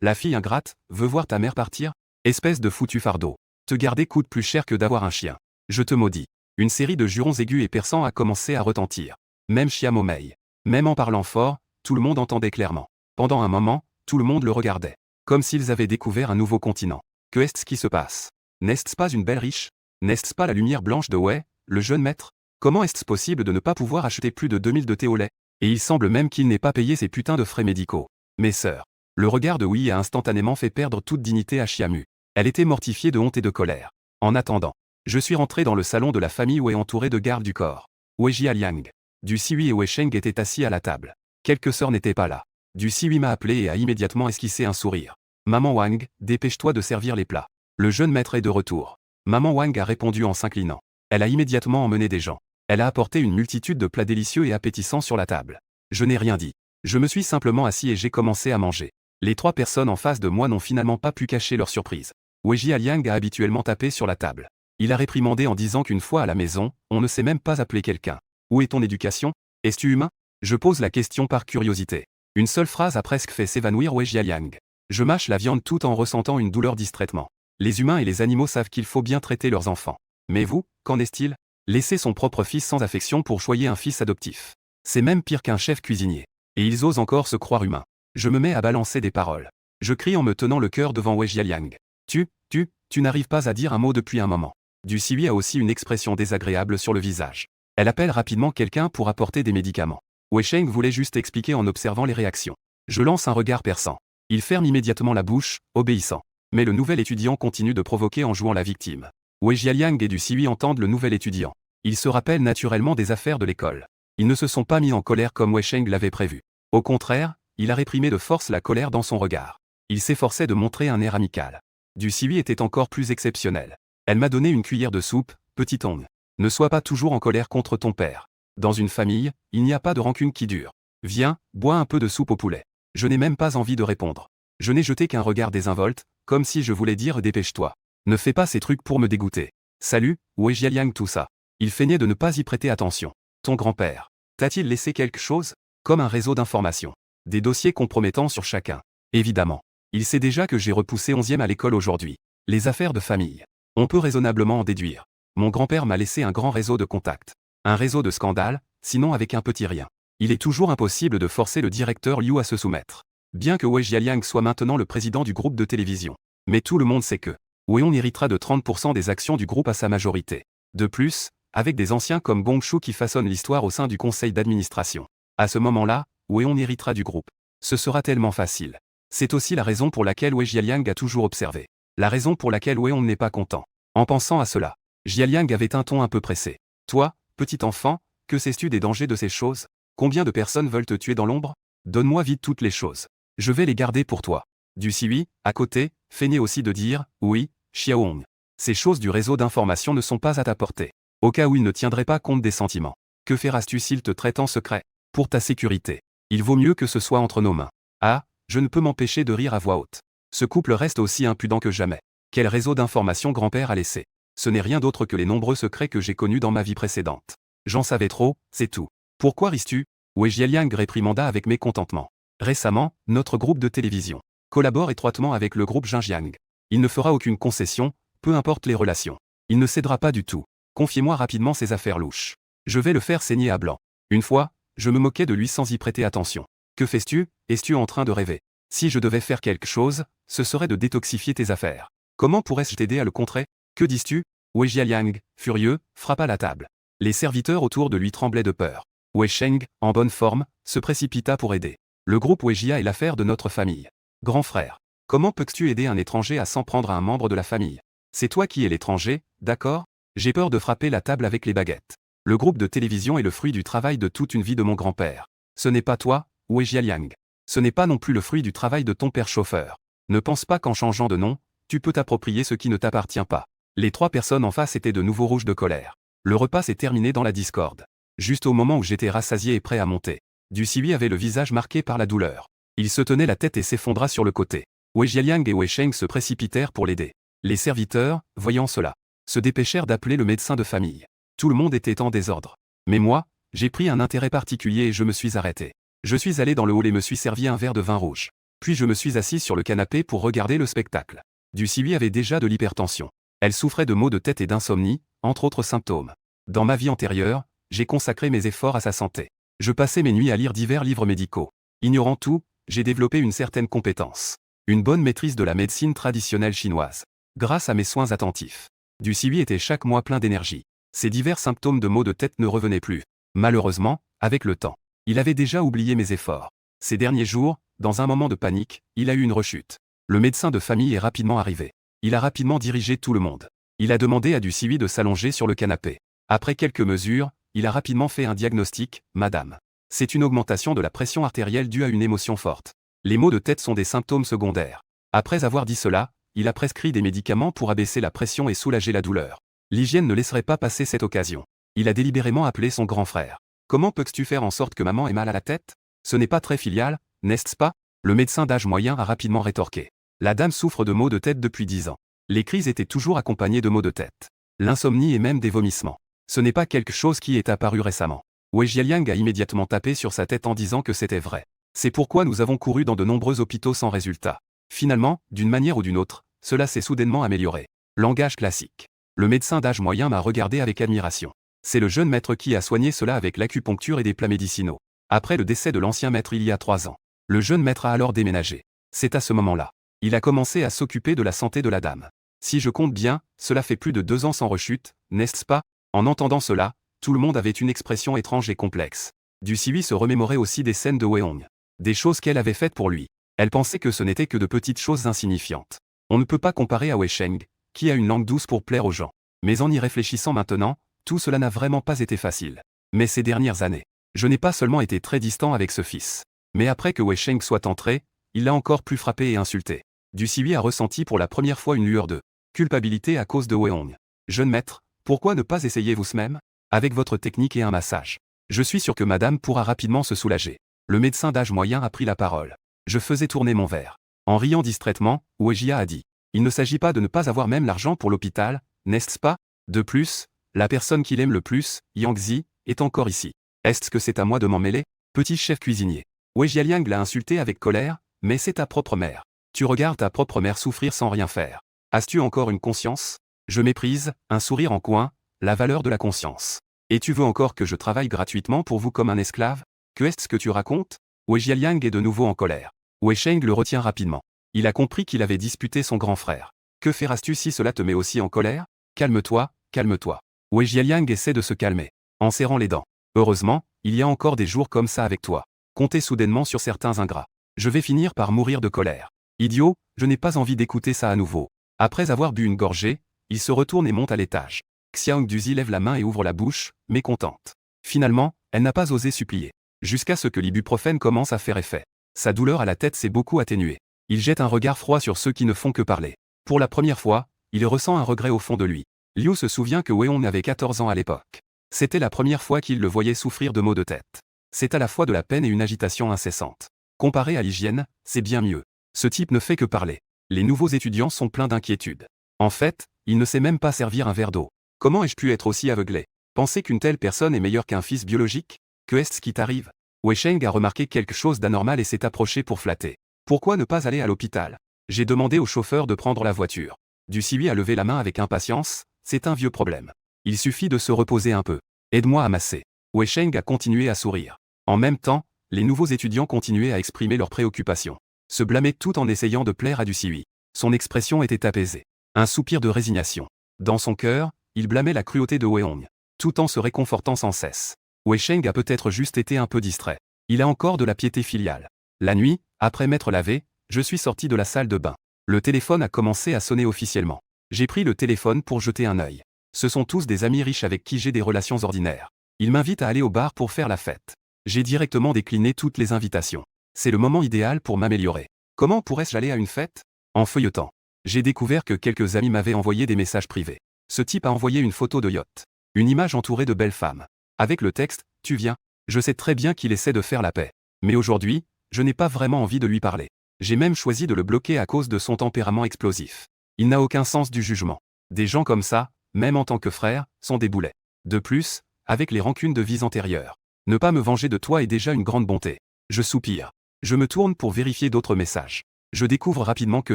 La fille ingrate, veux voir ta mère partir? Espèce de foutu fardeau. Te garder coûte plus cher que d'avoir un chien. Je te maudis. Une série de jurons aigus et perçants a commencé à retentir. Même Chiamo Mei. Même en parlant fort, tout le monde entendait clairement. Pendant un moment, tout le monde le regardait. Comme s'ils avaient découvert un nouveau continent. Que est-ce qui se passe? N'est-ce pas une belle riche? N'est-ce pas la lumière blanche de Wei, le jeune maître? Comment est-ce possible de ne pas pouvoir acheter plus de 2000 de thé au lait? Et il semble même qu'il n'ait pas payé ses putains de frais médicaux. Mes sœurs. Le regard de Wei a instantanément fait perdre toute dignité à Chiamu. Elle était mortifiée de honte et de colère. En attendant, je suis rentré dans le salon de la famille Wei entouré de gardes du corps. Wei Jialiang, Du Siwi et Wei Sheng étaient assis à la table. Quelques sœurs n'étaient pas là. Du Siwi m'a appelé et a immédiatement esquissé un sourire. Maman Wang, dépêche-toi de servir les plats. Le jeune maître est de retour. Maman Wang a répondu en s'inclinant. Elle a immédiatement emmené des gens. Elle a apporté une multitude de plats délicieux et appétissants sur la table. Je n'ai rien dit. Je me suis simplement assis et j'ai commencé à manger. Les trois personnes en face de moi n'ont finalement pas pu cacher leur surprise. Wei Jialiang a habituellement tapé sur la table. Il a réprimandé en disant qu'une fois à la maison, on ne sait même pas appeler quelqu'un. Où est ton éducation? Es-tu humain? Je pose la question par curiosité. Une seule phrase a presque fait s'évanouir Wei Jialiang. Je mâche la viande tout en ressentant une douleur distraitement. Les humains et les animaux savent qu'il faut bien traiter leurs enfants. Mais vous, qu'en est-il? Laisser son propre fils sans affection pour choyer un fils adoptif. C'est même pire qu'un chef cuisinier. Et ils osent encore se croire humains. Je me mets à balancer des paroles. Je crie en me tenant le cœur devant Wei Jialiang. Tu n'arrives pas à dire un mot depuis un moment. Du Siwi a aussi une expression désagréable sur le visage. Elle appelle rapidement quelqu'un pour apporter des médicaments. Wei Sheng voulait juste expliquer en observant les réactions. Je lance un regard perçant. Il ferme immédiatement la bouche, obéissant. Mais le nouvel étudiant continue de provoquer en jouant la victime. Wei Jialiang et Du Siwi entendent le nouvel étudiant. Ils se rappellent naturellement des affaires de l'école. Ils ne se sont pas mis en colère comme Wei Sheng l'avait prévu. Au contraire, il a réprimé de force la colère dans son regard. Il s'efforçait de montrer un air amical. Du Siwi était encore plus exceptionnel. Elle m'a donné une cuillère de soupe, petit ongle. Ne sois pas toujours en colère contre ton père. Dans une famille, il n'y a pas de rancune qui dure. Viens, bois un peu de soupe au poulet. Je n'ai même pas envie de répondre. Je n'ai jeté qu'un regard désinvolte, comme si je voulais dire dépêche-toi. Ne fais pas ces trucs pour me dégoûter. Salut, Wei Jialiang tout ça. Il feignait de ne pas y prêter attention. Ton grand-père. T'a-t-il laissé quelque chose? Comme un réseau d'informations. Des dossiers compromettants sur chacun. Évidemment. Il sait déjà que j'ai repoussé 11e à l'école aujourd'hui. Les affaires de famille. On peut raisonnablement en déduire. Mon grand-père m'a laissé un grand réseau de contacts. Un réseau de scandales, sinon avec un petit rien. Il est toujours impossible de forcer le directeur Liu à se soumettre. Bien que Wei Jialiang soit maintenant le président du groupe de télévision. Mais tout le monde sait que Weon héritera de 30% des actions du groupe à sa majorité. De plus, avec des anciens comme Gong Shu qui façonnent l'histoire au sein du conseil d'administration. À ce moment-là, Weon héritera du groupe. Ce sera tellement facile. C'est aussi la raison pour laquelle Wei Jialiang a toujours observé. La raison pour laquelle Weon n'est pas content. En pensant à cela, Jialiang avait un ton un peu pressé. Toi, petit enfant, que sais-tu des dangers de ces choses? Combien de personnes veulent te tuer dans l'ombre? Donne-moi vite toutes les choses. Je vais les garder pour toi. Du Siwi, à côté, feignait aussi de dire, oui, Xiaohong. Ces choses du réseau d'information ne sont pas à ta portée. Au cas où il ne tiendrait pas compte des sentiments. Que feras-tu s'il te traite en secret? Pour ta sécurité. Il vaut mieux que ce soit entre nos mains. Ah, je ne peux m'empêcher de rire à voix haute. Ce couple reste aussi impudent que jamais. Quel réseau d'information grand-père a laissé? Ce n'est rien d'autre que les nombreux secrets que j'ai connus dans ma vie précédente. J'en savais trop, c'est tout. Pourquoi ris-tu? Wei Jialiang réprimanda avec mécontentement. Récemment, notre groupe de télévision collabore étroitement avec le groupe Xinjiang. Il ne fera aucune concession, peu importe les relations. Il ne cédera pas du tout. Confiez-moi rapidement ces affaires louches. Je vais le faire saigner à blanc. Une fois, je me moquais de lui sans y prêter attention. Que fais-tu? Es-tu en train de rêver? Si je devais faire quelque chose, ce serait de détoxifier tes affaires. Comment pourrais-je t'aider à le contrer? Que dis-tu? Wei Jialiang, furieux, frappa la table. Les serviteurs autour de lui tremblaient de peur. Wei Sheng, en bonne forme, se précipita pour aider. Le groupe Weijia est l'affaire de notre famille. Grand frère, comment peux-tu aider un étranger à s'en prendre à un membre de la famille? C'est toi qui es l'étranger, d'accord? J'ai peur de frapper la table avec les baguettes. Le groupe de télévision est le fruit du travail de toute une vie de mon grand-père. Ce n'est pas toi, Wei Jialiang. Ce n'est pas non plus le fruit du travail de ton père chauffeur. Ne pense pas qu'en changeant de nom, tu peux t'approprier ce qui ne t'appartient pas. Les trois personnes en face étaient de nouveau rouges de colère. Le repas s'est terminé dans la discorde. Juste au moment où j'étais rassasié et prêt à monter. Du Siwi avait le visage marqué par la douleur. Il se tenait la tête et s'effondra sur le côté. Wei Jialiang et Wei Sheng se précipitèrent pour l'aider. Les serviteurs, voyant cela, se dépêchèrent d'appeler le médecin de famille. Tout le monde était en désordre. Mais moi, j'ai pris un intérêt particulier et je me suis arrêté. Je suis allé dans le hall et me suis servi un verre de vin rouge. Puis je me suis assis sur le canapé pour regarder le spectacle. Du Siwi avait déjà de l'hypertension. Elle souffrait de maux de tête et d'insomnie, entre autres symptômes. Dans ma vie antérieure, j'ai consacré mes efforts à sa santé. Je passais mes nuits à lire divers livres médicaux. Ignorant tout, j'ai développé une certaine compétence. Une bonne maîtrise de la médecine traditionnelle chinoise. Grâce à mes soins attentifs. Du Siwi était chaque mois plein d'énergie. Ses divers symptômes de maux de tête ne revenaient plus. Malheureusement, avec le temps, il avait déjà oublié mes efforts. Ces derniers jours, dans un moment de panique, il a eu une rechute. Le médecin de famille est rapidement arrivé. Il a rapidement dirigé tout le monde. Il a demandé à Du Siwi de s'allonger sur le canapé. Après quelques mesures, il a rapidement fait un diagnostic, madame. C'est une augmentation de la pression artérielle due à une émotion forte. Les maux de tête sont des symptômes secondaires. Après avoir dit cela, il a prescrit des médicaments pour abaisser la pression et soulager la douleur. L'hygiène ne laisserait pas passer cette occasion. Il a délibérément appelé son grand frère. Comment peux-tu faire en sorte que maman ait mal à la tête? Ce n'est pas très filial, n'est-ce pas? Le médecin d'âge moyen a rapidement rétorqué. La dame souffre de maux de tête depuis 10 ans. Les crises étaient toujours accompagnées de maux de tête. L'insomnie et même des vomissements. Ce n'est pas quelque chose qui est apparu récemment. Wei Jialiang a immédiatement tapé sur sa tête en disant que c'était vrai. C'est pourquoi nous avons couru dans de nombreux hôpitaux sans résultat. Finalement, d'une manière ou d'une autre, cela s'est soudainement amélioré. Langage classique. Le médecin d'âge moyen m'a regardé avec admiration. C'est le jeune maître qui a soigné cela avec l'acupuncture et des plats médicinaux. Après le décès de l'ancien maître il y a 3 ans, le jeune maître a alors déménagé. C'est à ce moment-là. Il a commencé à s'occuper de la santé de la dame. Si je compte bien, cela fait plus de 2 ans sans rechute, n'est-ce pas? En entendant cela, tout le monde avait une expression étrange et complexe. Du Siwi se remémorait aussi des scènes de Wei Hong. Des choses qu'elle avait faites pour lui. Elle pensait que ce n'était que de petites choses insignifiantes. On ne peut pas comparer à Wei Sheng, qui a une langue douce pour plaire aux gens. Mais en y réfléchissant maintenant, tout cela n'a vraiment pas été facile. Mais ces dernières années, je n'ai pas seulement été très distant avec ce fils. Mais après que Wei Sheng soit entré, il l'a encore plus frappé et insulté. Du Siwi a ressenti pour la première fois une lueur de culpabilité à cause de Wei Hong. Jeune maître, pourquoi ne pas essayer vous-même? Avec votre technique et un massage. Je suis sûr que madame pourra rapidement se soulager. Le médecin d'âge moyen a pris la parole. Je faisais tourner mon verre. En riant distraitement, Weijia a dit. Il ne s'agit pas de ne pas avoir même l'argent pour l'hôpital, n'est-ce pas? De plus, la personne qu'il aime le plus, Yang Zi, est encore ici. Est-ce que c'est à moi de m'en mêler? Petit chef cuisinier. Weijia Liang l'a insulté avec colère, mais c'est ta propre mère. Tu regardes ta propre mère souffrir sans rien faire. As-tu encore une conscience? Je méprise, un sourire en coin, la valeur de la conscience. Et tu veux encore que je travaille gratuitement pour vous comme un esclave? Que est-ce que tu racontes? Weijia Liang est de nouveau en colère. Wei Sheng le retient rapidement. Il a compris qu'il avait disputé son grand frère. Que feras-tu si cela te met aussi en colère? Calme-toi, calme-toi. Weijia Liang essaie de se calmer, en serrant les dents. Heureusement, il y a encore des jours comme ça avec toi. Comptez soudainement sur certains ingrats. Je vais finir par mourir de colère. Idiot, je n'ai pas envie d'écouter ça à nouveau. Après avoir bu une gorgée, Il se retourne et monte à l'étage. Xiaong Duzi lève la main et ouvre la bouche, mécontente. Finalement, elle n'a pas osé supplier. Jusqu'à ce que l'ibuprofène commence à faire effet. Sa douleur à la tête s'est beaucoup atténuée. Il jette un regard froid sur ceux qui ne font que parler. Pour la première fois, il ressent un regret au fond de lui. Liu se souvient que Weon avait 14 ans à l'époque. C'était la première fois qu'il le voyait souffrir de maux de tête. C'est à la fois de la peine et une agitation incessante. Comparé à l'hygiène, c'est bien mieux. Ce type ne fait que parler. Les nouveaux étudiants sont pleins d'inquiétude. En fait, il ne sait même pas servir un verre d'eau. Comment ai-je pu être aussi aveuglé? Penser qu'une telle personne est meilleure qu'un fils biologique? Que est-ce qui t'arrive? Wei Sheng a remarqué quelque chose d'anormal et s'est approché pour flatter. Pourquoi ne pas aller à l'hôpital? J'ai demandé au chauffeur de prendre la voiture. Du Siwi a levé la main avec impatience, c'est un vieux problème. Il suffit de se reposer un peu. Aide-moi à masser. Wei Sheng a continué à sourire. En même temps, les nouveaux étudiants continuaient à exprimer leurs préoccupations. Se blâmer tout en essayant de plaire à du Siwi. Son expression était apaisée. Un soupir de résignation. Dans son cœur, il blâmait la cruauté de Weong, tout en se réconfortant sans cesse. Wei Sheng a peut-être juste été un peu distrait. Il a encore de la piété filiale. La nuit, après m'être lavé, je suis sorti de la salle de bain. Le téléphone a commencé à sonner officiellement. J'ai pris le téléphone pour jeter un œil. Ce sont tous des amis riches avec qui j'ai des relations ordinaires. Ils m'invitent à aller au bar pour faire la fête. J'ai directement décliné toutes les invitations. C'est le moment idéal pour m'améliorer. Comment pourrais-je aller à une fête? En feuilletant, j'ai découvert que quelques amis m'avaient envoyé des messages privés. Ce type a envoyé une photo de yacht. Une image entourée de belles femmes. Avec le texte « Tu viens ». Je sais très bien qu'il essaie de faire la paix. Mais aujourd'hui, je n'ai pas vraiment envie de lui parler. J'ai même choisi de le bloquer à cause de son tempérament explosif. Il n'a aucun sens du jugement. Des gens comme ça, même en tant que frère, sont des boulets. De plus, avec les rancunes de vies antérieures. Ne pas me venger de toi est déjà une grande bonté. Je soupire. Je me tourne pour vérifier d'autres messages. Je découvre rapidement que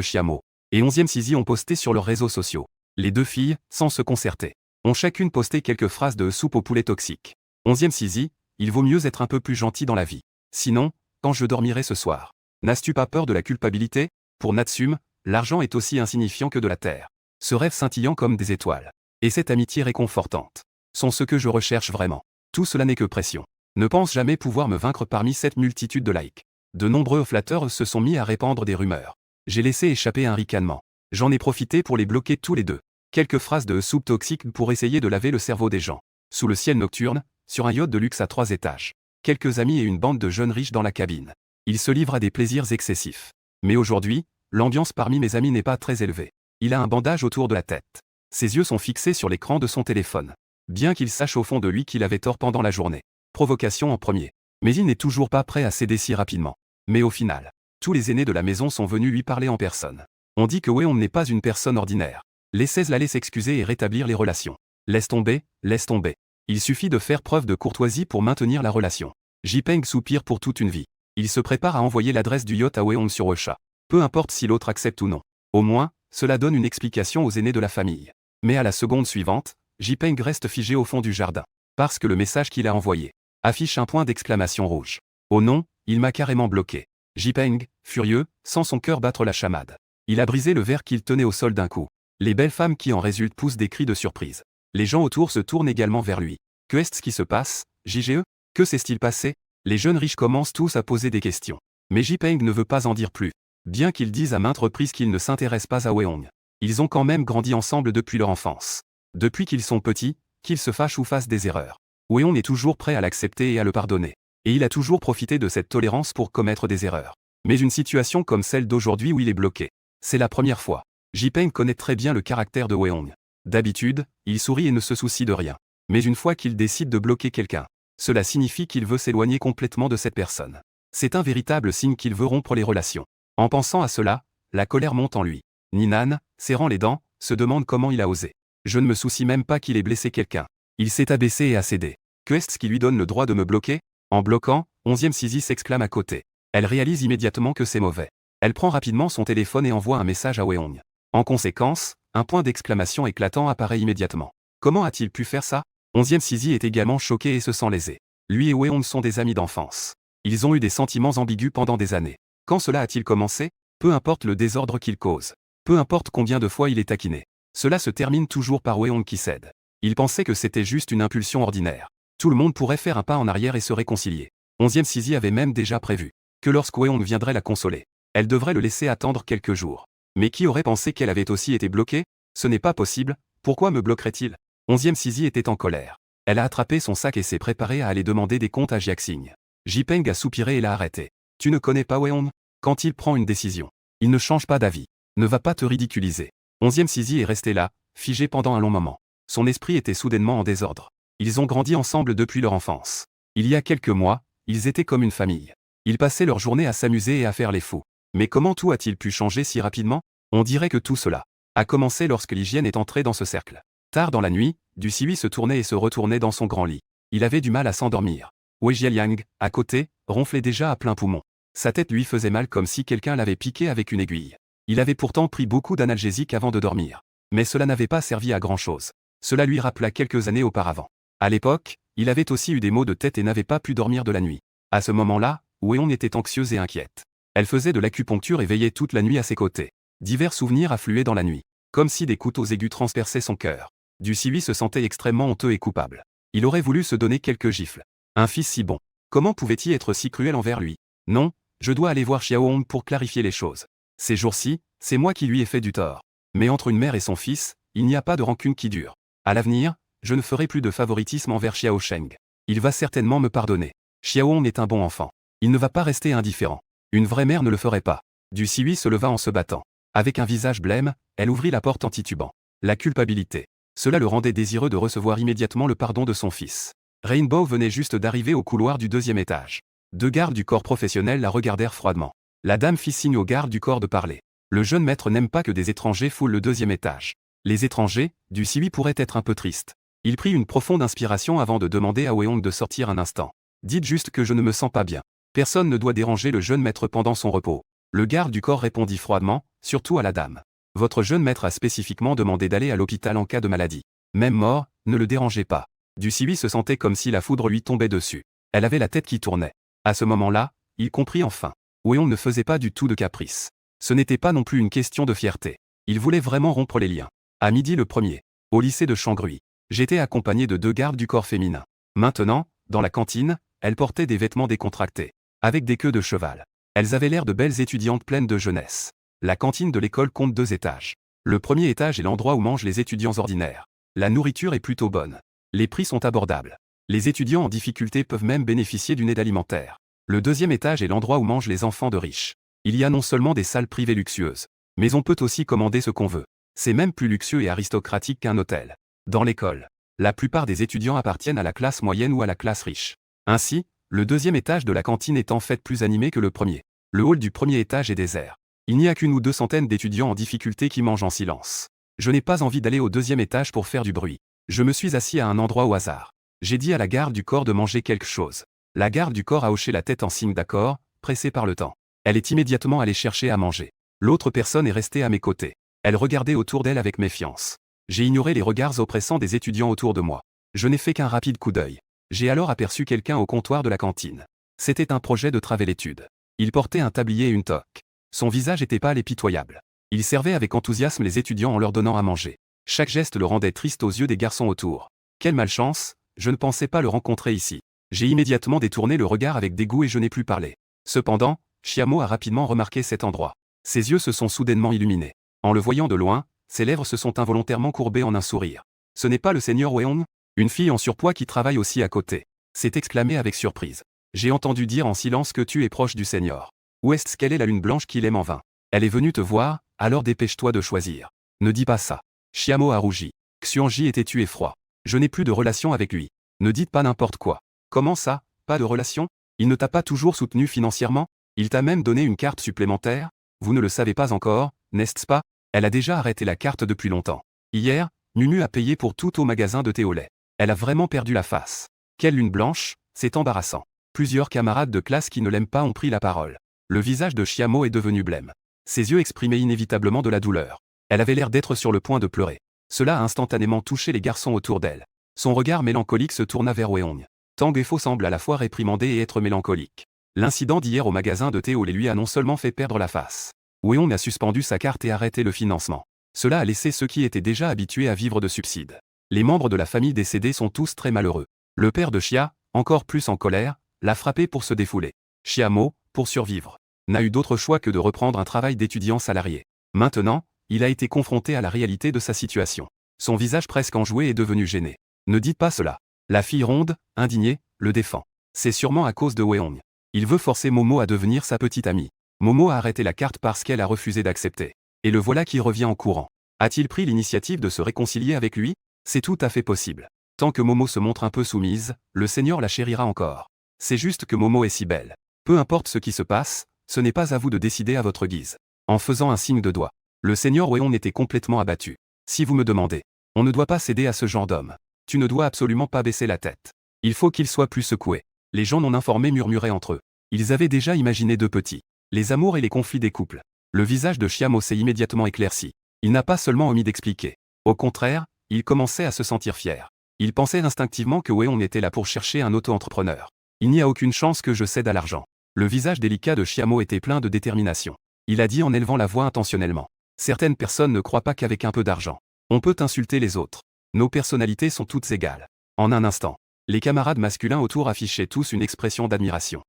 Xiamo et 11e Sizi ont posté sur leurs réseaux sociaux. Les deux filles, sans se concerter, ont chacune posté quelques phrases de soupe au poulet toxique. 11e Sizi, il vaut mieux être un peu plus gentil dans la vie. Sinon, quand je dormirai ce soir, n'as-tu pas peur de la culpabilité? Pour Natsum, l'argent est aussi insignifiant que de la terre. Ce rêve scintillant comme des étoiles. Et cette amitié réconfortante sont ce que je recherche vraiment. Tout cela n'est que pression. Ne pense jamais pouvoir me vaincre parmi cette multitude de likes. De nombreux flatteurs se sont mis à répandre des rumeurs. J'ai laissé échapper un ricanement. J'en ai profité pour les bloquer tous les deux. Quelques phrases de soupe toxique pour essayer de laver le cerveau des gens. Sous le ciel nocturne, sur un yacht de luxe à 3 étages. Quelques amis et une bande de jeunes riches dans la cabine. Ils se livrent à des plaisirs excessifs. Mais aujourd'hui, l'ambiance parmi mes amis n'est pas très élevée. Il a un bandage autour de la tête. Ses yeux sont fixés sur l'écran de son téléphone. Bien qu'il sache au fond de lui qu'il avait tort pendant la journée. Provocation en premier. Mais il n'est toujours pas prêt à céder si rapidement. Mais au final, tous les aînés de la maison sont venus lui parler en personne. On dit que Weon n'est pas une personne ordinaire. Laissez-la aller s'excuser et rétablir les relations. Laisse tomber, laisse tomber. Il suffit de faire preuve de courtoisie pour maintenir la relation. Jipeng soupire pour toute une vie. Il se prépare à envoyer l'adresse du yacht à Weon sur Ocha. Peu importe si l'autre accepte ou non. Au moins, cela donne une explication aux aînés de la famille. Mais à la seconde suivante, Jipeng reste figé au fond du jardin. Parce que le message qu'il a envoyé affiche un point d'exclamation rouge. Oh non, il m'a carrément bloqué. Jipeng, furieux, sent son cœur battre la chamade. Il a brisé le verre qu'il tenait au sol d'un coup. Les belles femmes qui en résultent poussent des cris de surprise. Les gens autour se tournent également vers lui. Que est-ce qui se passe, JGE? Que s'est-il passé? Les jeunes riches commencent tous à poser des questions. Mais Jipeng ne veut pas en dire plus. Bien qu'ils disent à maintes reprises qu'ils ne s'intéressent pas à Weong. Ils ont quand même grandi ensemble depuis leur enfance. Depuis qu'ils sont petits, qu'ils se fâchent ou fassent des erreurs. Weong est toujours prêt à l'accepter et à le pardonner. Et il a toujours profité de cette tolérance pour commettre des erreurs. Mais une situation comme celle d'aujourd'hui où il est bloqué, c'est la première fois. Jipeng connaît très bien le caractère de Weong. D'habitude, il sourit et ne se soucie de rien. Mais une fois qu'il décide de bloquer quelqu'un, cela signifie qu'il veut s'éloigner complètement de cette personne. C'est un véritable signe qu'il veut rompre les relations. En pensant à cela, la colère monte en lui. Ninan, serrant les dents, se demande comment il a osé. Je ne me soucie même pas qu'il ait blessé quelqu'un. Il s'est abaissé et a cédé. Que est-ce qui lui donne le droit de me bloquer? En bloquant, 11e Sizi s'exclame à côté. Elle réalise immédiatement que c'est mauvais. Elle prend rapidement son téléphone et envoie un message à Weong. En conséquence, un point d'exclamation éclatant apparaît immédiatement. Comment a-t-il pu faire ça? 11e Sizi est également choqué et se sent lésé. Lui et Weong sont des amis d'enfance. Ils ont eu des sentiments ambigus pendant des années. Quand cela a-t-il commencé? Peu importe le désordre qu'il cause. Peu importe combien de fois il est taquiné. Cela se termine toujours par Weong qui cède. Il pensait que c'était juste une impulsion ordinaire. Tout le monde pourrait faire un pas en arrière et se réconcilier. 11e Sizi avait même déjà prévu que lorsque Weong viendrait la consoler, elle devrait le laisser attendre quelques jours. Mais qui aurait pensé qu'elle avait aussi été bloquée? Ce n'est pas possible, Pourquoi me bloquerait-il? 11e Sisi était en colère. Elle a attrapé son sac et s'est préparée à aller demander des comptes à Jiaxing. Jipeng a soupiré et l'a arrêté. Tu ne connais pas Weon? Quand il prend une décision, il ne change pas d'avis. Ne va pas te ridiculiser. 11e Sisi est resté là, figé pendant un long moment. Son esprit était soudainement en désordre. Ils ont grandi ensemble depuis leur enfance. Il y a quelques mois, ils étaient comme une famille. Ils passaient leur journée à s'amuser et à faire les fous. Mais comment tout a-t-il pu changer si rapidement? On dirait que tout cela a commencé lorsque l'hygiène est entrée dans ce cercle. Tard dans la nuit, Du Siwi se tournait et se retournait dans son grand lit. Il avait du mal à s'endormir. Wei Jialiang, à côté, ronflait déjà à plein poumon. Sa tête lui faisait mal comme si quelqu'un l'avait piqué avec une aiguille. Il avait pourtant pris beaucoup d'analgésiques avant de dormir. Mais cela n'avait pas servi à grand-chose. Cela lui rappela quelques années auparavant. À l'époque, il avait aussi eu des maux de tête et n'avait pas pu dormir de la nuit. À ce moment-là, Weon était anxieuse et inquiète. Elle faisait de l'acupuncture et veillait toute la nuit à ses côtés. Divers souvenirs affluaient dans la nuit, comme si des couteaux aigus transperçaient son cœur. Du Siwi se sentait extrêmement honteux et coupable. Il aurait voulu se donner quelques gifles. Un fils si bon. Comment pouvait-il être si cruel envers lui? Non, je dois aller voir Xiao Hong pour clarifier les choses. Ces jours-ci, c'est moi qui lui ai fait du tort. Mais entre une mère et son fils, il n'y a pas de rancune qui dure. À l'avenir, je ne ferai plus de favoritisme envers Xiao Sheng. Il va certainement me pardonner. Xiao Hong est un bon enfant. Il ne va pas rester indifférent. Une vraie mère ne le ferait pas. Du Siwi se leva en se battant. Avec un visage blême, elle ouvrit la porte en titubant. La culpabilité. Cela le rendait désireux de recevoir immédiatement le pardon de son fils. Rainbow venait juste d'arriver au couloir du 2e étage. 2 gardes du corps professionnel la regardèrent froidement. La dame fit signe aux gardes du corps de parler. Le jeune maître n'aime pas que des étrangers foulent le 2e étage. Les étrangers, Du Siwi pourrait être un peu triste. Il prit une profonde inspiration avant de demander à Weong de sortir un instant. Dites juste que je ne me sens pas bien. Personne ne doit déranger le jeune maître pendant son repos. Le garde du corps répondit froidement, surtout à la dame. Votre jeune maître a spécifiquement demandé d'aller à l'hôpital en cas de maladie. Même mort, ne le dérangez pas. Du Siwi se sentait comme si la foudre lui tombait dessus. Elle avait la tête qui tournait. À ce moment-là, il comprit enfin. Weong ne faisait pas du tout de caprice. Ce n'était pas non plus une question de fierté. Il voulait vraiment rompre les liens. À midi le 1er, au lycée de Changrui, j'étais accompagné de 2 gardes du corps féminin. Maintenant, dans la cantine, elles portaient des vêtements décontractés, avec des queues de cheval. Elles avaient l'air de belles étudiantes pleines de jeunesse. La cantine de l'école compte 2 étages. Le 1er étage est l'endroit où mangent les étudiants ordinaires. La nourriture est plutôt bonne. Les prix sont abordables. Les étudiants en difficulté peuvent même bénéficier d'une aide alimentaire. Le 2e étage est l'endroit où mangent les enfants de riches. Il y a non seulement des salles privées luxueuses, mais on peut aussi commander ce qu'on veut. C'est même plus luxueux et aristocratique qu'un hôtel. Dans l'école, la plupart des étudiants appartiennent à la classe moyenne ou à la classe riche. Ainsi, le 2e étage de la cantine est en fait plus animé que le 1er. Le hall du 1er étage est désert. Il n'y a qu'1 ou 2 centaines d'étudiants en difficulté qui mangent en silence. Je n'ai pas envie d'aller au 2e étage pour faire du bruit. Je me suis assis à un endroit au hasard. J'ai dit à la garde du corps de manger quelque chose. La garde du corps a hoché la tête en signe d'accord, pressée par le temps. Elle est immédiatement allée chercher à manger. L'autre personne est restée à mes côtés. Elle regardait autour d'elle avec méfiance. J'ai ignoré les regards oppressants des étudiants autour de moi. Je n'ai fait qu'un rapide coup d'œil. J'ai alors aperçu quelqu'un au comptoir de la cantine. C'était un projet de travail-étude. Il portait un tablier et une toque. Son visage était pâle et pitoyable. Il servait avec enthousiasme les étudiants en leur donnant à manger. Chaque geste le rendait triste aux yeux des garçons autour. Quelle malchance, je ne pensais pas le rencontrer ici. J'ai immédiatement détourné le regard avec dégoût et je n'ai plus parlé. Cependant, Xiamo a rapidement remarqué cet endroit. Ses yeux se sont soudainement illuminés. En le voyant de loin, ses lèvres se sont involontairement courbées en un sourire. Ce n'est pas le seigneur Weong? Une fille en surpoids qui travaille aussi à côté. S'est exclamé avec surprise. J'ai entendu dire en silence que tu es proche du seigneur. Où est-ce qu'elle est la lune blanche qu'il aime en vain? Elle est venue te voir, alors dépêche-toi de choisir. Ne dis pas ça. Xiamo a rougi. Xuanji était têtu et froid. Je n'ai plus de relation avec lui. Ne dites pas n'importe quoi. Comment ça, pas de relation? Il ne t'a pas toujours soutenu financièrement? Il t'a même donné une carte supplémentaire? Vous ne le savez pas encore, n'est-ce pas? Elle a déjà arrêté la carte depuis longtemps. Hier, Nunu a payé pour tout au magasin de thé au lait. Elle a vraiment perdu la face. Quelle lune blanche, c'est embarrassant. Plusieurs camarades de classe qui ne l'aiment pas ont pris la parole. Le visage de Xiamo est devenu blême. Ses yeux exprimaient inévitablement de la douleur. Elle avait l'air d'être sur le point de pleurer. Cela a instantanément touché les garçons autour d'elle. Son regard mélancolique se tourna vers Weong. Tang Efo semble à la fois réprimander et être mélancolique. L'incident d'hier au magasin de thé au lait lui a non seulement fait perdre la face. Weong a suspendu sa carte et arrêté le financement. Cela a laissé ceux qui étaient déjà habitués à vivre de subsides. Les membres de la famille décédée sont tous très malheureux. Le père de Xia, encore plus en colère, l'a frappé pour se défouler. Xiamo, pour survivre, n'a eu d'autre choix que de reprendre un travail d'étudiant salarié. Maintenant, il a été confronté à la réalité de sa situation. Son visage presque enjoué est devenu gêné. Ne dites pas cela. La fille ronde, indignée, le défend. C'est sûrement à cause de Weong. Il veut forcer Momo à devenir sa petite amie. Momo a arrêté la carte parce qu'elle a refusé d'accepter. Et le voilà qui revient en courant. A-t-il pris l'initiative de se réconcilier avec lui? C'est tout à fait possible. Tant que Momo se montre un peu soumise, le Seigneur la chérira encore. C'est juste que Momo est si belle. Peu importe ce qui se passe, ce n'est pas à vous de décider à votre guise. En faisant un signe de doigt, le Seigneur Weong était complètement abattu. Si vous me demandez, on ne doit pas céder à ce genre d'homme. Tu ne dois absolument pas baisser la tête. Il faut qu'il soit plus secoué. Les gens non informés murmuraient entre eux. Ils avaient déjà imaginé deux petits. Les amours et les conflits des couples. Le visage de Xiamo s'est immédiatement éclairci. Il n'a pas seulement omis d'expliquer. Au contraire, il commençait à se sentir fier. Il pensait instinctivement que Weong était là pour chercher un auto-entrepreneur. Il n'y a aucune chance que je cède à l'argent. Le visage délicat de Xiamo était plein de détermination. Il a dit en élevant la voix intentionnellement. Certaines personnes ne croient pas qu'avec un peu d'argent, on peut insulter les autres. Nos personnalités sont toutes égales. En un instant, les camarades masculins autour affichaient tous une expression d'admiration.